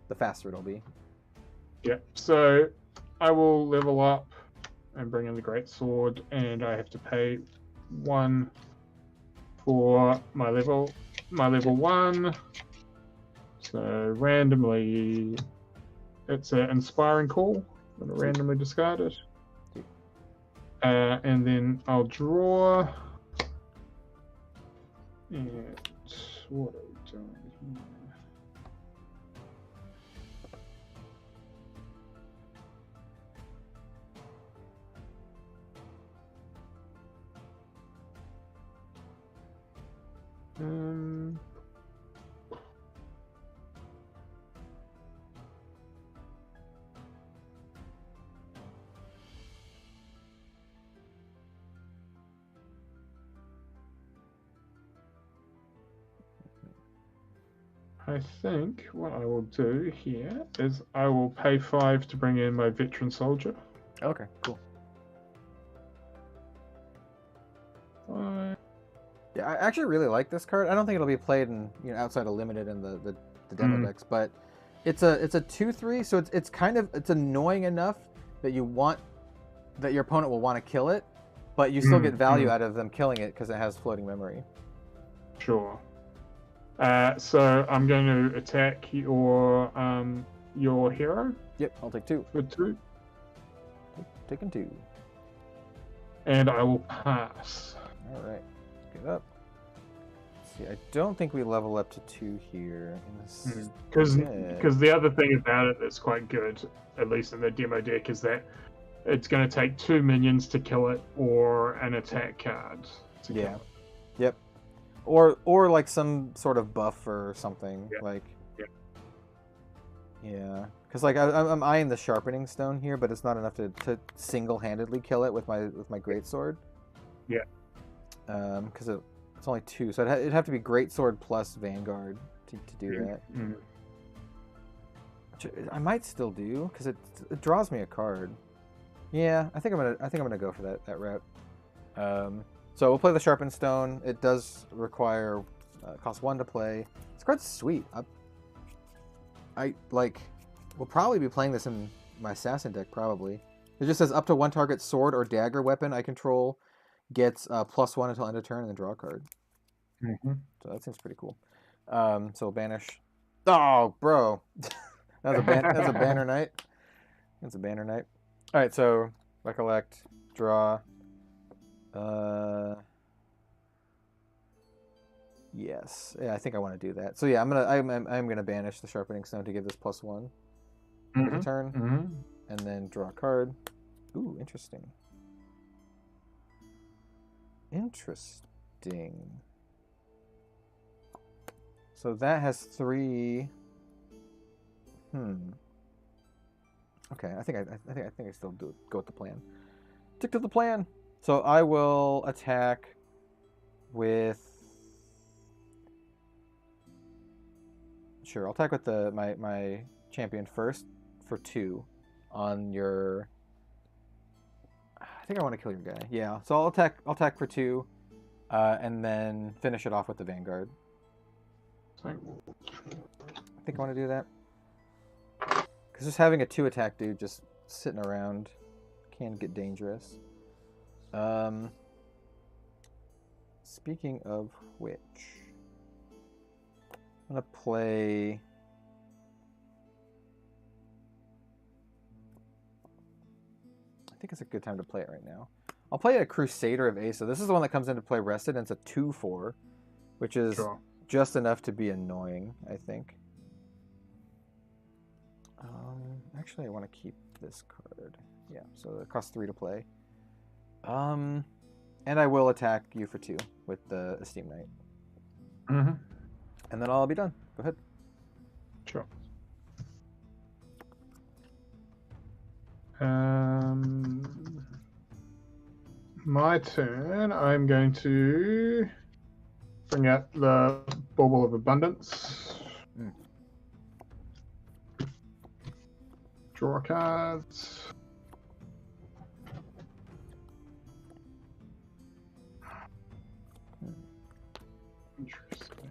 the faster it'll be. Yeah. So I will level up and bring in the Great Sword, and I have to pay 1 for my level 1. So randomly, it's an Inspiring Call. I'm going to randomly discard it. And then I'll draw. And what are we doing here? I think what I will do here is I will pay 5 to bring in my Veteran Soldier. Okay, cool. 5. Yeah, I actually really like this card. I don't think it'll be played in, you know, outside of limited and the demo decks, but it's a 2/3, so it's kind of annoying enough that your opponent will want to kill it, but you still get value out of them killing it because it has floating memory. Sure. So I'm going to attack your hero. Yep, I'll take 2. For 2. Taking 2. And I will pass. All right, get up. Let's see, I don't think we level up to 2 here. Because the other thing about it that's quite good, at least in the demo deck, is that it's going to take 2 minions to kill it, or an attack card to kill it. Yep. Or like some sort of buff or something. Yeah. Like. Yeah. Yeah, because like I'm eyeing the sharpening stone here, but it's not enough to single-handedly kill it with my greatsword. Yeah. Because it's only 2, so it'd have to be greatsword plus Vanguard to do that. Mm. Which I might still do because it draws me a card. Yeah, I think I'm gonna go for that route. So we'll play the sharpened stone. It does require cost 1 to play. This card's sweet. I will probably be playing this in my assassin deck probably. It just says up to 1 target sword or dagger weapon I control gets +1 until end of turn and then draw a card. Mm-hmm. So that seems pretty cool. So we'll banish. Oh, bro, that's a banner night. That's a banner night. All right, so recollect, draw. Yes, yeah, I think I want to do that. So yeah, I'm gonna banish the sharpening stone to give this +1 every turn, and then draw a card. Ooh, interesting. Interesting. So that has 3. Okay, I think I still go with the plan. Stick to the plan. So I will attack with. Sure, I'll attack with my champion first for 2 on your. I think I want to kill your guy. Yeah, so I'll attack for 2, and then finish it off with the Vanguard. I think I want to do that. Because just having a 2 attack dude just sitting around can get dangerous. Speaking of which, I'm going to play... I think it's a good time to play it right now. I'll play a Crusader of Asa. This is the one that comes into play rested, and it's a 2/4, which is just enough to be annoying, I think. Actually, I want to keep this card. Yeah, so it costs 3 to play. And I will attack you for 2 with the Esteem Knight. And then I'll be done. Go ahead. Sure. My turn. I'm going to bring out the Bauble of Abundance. Draw cards. Interesting.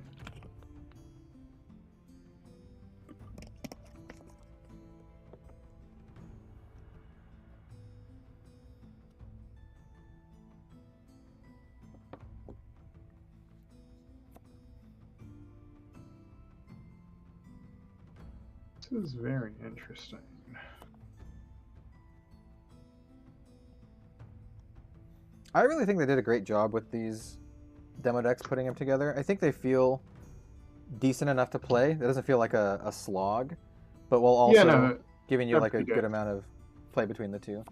This is very interesting. I really think they did a great job with these demo decks, putting them together. I think they feel decent enough to play. It doesn't feel like a slog, but while also giving you like a good amount of play between the two.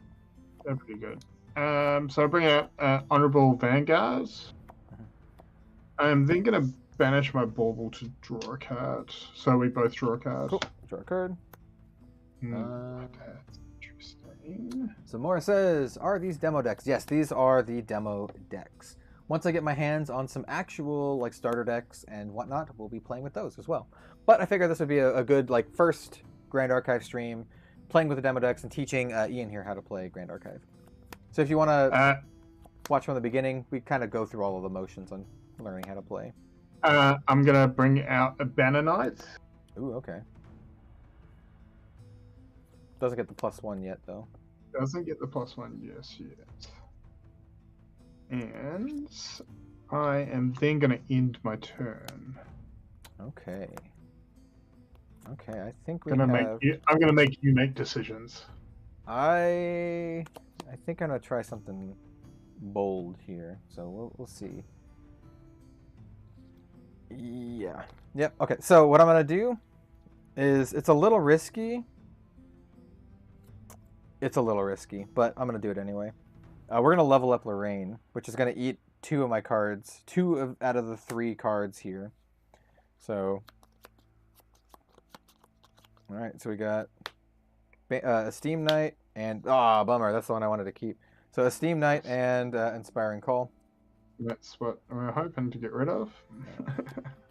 They're pretty good. So I bring out Honorable Vanguards. I'm then going to banish my Bauble to draw a card. So we both draw a card. Cool. Draw a card. That's interesting. So Mora says, are these demo decks? Yes, these are the demo decks. Once I get my hands on some actual like starter decks and whatnot, we'll be playing with those as well. But I figured this would be a good like first Grand Archive stream, playing with the demo decks and teaching Iain here how to play Grand Archive. So if you want to watch from the beginning, we kind of go through all of the motions on learning how to play. I'm going to bring out a Banner Knight. Ooh, okay. Doesn't get the +1 yet, though. Doesn't get the +1 just yet. And I am then going to end my turn. Okay. Okay, I think we I'm going to make you make decisions. I think I'm going to try something bold here, so we'll see. Yeah. Yep. Okay, so what I'm going to do is, it's a little risky. It's a little risky, but I'm going to do it anyway. We're going to level up Lorraine, which is going to eat 2 of my cards. 2 out of the 3 cards here. So All right, so we got Esteem Knight and bummer. That's the one I wanted to keep. So Esteem Knight and Inspiring Call. That's what we're hoping to get rid of.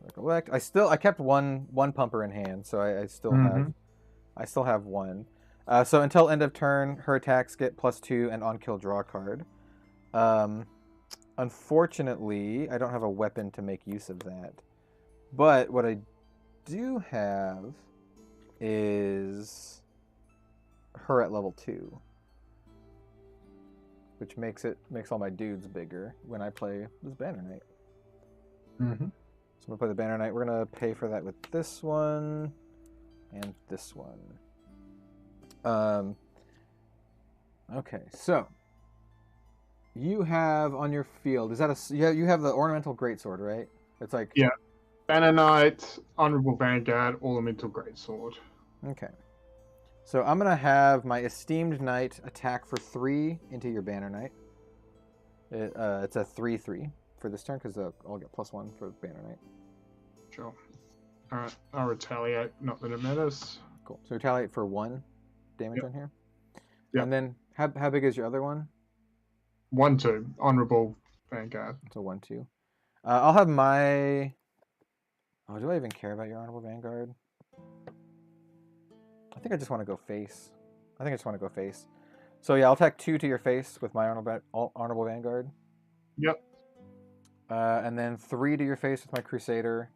Recollect. I kept one pumper in hand, so I still have one. So until end of turn, her attacks get +2 and on kill draw a card. Unfortunately, I don't have a weapon to make use of that. But what I do have is her at level 2, which makes all my dudes bigger when I play this Banner Knight. So I'm gonna play the Banner Knight. We're gonna pay for that with this one and this one. Okay, so you have on your field, is that you have the Ornamental Greatsword, right? It's like Banner Knight, Honorable Vanguard, Ornamental Greatsword. Okay. So I'm going to have my Esteemed Knight attack for 3 into your Banner Knight. It's a 3/3 for this turn because I'll get +1 for Banner Knight. Sure. Alright, I'll retaliate, not that it matters. Cool. So retaliate for 1 damage on here. Yep. And then how big is your other one? 1/2, Honorable Vanguard. So 1/2. I'll have my... Oh, do I even care about your Honorable Vanguard? I think I just want to go face. So yeah, I'll attack 2 to your face with my Honorable Vanguard. Yep. And then 3 to your face with my Crusader.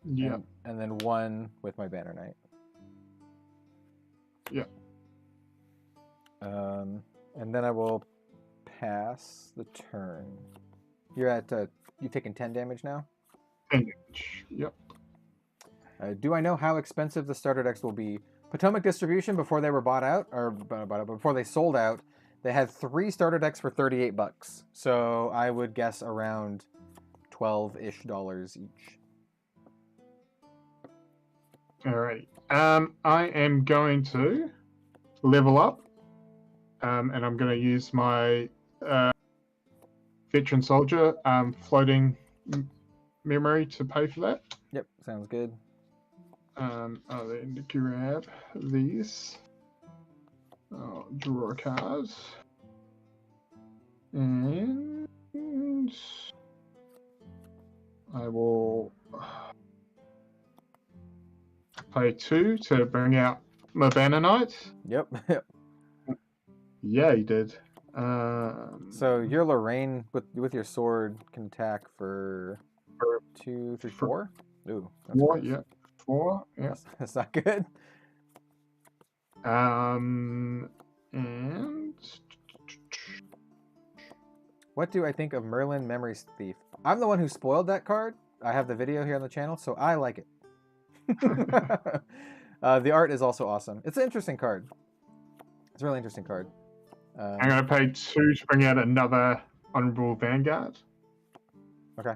Yep. And then 1 with my Banner Knight. Yep. And then I will pass the turn. You're at you've taken 10 damage now? 10 damage. Yep. Do I know how expensive the starter decks will be? Potomac Distribution, before they were bought out, or before they sold out, they had 3 starter decks for $38. So I would guess around $12-ish each. Alrighty. I am going to level up, and I'm going to use my Veteran Soldier floating memory to pay for that. Yep, sounds good. I'll then grab these. I'll draw a card. And I will pay 2 to bring out my Banner Knight. Yep. Yeah, he did. So your Lorraine with your sword can attack for 2, 3, 4. Ooh, that's 4, gross. yeah. 4, yeah. That's not good. And What do I think of Merlin Memories Thief? I'm the one who spoiled that card. I have the video here on the channel, so I like it. The art is also awesome. It's an interesting card. It's a really interesting card. I'm going to pay 2 to bring out another Honorable Vanguard. Okay.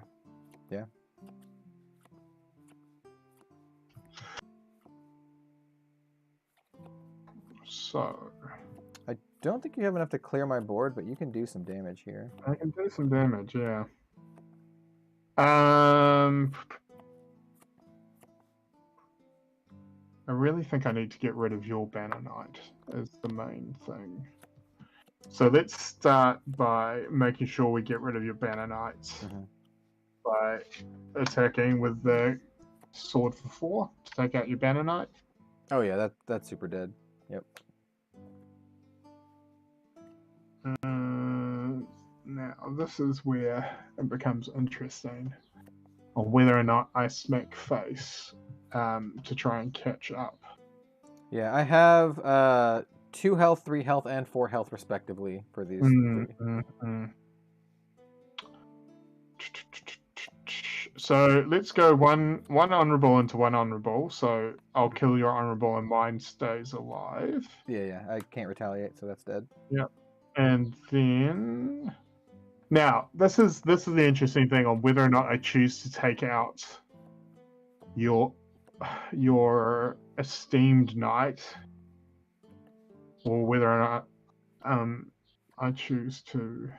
Yeah. So I don't think you have enough to clear my board, but you can do some damage here. I can do some damage, yeah. I really think I need to get rid of your Banner Knight as the main thing. So let's start by making sure we get rid of your Banner Knight by attacking with the sword for 4 to take out your Banner Knight. Oh yeah, that's super dead. Yep. Now this is where it becomes interesting on whether or not I smack face to try and catch up. Yeah, I have 2 health, 3 health, and 4 health respectively for these 3. So let's go one honorable into one honorable. So I'll kill your honorable and mine stays alive. Yeah, I can't retaliate, so that's dead. Yep. And then now this is the interesting thing on whether or not I choose to take out your esteemed knight, or whether or not I choose to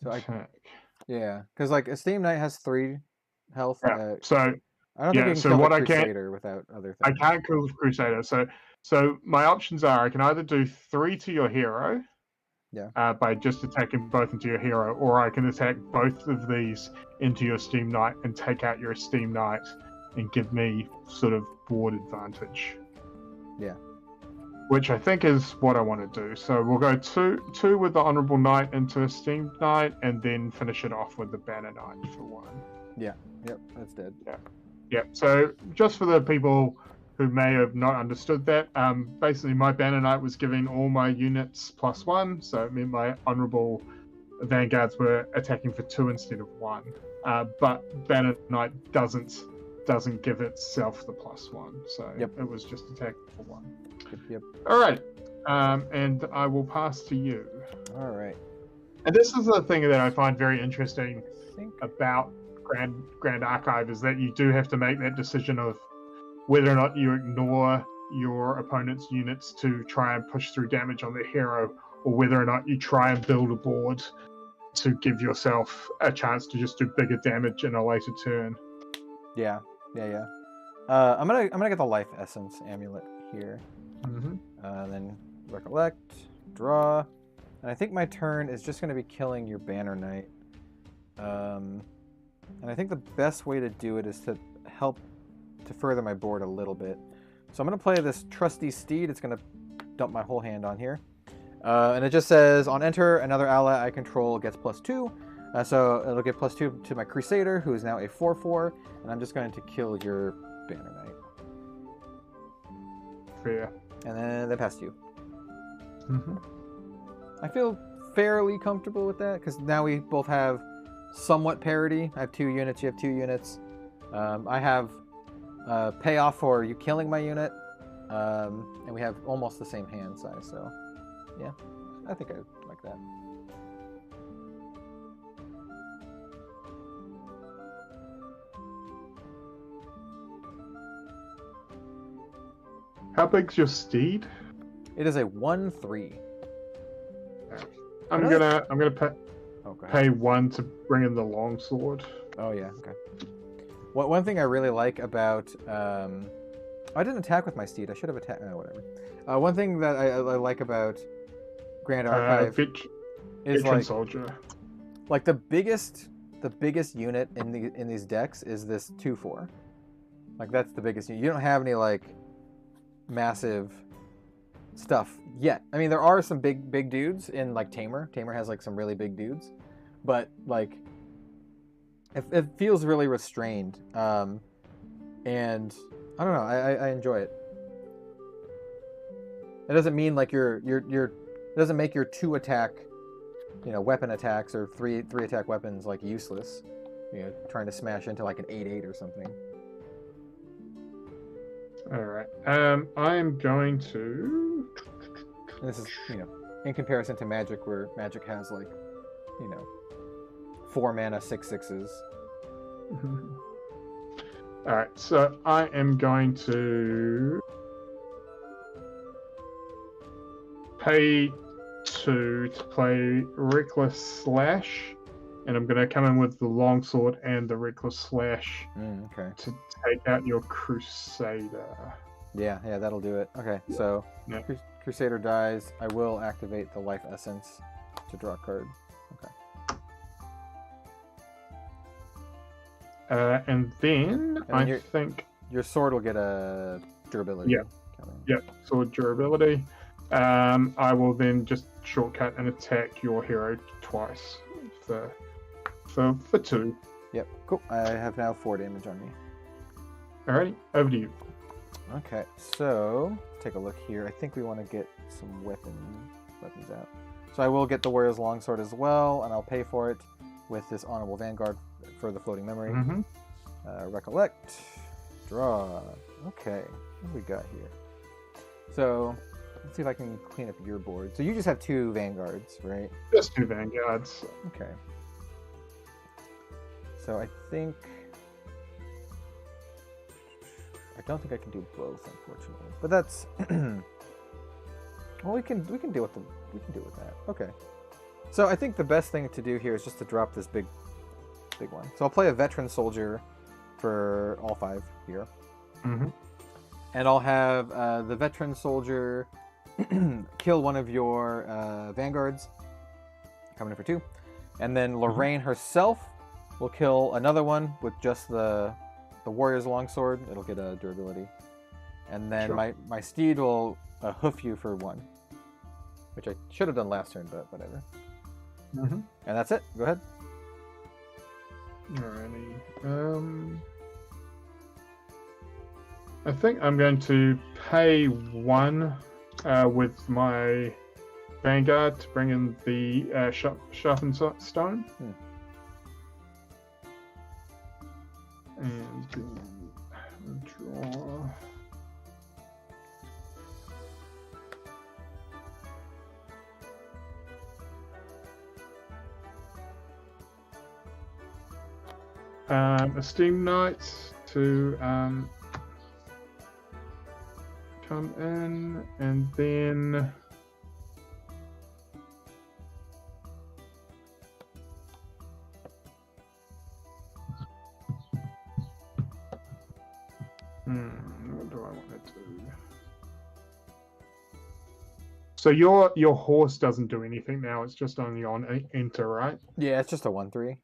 attack. Yeah, because like Esteemed Knight has 3 health. Yeah. So I don't think you can kill the Crusader without other things. I can't kill the Crusader. So my options are I can either do 3 to your hero, by just attacking both into your hero, or I can attack both of these into your Esteemed Knight and take out your Esteemed Knight and give me sort of board advantage. Yeah. Which I think is what I want to do. So we'll go two with the Honourable Knight into Esteemed Knight, and then finish it off with the Banner Knight for 1. Yeah. Yep. That's dead. Yeah. Yep. So just for the people who may have not understood that, basically my Banner Knight was giving all my units +1, so it meant my Honourable Vanguards were attacking for 2 instead of 1. But Banner Knight doesn't give itself the +1, so it was just attacking for 1. Yep. All right, and I will pass to you. All right. And this is the thing that I find very interesting about Grand Archive, is that you do have to make that decision of whether or not you ignore your opponent's units to try and push through damage on their hero, or whether or not you try and build a board to give yourself a chance to just do bigger damage in a later turn. Yeah. I'm gonna get the Life Essence Amulet here. Then Recollect, draw, and I think my turn is just gonna be killing your Banner Knight. And I think the best way to do it is to help to further my board a little bit. So I'm going to play this Trusty Steed. It's going to dump my whole hand on here. And it just says, on enter, another ally I control gets +2. So it'll give +2 to my Crusader, who is now a 4/4. And I'm just going to kill your Banner Knight. Fair. And then pass to you. I feel fairly comfortable with that, because now we both have somewhat parity. I have 2 units, you have 2 units. I have payoff for you killing my unit, and we have almost the same hand size, so yeah, I think I like that. How big's your steed? It is a 1/3. I'm gonna pay 1 to bring in the longsword. Oh yeah, okay. One thing I really like about I didn't attack with my steed. I should have attacked. Whatever. One thing that I like about Grand Archive is like soldier. Like the biggest unit in these decks is this 2/4. Like that's the biggest unit. You don't have any like massive stuff yet. I mean, there are some big dudes in like Tamer. Tamer has like some really big dudes, but like it feels really restrained. And I don't know. I enjoy it. It doesn't mean like it doesn't make your 2 attack, weapon attacks or 3 attack weapons like useless. Trying to smash into like an 8/8 or something. All right. I'm going to. And this is in comparison to Magic, where Magic has like 4 mana 6/6s. All right. So I am going to pay 2 to play Reckless Slash, and I'm going to come in with the Longsword and the Reckless Slash okay. to take out your Crusader. Yeah, that'll do it. Okay, so Crusader dies. I will activate the Life Essence to draw a card. Okay. And then I think your sword will get a durability. Yeah, sword durability. I will then just shortcut and attack your hero twice for 2. Yep, cool. I have now 4 damage on me. Alrighty, over to you. Okay, so take a look here. I think we want to get some weapons out. So I will get the Warrior's Longsword as well, and I'll pay for it with this Honorable Vanguard for the floating memory. Recollect, draw. Okay, what do we got here? So let's see if I can clean up your board. So you just have 2 Vanguards, right? Just 2 Vanguards. Okay. So I don't think I can do both, unfortunately. But that's well, we can deal with that. Okay. So I think the best thing to do here is just to drop this big one. So I'll play a Veteran Soldier for all 5 here. Mm-hmm. And I'll have the veteran soldier kill one of your vanguards, coming in for 2. And then Lorraine herself will kill another one with just the warrior's longsword. It'll get a durability. And then my steed will hoof you for 1. Which I should have done last turn, but whatever. Mm-hmm. And that's it. Go ahead. Alrighty. I think I'm going to pay 1 with my Vanguard to bring in the sharpened stone. And draw. Esteemed Knights to come in, and then what do I want to do? So your horse doesn't do anything now, it's just only on enter, right? Yeah, it's just a 1/3.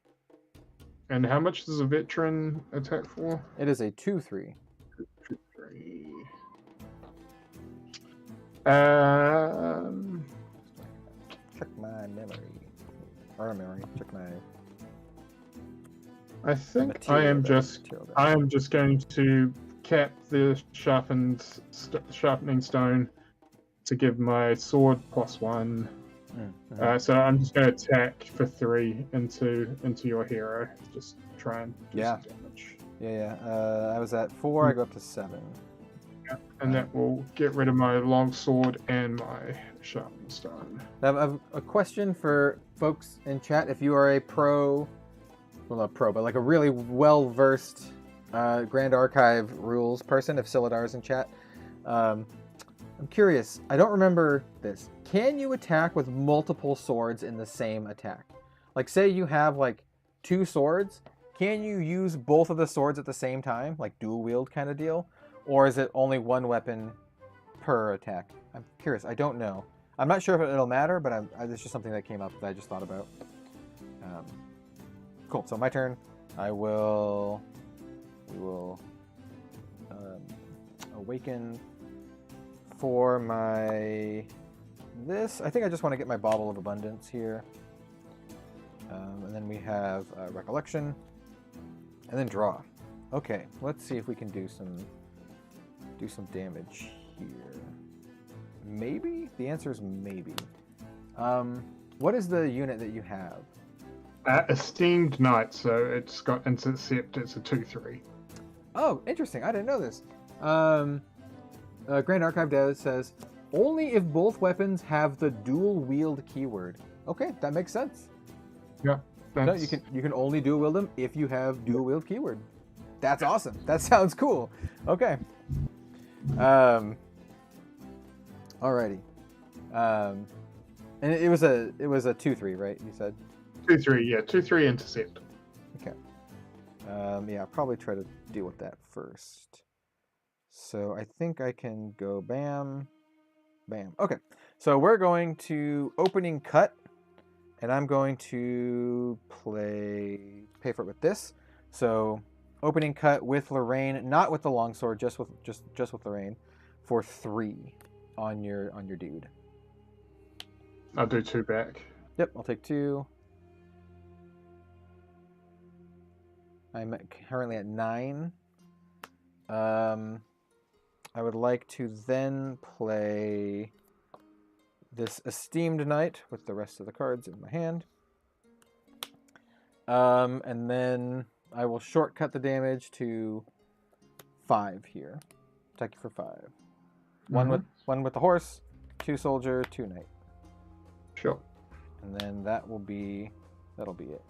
And how much does a veteran attack for? It is a 2/3. 2/3. Check my memory. Or memory. Check my. I think I am just going to cap the sharpening stone to give my sword +1. So I'm just going to attack for 3 into your hero. Just try and do some damage. I was at 4. I go up to 7. Yeah, and that will get rid of my long sword and my sharpened stone. I have a question for folks in chat. If you are a pro, well not pro, but like a really well-versed Grand Archive rules person, if Silidar is in chat, I'm curious. I don't remember this. Can you attack with multiple swords in the same attack? Like, say you have like 2 swords. Can you use both of the swords at the same time, like dual wield kind of deal, or is it only 1 weapon per attack? I'm curious. I don't know. I'm not sure if it'll matter, but it's just something that came up that I just thought about. Cool. So my turn. We will awaken. For my this, I think I just want to get my Bottle of Abundance here. And then we have Recollection. And then Draw. Okay, let's see if we can do some damage here. Maybe? The answer is maybe. What is the unit that you have? Esteemed Knight, so it's got intercept, it's a 2/3. Oh, interesting. I didn't know this. Grand Archive Dev says, only if both weapons have the dual wield keyword. Okay, that makes sense. Yeah. No, you can only dual wield them if you have dual wield keyword. That's awesome. That sounds cool. Okay. Alrighty. And it was a 2/3, right? You said 2/3, yeah, 2/3 intercept. Okay. Yeah, I'll probably try to deal with that first. So I think I can go bam, bam. Okay, so we're going to opening cut, and I'm going to pay for it with this. So opening cut with Lorraine, not with the longsword, just with Lorraine, for 3 on your dude. I'll do 2 back. Yep, I'll take 2. I'm currently at 9. I would like to then play this Esteemed Knight with the rest of the cards in my hand. And then I will shortcut the damage to 5 here. Attack you for 5. Mm-hmm. One with the horse, 2 soldier, 2 knight. Sure. And then that'll be it.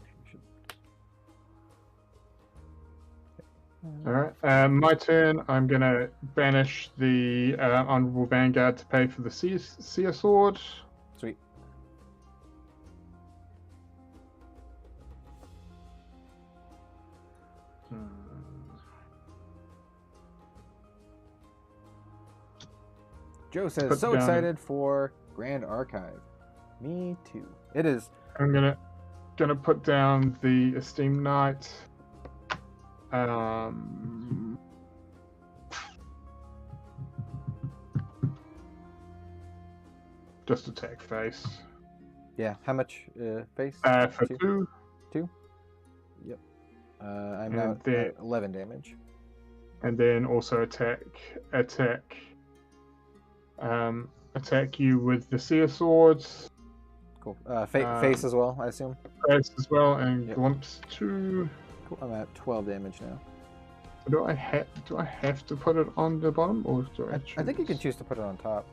Alright, my turn. I'm going to banish the Honorable Vanguard to pay for the Seer Sword. Sweet. Joe says, so excited for Grand Archive. Me too. It is. I'm gonna put down the Esteemed Knight. Just attack face. Yeah. How much face? For 2. 2? Yep. I'm now at 11 damage. And then also attack you with the Seer Swords. Cool. Face as well, I assume. Face as well, and glimpse 2. Cool. I'm at 12 damage now. Do I have to put it on the bottom, or do I choose? I think you can choose to put it on top.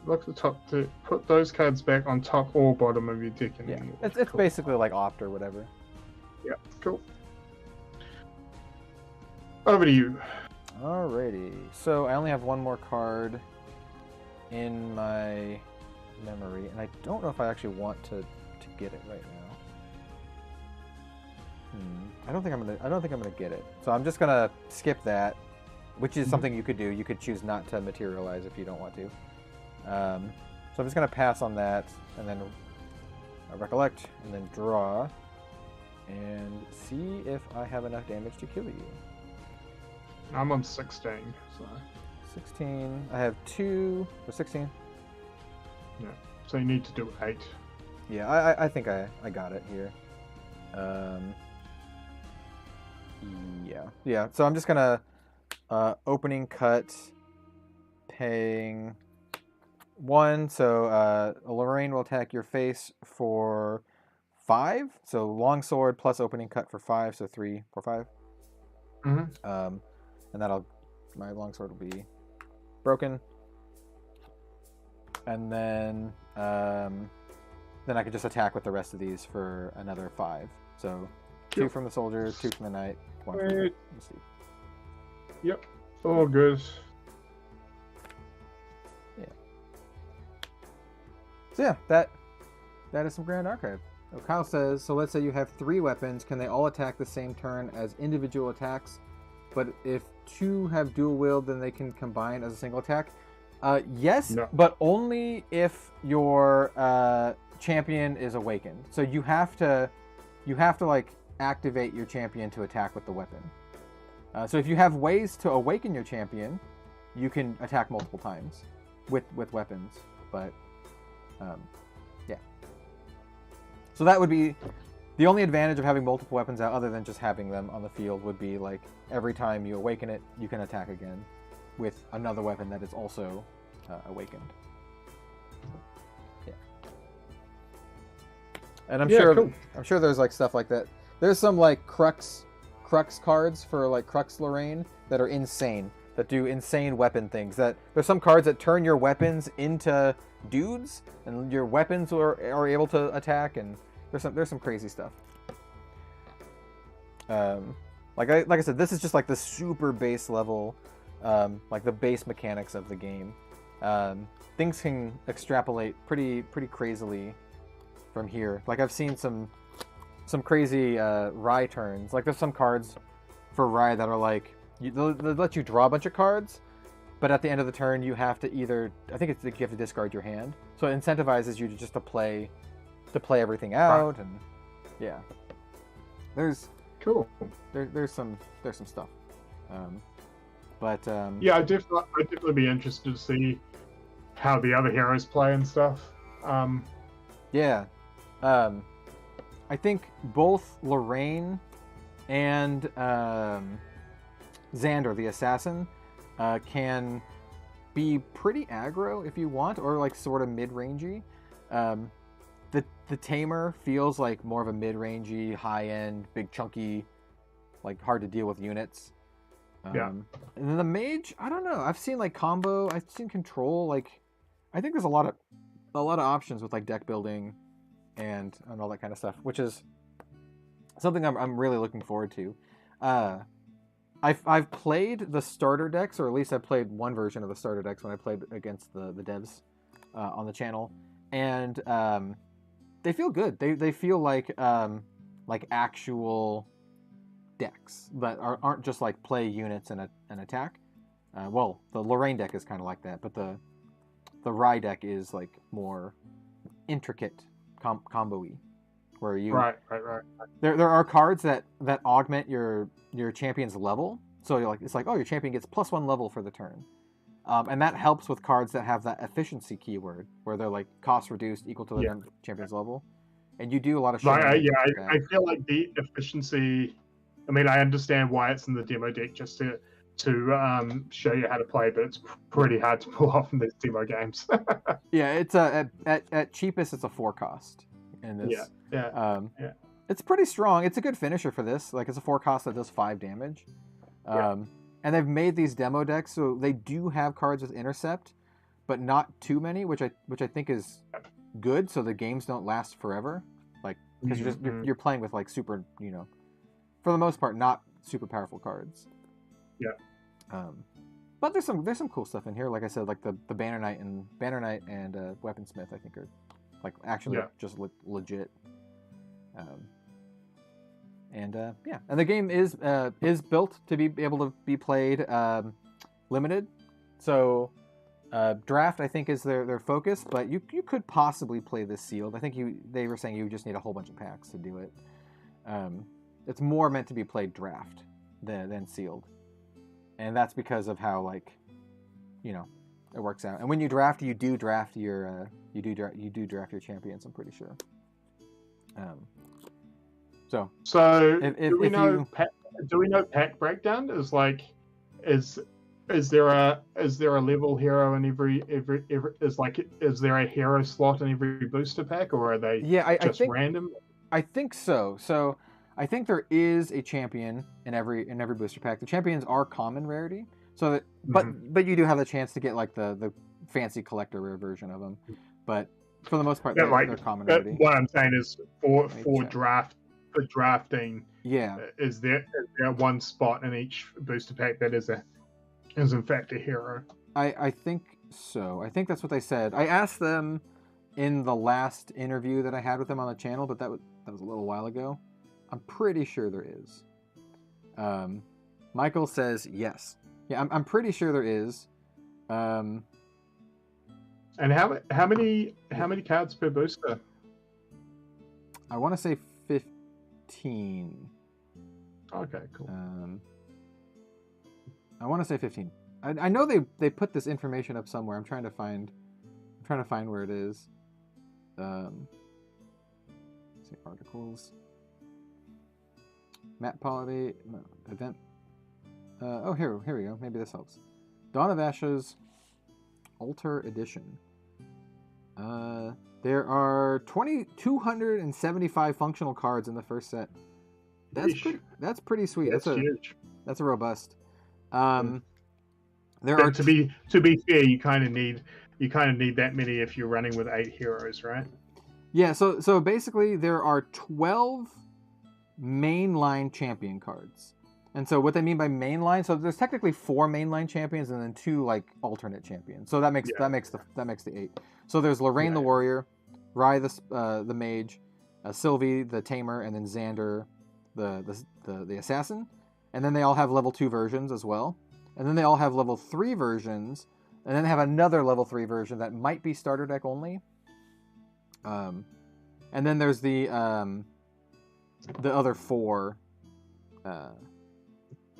Look at the top. To put those cards back on top or bottom of your deck. Yeah, it's cool. Basically like opt or whatever. Yeah, cool. Over to you. Alrighty. So I only have one more card in my memory, and I don't know if I actually want to get it right now. I don't think I'm gonna get it. So I'm just gonna skip that, which is something you could do. You could choose not to materialize if you don't want to. So I'm just gonna pass on that, and then recollect, and then draw, and see if I have enough damage to kill you. I'm on 16, so 16. I have 2 for 16. Yeah. So you need to do 8. Yeah, I think I got it here. Yeah. So I'm just gonna opening cut, paying 1. So Lorraine will attack your face for 5. So longsword plus opening cut for 5. So 3 for 5. Mm-hmm. And my longsword will be broken. And then I could just attack with the rest of these for another 5. So 2 from the soldier, 2 from the knight, 1 from the Steve. Yep. All good. Yeah. So yeah, that is some Grand Archive. Oh, Kyle says, so let's say you have 3 weapons, can they all attack the same turn as individual attacks? But if 2 have dual wield, then they can combine as a single attack? Yes, no. But only if your champion is awakened. So you have to like activate your champion to attack with the weapon. So if you have ways to awaken your champion, you can attack multiple times with weapons. But yeah. So that would be the only advantage of having multiple weapons out, other than just having them on the field, would be like every time you awaken it, you can attack again with another weapon that is also awakened. Yeah. And I'm sure there's like stuff like that. There's some like crux cards for like Crux Lorraine that are insane, that do insane weapon things. That there's some cards that turn your weapons into dudes, and your weapons are able to attack, and there's some crazy stuff. Like I said, this is just like the super base level, like the base mechanics of the game. Things can extrapolate pretty crazily from here. Like I've seen some crazy Rye turns. Like there's some cards for Rye that are like they'll let you draw a bunch of cards, but at the end of the turn you have to either, I think it's like you have to discard your hand. So it incentivizes you to play everything out, right. And yeah, there's cool. There's some stuff. Yeah, I'd definitely be interested to see how the other heroes play and stuff. Yeah. I think both Lorraine and Xander, the assassin, can be pretty aggro if you want, or like sort of mid-rangey. The Tamer feels like more of a mid-rangey, high-end, big chunky, like hard to deal with units. Yeah. And then the mage, I don't know. I've seen like combo. I've seen control. Like, I think there's a lot of options with like deck building and all that kind of stuff, which is something I'm really looking forward to. I've played the starter decks, or at least I played one version of the starter decks when I played against the devs on the channel, and they feel good. They feel like actual decks that aren't just like play units and attack. Well, the Lorraine deck is kind of like that, but the Rye deck is like more intricate combo-y, where you Right. there are cards that augment your champion's level. So it's like, oh, your champion gets +1 level for the turn, and that helps with cards that have that efficiency keyword, where they're like cost reduced equal to the champion's level, and you do a lot of shit. I feel like the efficiency. I mean, I understand why it's in the demo deck, just to show you how to play, but it's pretty hard to pull off in these demo games. Yeah, it's at cheapest it's a 4 cost in this. Yeah. It's pretty strong. It's a good finisher for this. Like, it's a 4 cost that does 5 damage. And they've made these demo decks, so they do have cards with intercept, but not too many, which I think is good, so the games don't last forever. Like, because you're playing with like super, for the most part, not super powerful cards. Yeah. But there's some cool stuff in here. Like I said, like the Banner Knight and Weaponsmith, I think are like actually just legit. And the game is built to be able to be played limited. So draft, I think, is their focus, but you could possibly play this sealed. I think they were saying you just need a whole bunch of packs to do it. It's more meant to be played draft than sealed, and that's because of how it works out. And when you draft, you do draft your champions, I'm pretty sure. So do we know pack breakdown? Is there a level hero in every is there a hero slot in every booster pack, or are they I think random? I think so. So I think there is a champion in every booster pack. The champions are common rarity, so that but you do have the chance to get like the fancy collector rare version of them. But for the most part, they're common rarity. What I'm saying is for drafting, is there one spot in each booster pack that is in fact a hero? I think so. I think that's what they said. I asked them in the last interview that I had with them on the channel, but that was a little while ago. I'm pretty sure there is. Michael says yes. Yeah, I'm pretty sure there is. And how many cards per booster? I want to say 15. Okay, cool. I want to say 15. I know they put this information up somewhere. I'm trying to find where it is. Let's see, articles. Matt Polity event. Here we go. Maybe this helps. Dawn of Ashes Altar Edition. There are 275 functional cards in the first set. That's pretty sweet. That's huge. That's a robust. To be fair, you kind of need that many if you're running with 8 heroes, right? Yeah. So basically, there are 12 mainline champion cards. And so what they mean by mainline, so there's technically 4 mainline champions and then 2 like alternate champions. So that makes the 8. So there's Lorraine the Warrior, Rye the Mage, Sylvie the Tamer, and then Xander the Assassin. And then they all have level 2 versions as well. And then they all have level 3 versions, and then they have another level 3 version that might be starter deck only. And then there's the other 4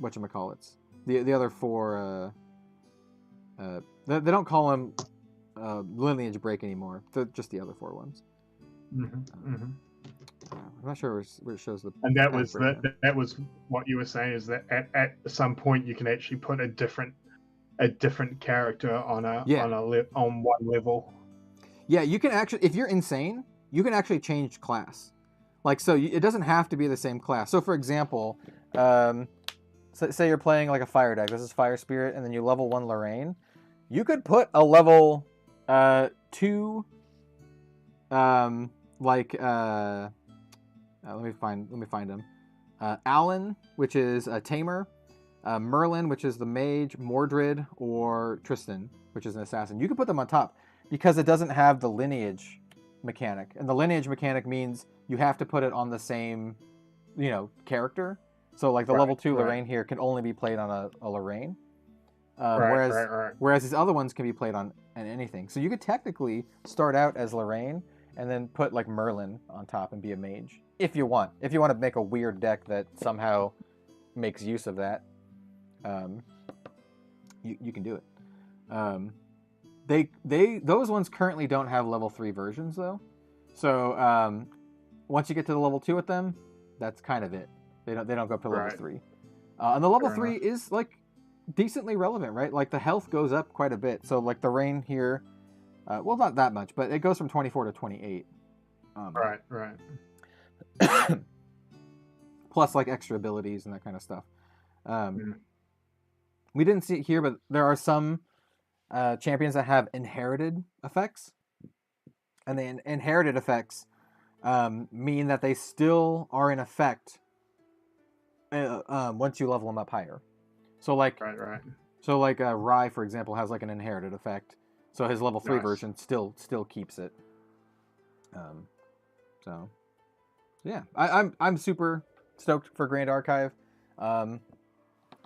whatchamacallits. The other 4 they don't call them lineage break anymore. They're just the other 4 ones. I'm not sure where it shows the. And that was what you were saying, is that at some point you can actually put a different character on one level. Yeah, you can actually, if you're insane, you can actually change class. Like, so it doesn't have to be the same class. So for example, say you're playing like a fire deck. This is Fire Spirit, and then you level 1 Lorraine. You could put a level 2 let me find him. Alan, which is a Tamer, Merlin, which is the Mage, Mordred, or Tristan, which is an Assassin. You can put them on top because it doesn't have the lineage mechanic, and the lineage mechanic means you have to put it on the same, character. So like the level 2 Lorraine here can only be played on a Lorraine. Whereas these other ones can be played on anything. So you could technically start out as Lorraine and then put like Merlin on top and be a mage if you want. If you want to make a weird deck that somehow makes use of that, you can do it. Those ones currently don't have level 3 versions though. So once you get to the level 2 with them, that's kind of it. They don't go up to level 3. And the level 3 is like decently relevant, right? Like the health goes up quite a bit. So like the rain here, well, not that much, but it goes from 24 to 28. Right. Plus like extra abilities and that kind of stuff. We didn't see it here, but there are some champions that have inherited effects. And the inherited effects mean that they still are in effect once you level them up higher. So like, So like Rye, for example, has like an inherited effect. So his level 3 version still keeps it. So yeah, I'm super stoked for Grand Archive. I'm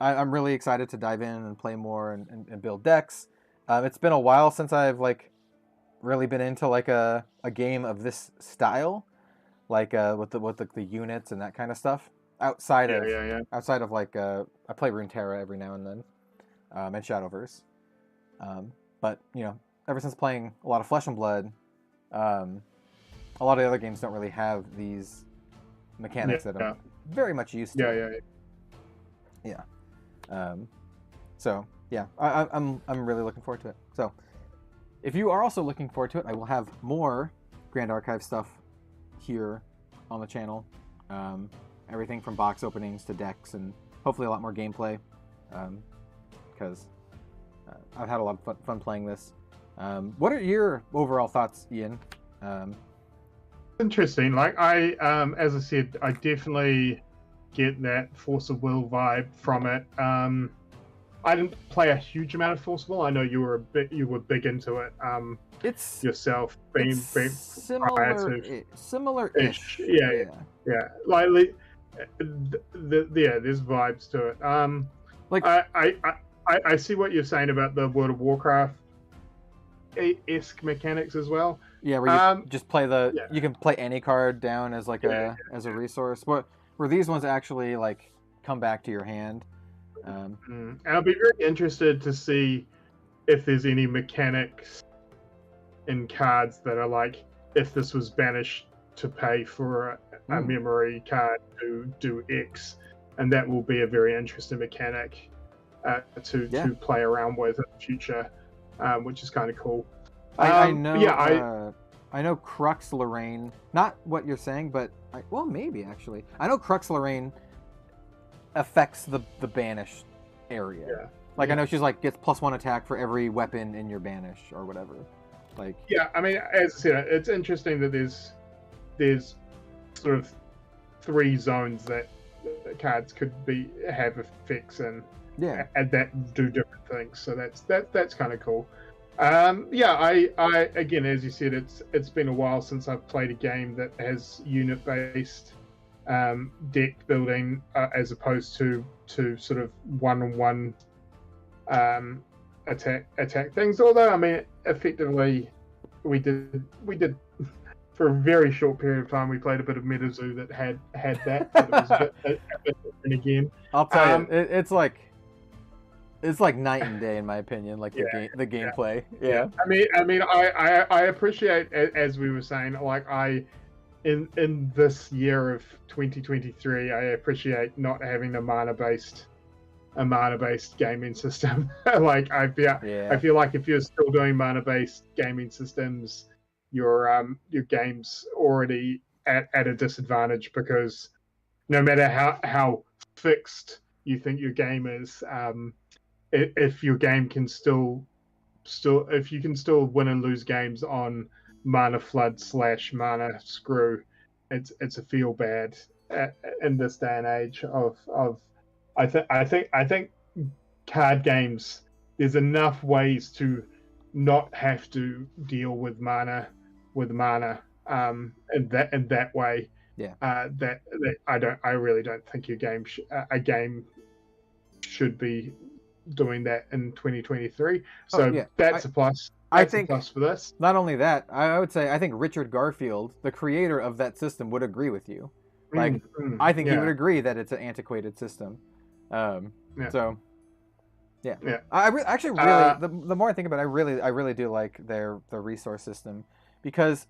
really excited to dive in and play more and build decks. It's been a while since I've like really been into like a game of this style, like with the units and that kind of stuff. Outside of like I play Runeterra every now and then, and Shadowverse. But you know, ever since playing a lot of Flesh and Blood, a lot of the other games don't really have these mechanics that I'm very much used to. So yeah, I'm really looking forward to it. So if you are also looking forward to it, I will have more Grand Archive stuff here on the channel. Everything from box openings to decks, and hopefully a lot more gameplay, because I've had a lot of fun playing this. What are your overall thoughts, Iain? Interesting. Like as I said, I definitely get that Force of Will vibe from it. I didn't play a huge amount of Force of Will. I know you were big into it. It's yourself being similar-ish. Yeah. Like there's vibes to it. Like I see what you're saying about the World of Warcraft esque mechanics as well. Yeah, where you just play you can play any card down as like as a resource. But where these ones actually like come back to your hand. And I'll be very interested to see if there's any mechanics in cards that are like, if this was banished to pay for a memory card to do X, and that will be a very interesting mechanic to play around with in the future, which is kind of cool. I know. I know Crux Lorraine. Not what you're saying, but well, maybe actually. I know Crux Lorraine affects the banish area. Yeah. Like I know she's like gets +1 attack for every weapon in your banish or whatever. Like I mean, as I said, it's interesting that there's sort of 3 zones that cards could have effects in, and that do different things. So that's kind of cool. I again, as you said, it's been a while since I've played a game that has unit based deck building as opposed to sort of one-on-one attack things. Although I mean, effectively, we did for a very short period of time. We played a bit of MetaZoo that had that. But it was a bit different again. I'll tell you, it's like night and day in my opinion. Like the gameplay. Yeah. I mean, I appreciate, as we were saying, like in this year of 2023, I appreciate not having a mana based gaming system. Like I feel like if you're still doing mana based gaming systems, your game's already at a disadvantage, because no matter how fixed you think your game is, if your game can still if you can still win and lose games on mana flood / mana screw, it's a feel bad in this day and age of I think card games, there's enough ways to not have to deal with mana in that way. I really don't think your game a game should be doing that in 2023. Oh, So yeah. that's a plus. I That's think a plus for this. not only that, I would say I think Richard Garfield, the creator of that system, would agree with you. Like, I think he would agree that it's an antiquated system. So, yeah. Actually really, the more I think about it, I really do like the resource system, because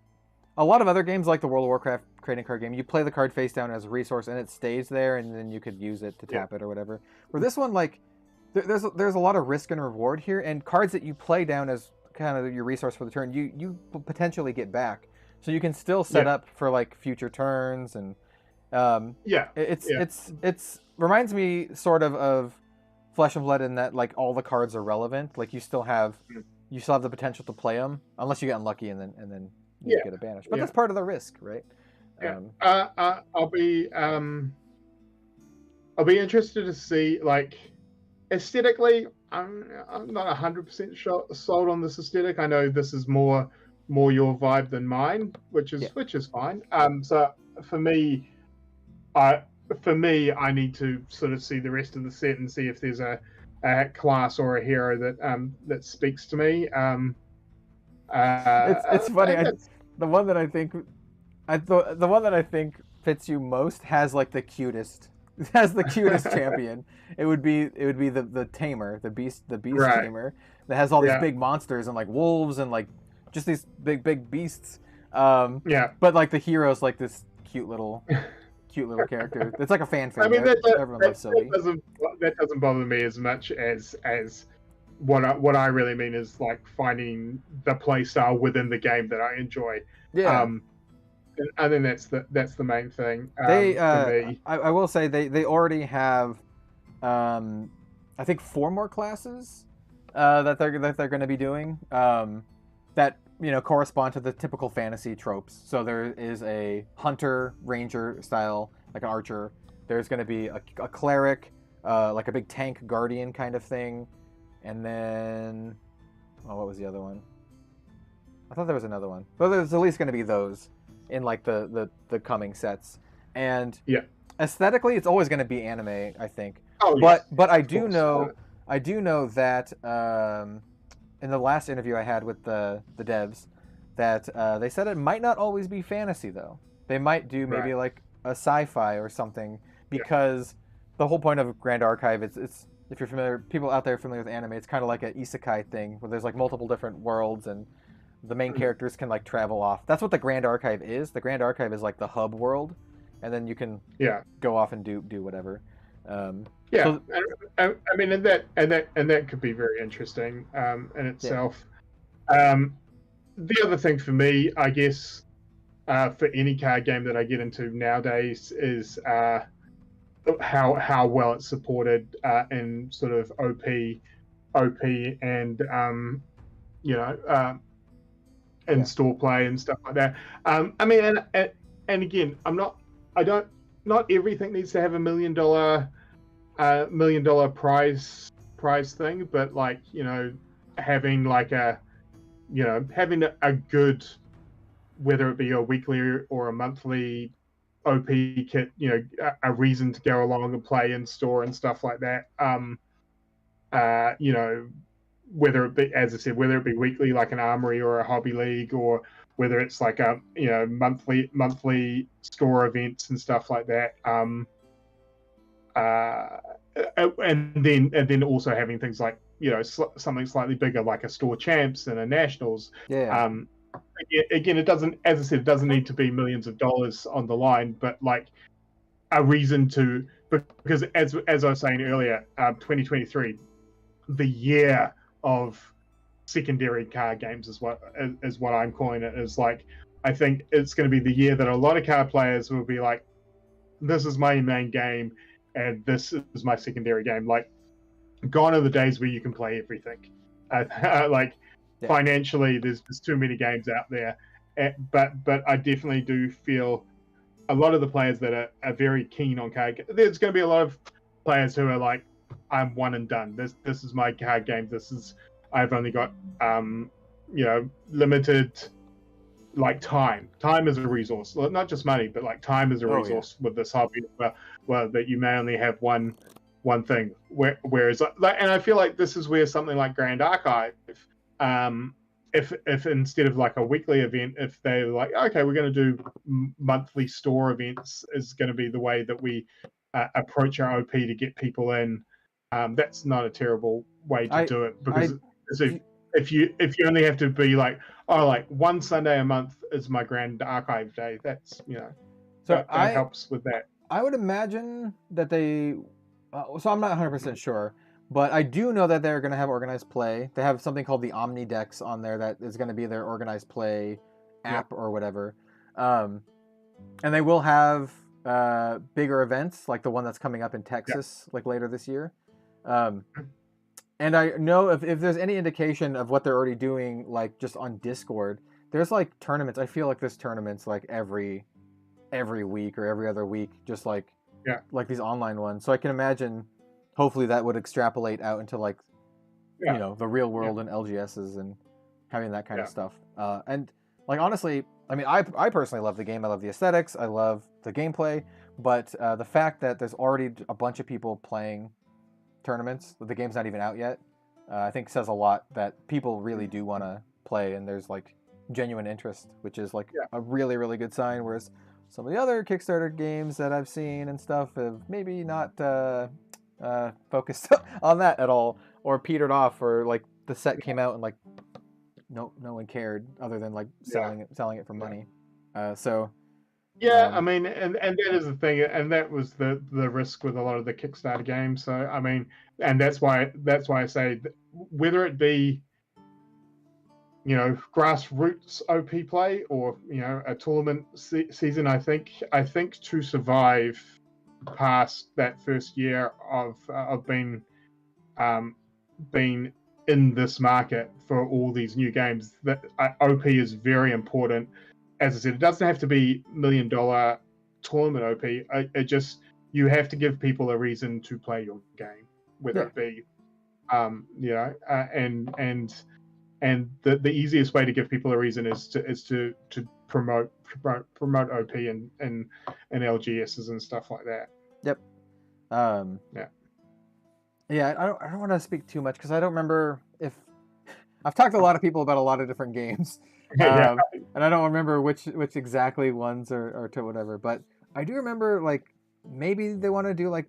a lot of other games like the World of Warcraft trading card game, you play the card face down as a resource and it stays there, and then you could use it to tap it or whatever. Where this one, like, there's a lot of risk and reward here, and cards that you play down as kind of your resource for the turn, you potentially get back, so you can still set up for like future turns, and it's reminds me sort of Flesh and Blood in that, like, all the cards are relevant. Like, you still have the potential to play them unless you get unlucky and then you get a banish. But that's part of the risk, right? I'll be interested to see, like, aesthetically. I'm not 100% sold on this aesthetic. I know this is more your vibe than mine, which is fine. So for me, I need to sort of see the rest of the set and see if there's a class or a hero that speaks to me. It's funny. The one that I think fits you most has like the cutest. It has the cutest champion. It would be the tamer, the beast tamer that has all these big monsters and like wolves and like just these big beasts. But like the hero's like this cute little character. It's like a fan favorite. I mean, everyone loves Sylvie. That doesn't bother me as much as what I really mean is like finding the play style within the game that I enjoy. I think that's the main thing. For me. I will say they already have, I think 4 more classes that they're going to be doing that correspond to the typical fantasy tropes. So there is a hunter ranger style, like an archer. There's going to be a cleric, like a big tank guardian kind of thing, and then what was the other one? I thought there was another one. But there's at least going to be those in like the coming sets. And aesthetically, it's always going to be anime, I think. But I do know that in the last interview I had with the devs, that they said it might not always be fantasy though. They might do maybe like a sci-fi or something, because the whole point of Grand Archive, it's if you're familiar, people out there familiar with anime, it's kind of like an isekai thing where there's like multiple different worlds and the main characters can like travel off. That's what the Grand Archive is. The Grand Archive is like the hub world, and then you can go off and do whatever. I mean, and that could be very interesting in itself. The other thing for me, I guess, for any card game that I get into nowadays is how well it's supported in sort of OP and and store play and stuff like that. I mean, and again, not everything needs to have $1 million prize thing, but like, having like having a good, whether it be a weekly or a monthly OP kit, a reason to go along and play in store and stuff like that. Whether it be, as I said, whether it be weekly like an armory or a hobby league, or whether it's like a monthly store events and stuff like that. And then also having things like something slightly bigger like a store champs and a nationals. Again, it doesn't, as I said, it doesn't need to be millions of dollars on the line, but like a reason to, because as I was saying earlier, 2023, the year of secondary card games is what I'm calling it. Is like, I think it's going to be the year that a lot of card players will be like, this is my main game and this is my secondary game. Like, gone are the days where you can play everything. Financially, there's too many games out there. But I definitely do feel a lot of the players that are very keen on card games, there's going to be a lot of players who are like, I'm one and done. This is my card game. I've only got limited like time. Time is a resource, not just money, but like time is a resource with this hobby. Well, that you may only have one one thing. Whereas, and I feel like this is where something like Grand Archive, if instead of like a weekly event, if they're like, okay, we're going to do monthly store events, is going to be the way that we approach our OP to get people in. That's not a terrible way to do it, because if you only have to be like, oh, like one Sunday a month is my Grand Archive day, that's, you know, so that helps with that. I would imagine that they, so I'm not 100% sure, but I do know that they're going to have organized play. They have something called the Omnidex on there that is going to be their organized play app or whatever. And they will have bigger events like the one that's coming up in Texas like later this year. And I know if there's any indication of what they're already doing, like just on Discord, there's like tournaments. I feel like there's tournaments like every week or every other week, just like these online ones. So I can imagine, hopefully that would extrapolate out into like, you know, the real world and LGSs and having that kind of stuff. And like, honestly, I mean, I personally love the game. I love the aesthetics. I love the gameplay. But the fact that there's already a bunch of people playing tournaments, the game's not even out yet, I think says a lot that people really do want to play, and there's like genuine interest, which is like a really, really good sign. Whereas some of the other Kickstarter games that I've seen and stuff have maybe not focused on that at all, or petered off, or like the set came out and like no one cared other than like selling it for money. I mean, and that is the thing, and that was the risk with a lot of the Kickstarter games. So I mean, and that's why I say that whether it be, you know, grassroots OP play or, you know, a tournament season, I think to survive past that first year of being in this market for all these new games, that OP is very important. As I said, it doesn't have to be $1 million tournament OP. It just, you have to give people a reason to play your game, whether it be, you know, and the easiest way to give people a reason is to promote OP and LGSs and stuff like that. Yep. Yeah. I don't want to speak too much because I don't remember if I've talked to a lot of people about a lot of different games. And I don't remember which exactly ones are to whatever, but I do remember like maybe they want to do like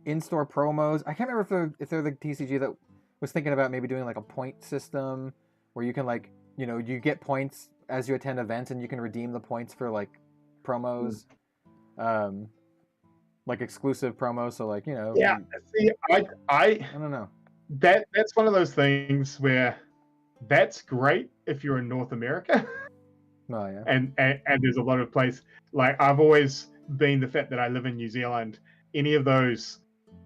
in-store promos. I can't remember if they're the TCG that was thinking about maybe doing like a point system where you can like, you know, you get points as you attend events and you can redeem the points for like promos, like exclusive promos. So like, you know, see, I don't know. That's one of those things where that's great if you're in North America. Oh yeah. And there's a lot of places, like I've always been the fact that I live in New Zealand. Any of those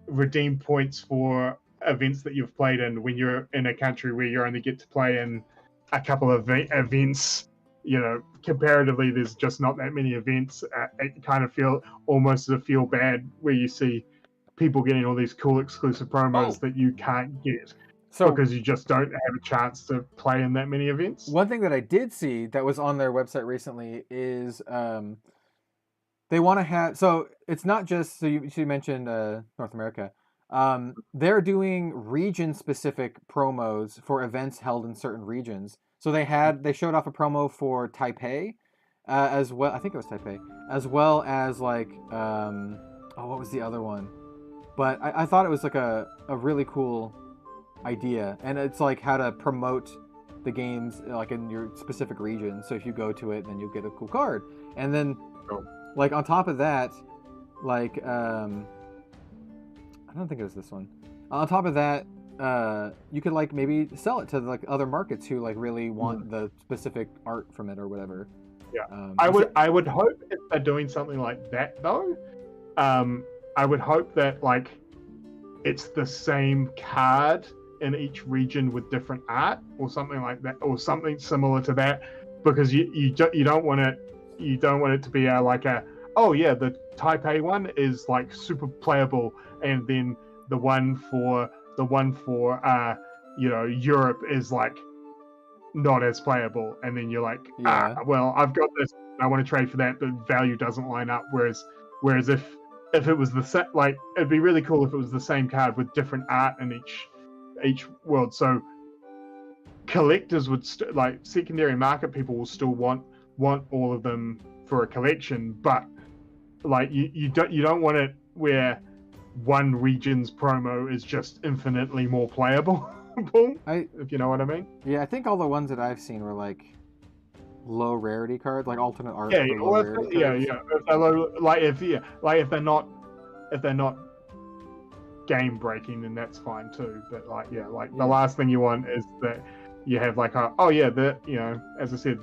redeem points for events that you've played in when you're in a country where you only get to play in a couple of events, you know, comparatively there's just not that many events. It kind of almost feel bad where you see people getting all these cool exclusive promos that you can't get. So, because you just don't have a chance to play in that many events. One thing that I did see that was on their website recently is they want to have, so it's not just, so you mentioned North America. They're doing region-specific promos for events held in certain regions. So they showed off a promo for Taipei as well. I think it was Taipei, as well as like, what was the other one? But I thought it was like a really cool idea, and it's like how to promote the games like in your specific region. So if you go to it, then you'll get a cool card. And then like on top of that, like I don't think it was this one. On top of that, you could like maybe sell it to like other markets who like really want the specific art from it or whatever. Yeah, I would hope if they're doing something like that though. I would hope that like it's the same card in each region with different art or something like that, or something similar to that, because you don't want it to be the Taipei one is like super playable, and then the one for Europe is like not as playable, and then you're like, well, I've got this, I want to trade for that, but value doesn't line up. Whereas if it was the same, like it'd be really cool if it was the same card with different art in each world. So collectors would like secondary market people will still want all of them for a collection, but like you don't want it where one region's promo is just infinitely more playable. If you know what I mean. Yeah, I think all the ones that I've seen were like low rarity cards, like alternate art. Yeah, if they're not game breaking, then that's fine too. But the last thing you want is that you have like as I said,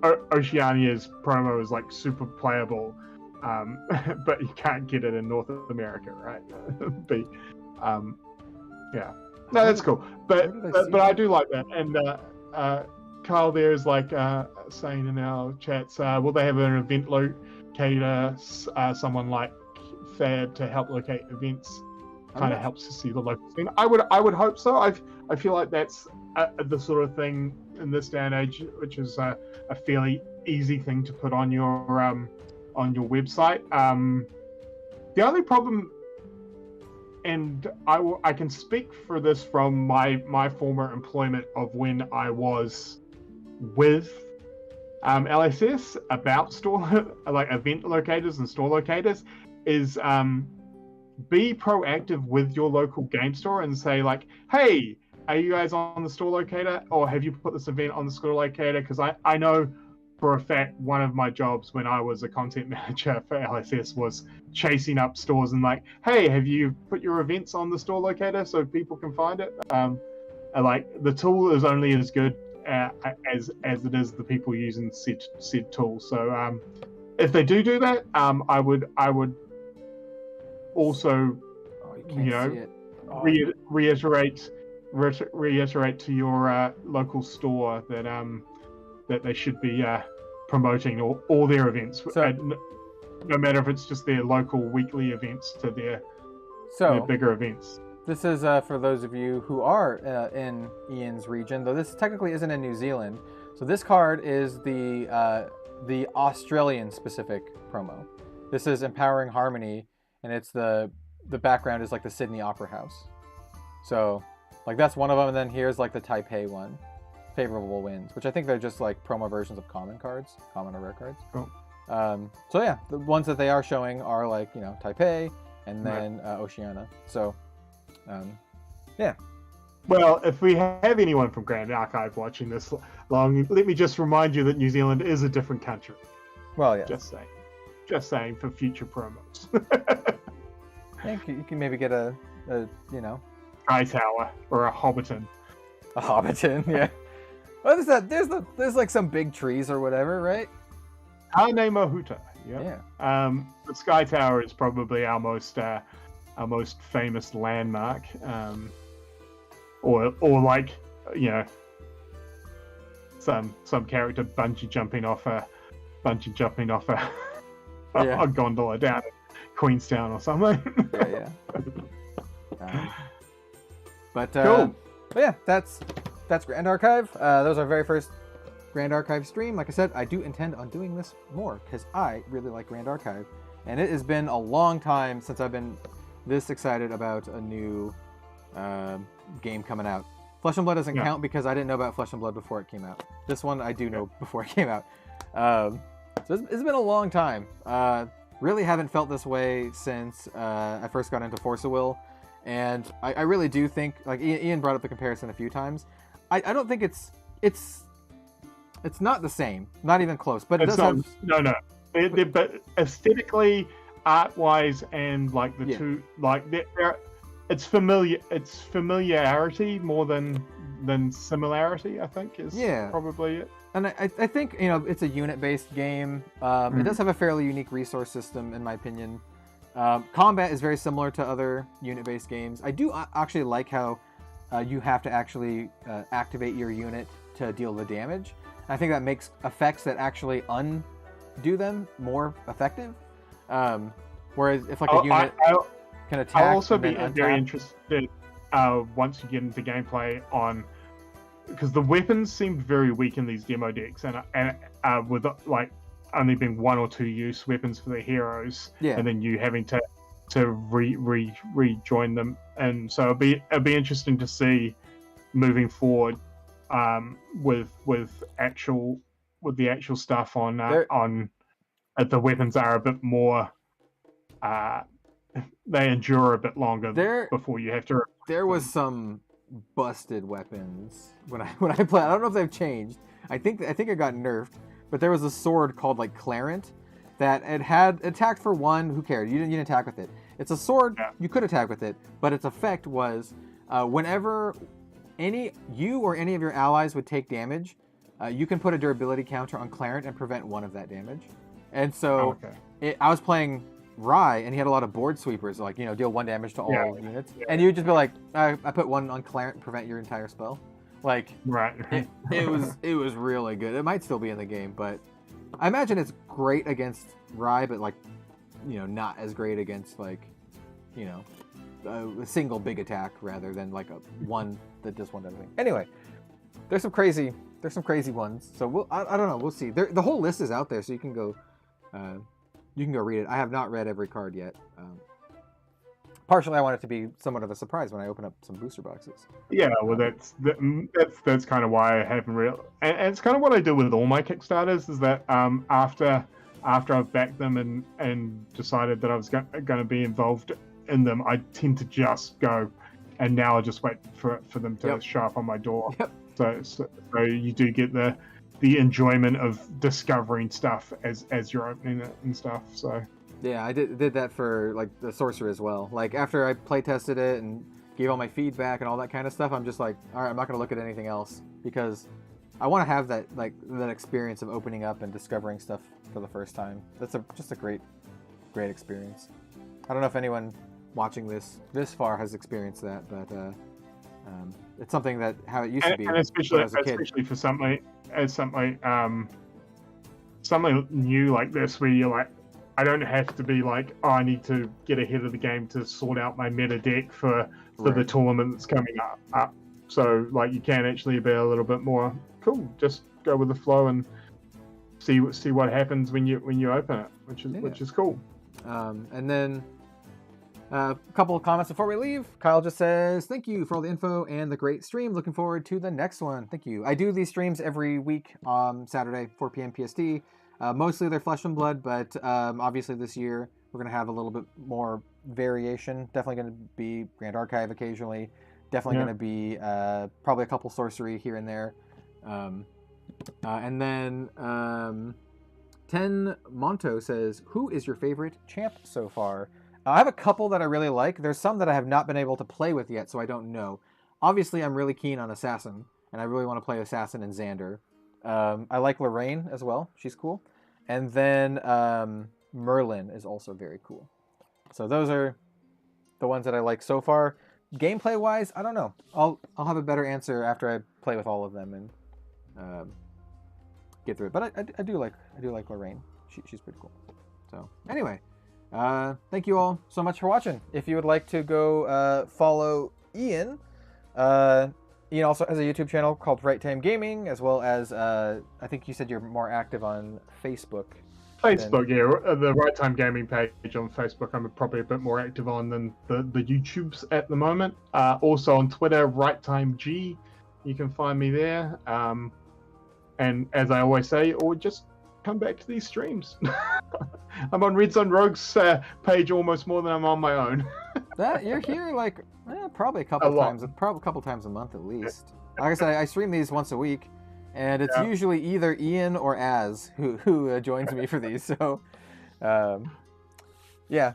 Oceania's promo is like super playable, but you can't get it in North America, right? No, that's cool. But I do like that. And Carl there is like saying in our chats, will they have an event locator, someone like FAB to help locate events? Kind of helps to see the local scene. I would hope so. I feel like that's the sort of thing in this day and age, which is a fairly easy thing to put on your website. The only problem, and I can speak for this from my former employment of when I was with LSS about store like event locators and store locators, is be proactive with your local game store and say like, hey, are you guys on the store locator, or have you put this event on the store locator? Because I know for a fact one of my jobs when I was a content manager for LSS was chasing up stores and like, hey, have you put your events on the store locator so people can find it? Like the tool is only as good as it is the people using said tool. So if they do that, I would also reiterate to your local store that they should be promoting all their events, no matter if it's just their local weekly events to their bigger events. This is for those of you who are in Iain's region, though this technically isn't in New Zealand. So this card is the Australian specific promo. This is Empowering Harmony, and it's the background is like the Sydney Opera House. So like that's one of them, and then here's like the Taipei one, Favorable Winds, which I think they're just like promo versions of common cards, common or rare cards. Cool. So yeah, the ones that they are showing are like, Taipei and then Oceania. So yeah. Well, if we have anyone from Grand Archive watching this long, let me just remind you that New Zealand is a different country. Well, yeah. Just saying for future promos. I think you can maybe get a Sky Tower or a Hobbiton. A Hobbiton, yeah. What is that? There's like some big trees or whatever, right? Hane Mahuta. Yeah. The Sky Tower is probably our most famous landmark. Or like some character bungee jumping off a a gondola down at Queenstown or something. Yeah. Cool. But yeah, that's Grand Archive. That was our very first Grand Archive stream. Like I said, I do intend on doing this more because I really like Grand Archive, and it has been a long time since I've been this excited about a new game coming out. Flesh and Blood doesn't count because I didn't know about Flesh and Blood before it came out. This one I do know before it came out. So it's been a long time. Really haven't felt this way since I first got into Force of Will. And I really do think, like Iain brought up the comparison a few times. I don't think it's not the same, not even close. But it does no. But aesthetically, art-wise, and like the two, like it's familiarity more than similarity. I think is probably it. And I think it's a unit-based game. It does have a fairly unique resource system, in my opinion. Combat is very similar to other unit-based games. I do actually like how you have to actually activate your unit to deal the damage. I think that makes effects that actually undo them more effective. Whereas if like a unit can attack, I'll also be very interested once you get into gameplay on, because the weapons seem very weak in these demo decks, and with like only being 1 or 2 use weapons for the heroes, and then you having to rejoin them. And so it'll be interesting to see moving forward with the actual stuff on the weapons are a bit more. They endure a bit longer before you have to. There was some busted weapons when I played. I don't know if they've changed. I think it got nerfed, but there was a sword called like Clarent that it had attacked for 1. Who cared? You didn't attack with it. It's a sword. Yeah. You could attack with it, but its effect was whenever you or any of your allies would take damage, you can put a durability counter on Clarent and prevent 1 of that damage. And so I was playing Rye, and he had a lot of board sweepers, like, deal 1 damage to all units. Yeah. And you would just be like, I put 1 on Clarent and prevent your entire spell. Like, right. it was really good. It might still be in the game, but I imagine it's great against Rye, but like, not as great against like, a single big attack rather than like a one that does one everything. Anyway, there's some crazy ones. So I don't know. We'll see. The whole list is out there, so you can go read it. I have not read every card yet. Partially, I want it to be somewhat of a surprise when I open up some booster boxes. Yeah, well, that's kind of why I haven't really, and it's kind of what I do with all my Kickstarters is that after I've backed them and decided that I was going to be involved in them, I tend to just go, and now I just wait for them to show up on my door. Yep. So you do get the enjoyment of discovering stuff as you're opening it and stuff. So. Yeah, I did that for like the sorcerer as well. Like after I play tested it and gave all my feedback and all that kind of stuff, I'm just like, all right, I'm not going to look at anything else because I want to have that experience of opening up and discovering stuff for the first time. That's just a great experience. I don't know if anyone watching this far has experienced that, but it's something that how it used to be and especially, when I was a kid. Especially for something new like this, where you're like, I don't have to be like, oh, I need to get ahead of the game to sort out my meta deck for the tournament that's coming up. So like you can actually be a little bit more cool. Just go with the flow and see what happens when you open it, which is cool. And then a couple of comments before we leave. Kyle just says, thank you for all the info and the great stream. Looking forward to the next one. Thank you. I do these streams every week on Saturday, 4 p.m. PST. Mostly they're Flesh and Blood, but obviously this year we're going to have a little bit more variation. Definitely going to be Grand Archive occasionally. Definitely going to be probably a couple sorcery here and there. And then 10 Monto says, who is your favorite champ so far? I have a couple that I really like. There's some that I have not been able to play with yet, so I don't know. Obviously, I'm really keen on Assassin, and I really want to play Assassin and Xander. I like Lorraine as well. She's cool. And then Merlin is also very cool. So those are the ones that I like so far. Gameplay-wise, I don't know. I'll have a better answer after I play with all of them and get through it. But I do like Lorraine. She's pretty cool. So anyway, thank you all so much for watching. If you would like to go follow Iain, Iain also has a YouTube channel called Right Time Gaming, as well as I think you said you're more active on Facebook. Yeah, the Right Time Gaming page on Facebook I'm probably a bit more active on than the YouTubes at the moment. Also on Twitter, Right Time G, you can find me there. And as I always say, or just come back to these streams. I'm on Red Zone Rogue's page almost more than I'm on my own. That you're here like probably a couple times a month at least. Like I said, I stream these once a week, and it's usually either Iain or Az who joins me for these. So, yeah.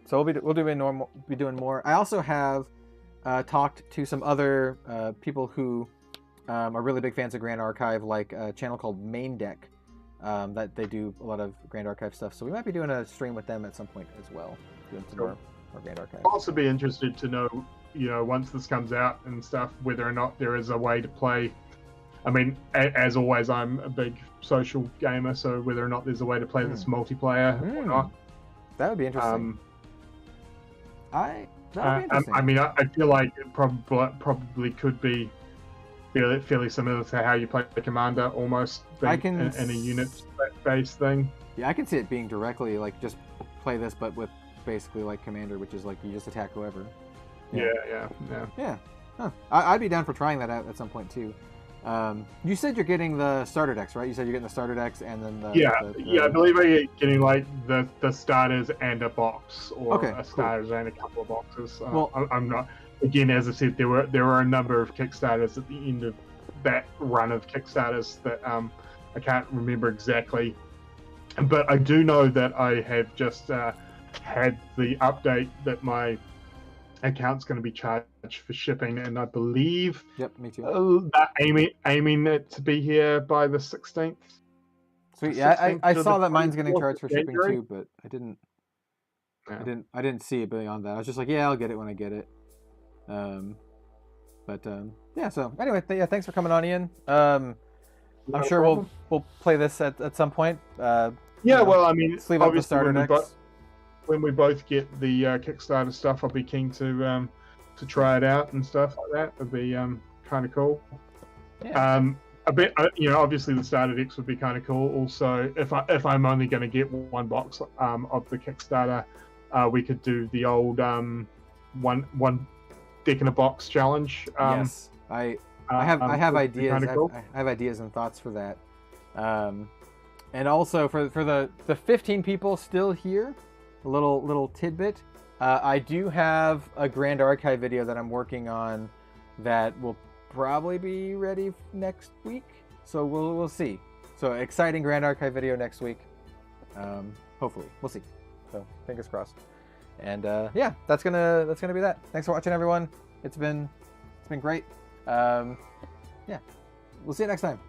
So we'll be doing more. I also have talked to some other people who are really big fans of Grand Archive, like a channel called Main Deck. That they do a lot of Grand Archive stuff, so we might be doing a stream with them at some point as well, doing some more Grand Archive. I'll also be interested to know, once this comes out and stuff, whether or not there is a way to play. I mean, as always, I'm a big social gamer, so whether or not there's a way to play this multiplayer or not. That would be interesting. I mean, I feel like it probably could be fairly similar to how you play the commander, almost in a unit-based thing. Yeah, I can see it being directly like just play this, but with basically like commander, which is like you just attack whoever. Yeah. Huh. I'd be down for trying that out at some point too. You said you're getting the starter decks, right? You said you're getting the starter decks and then the I believe I'm getting like the starters and a box, or okay, a starters and a couple of boxes. Well, I'm not. Again, as I said, there were a number of Kickstarters at the end of that run of Kickstarters that I can't remember exactly, but I do know that I have just had the update that my account's going to be charged for shipping, and I believe me too. Aiming it to be here by the 16th. Sweet. Yeah, I saw that mine's getting charged for shipping too, but I didn't see it beyond that. I was just like, yeah, I'll get it when I get it. Yeah. So anyway, thanks for coming on, Iain. I'm sure we'll play this at some point. Well, I mean, sleeve up the starter decks. When we both get the Kickstarter stuff, I'll be keen to try it out and stuff like that. It'd be kind of cool. Yeah. A bit, obviously the starter decks would be kind of cool. Also, if I'm only going to get one box of the Kickstarter, we could do the old one deck in a box challenge. Yes, I have ideas. Cool. I have ideas and thoughts for that. And also for the 15 people still here, a little tidbit. I do have a Grand Archive video that I'm working on that will probably be ready next week. So we'll see. So exciting Grand Archive video next week. Hopefully, we'll see. So fingers crossed. And that's gonna be that. Thanks for watching, everyone. It's been great. We'll see you next time.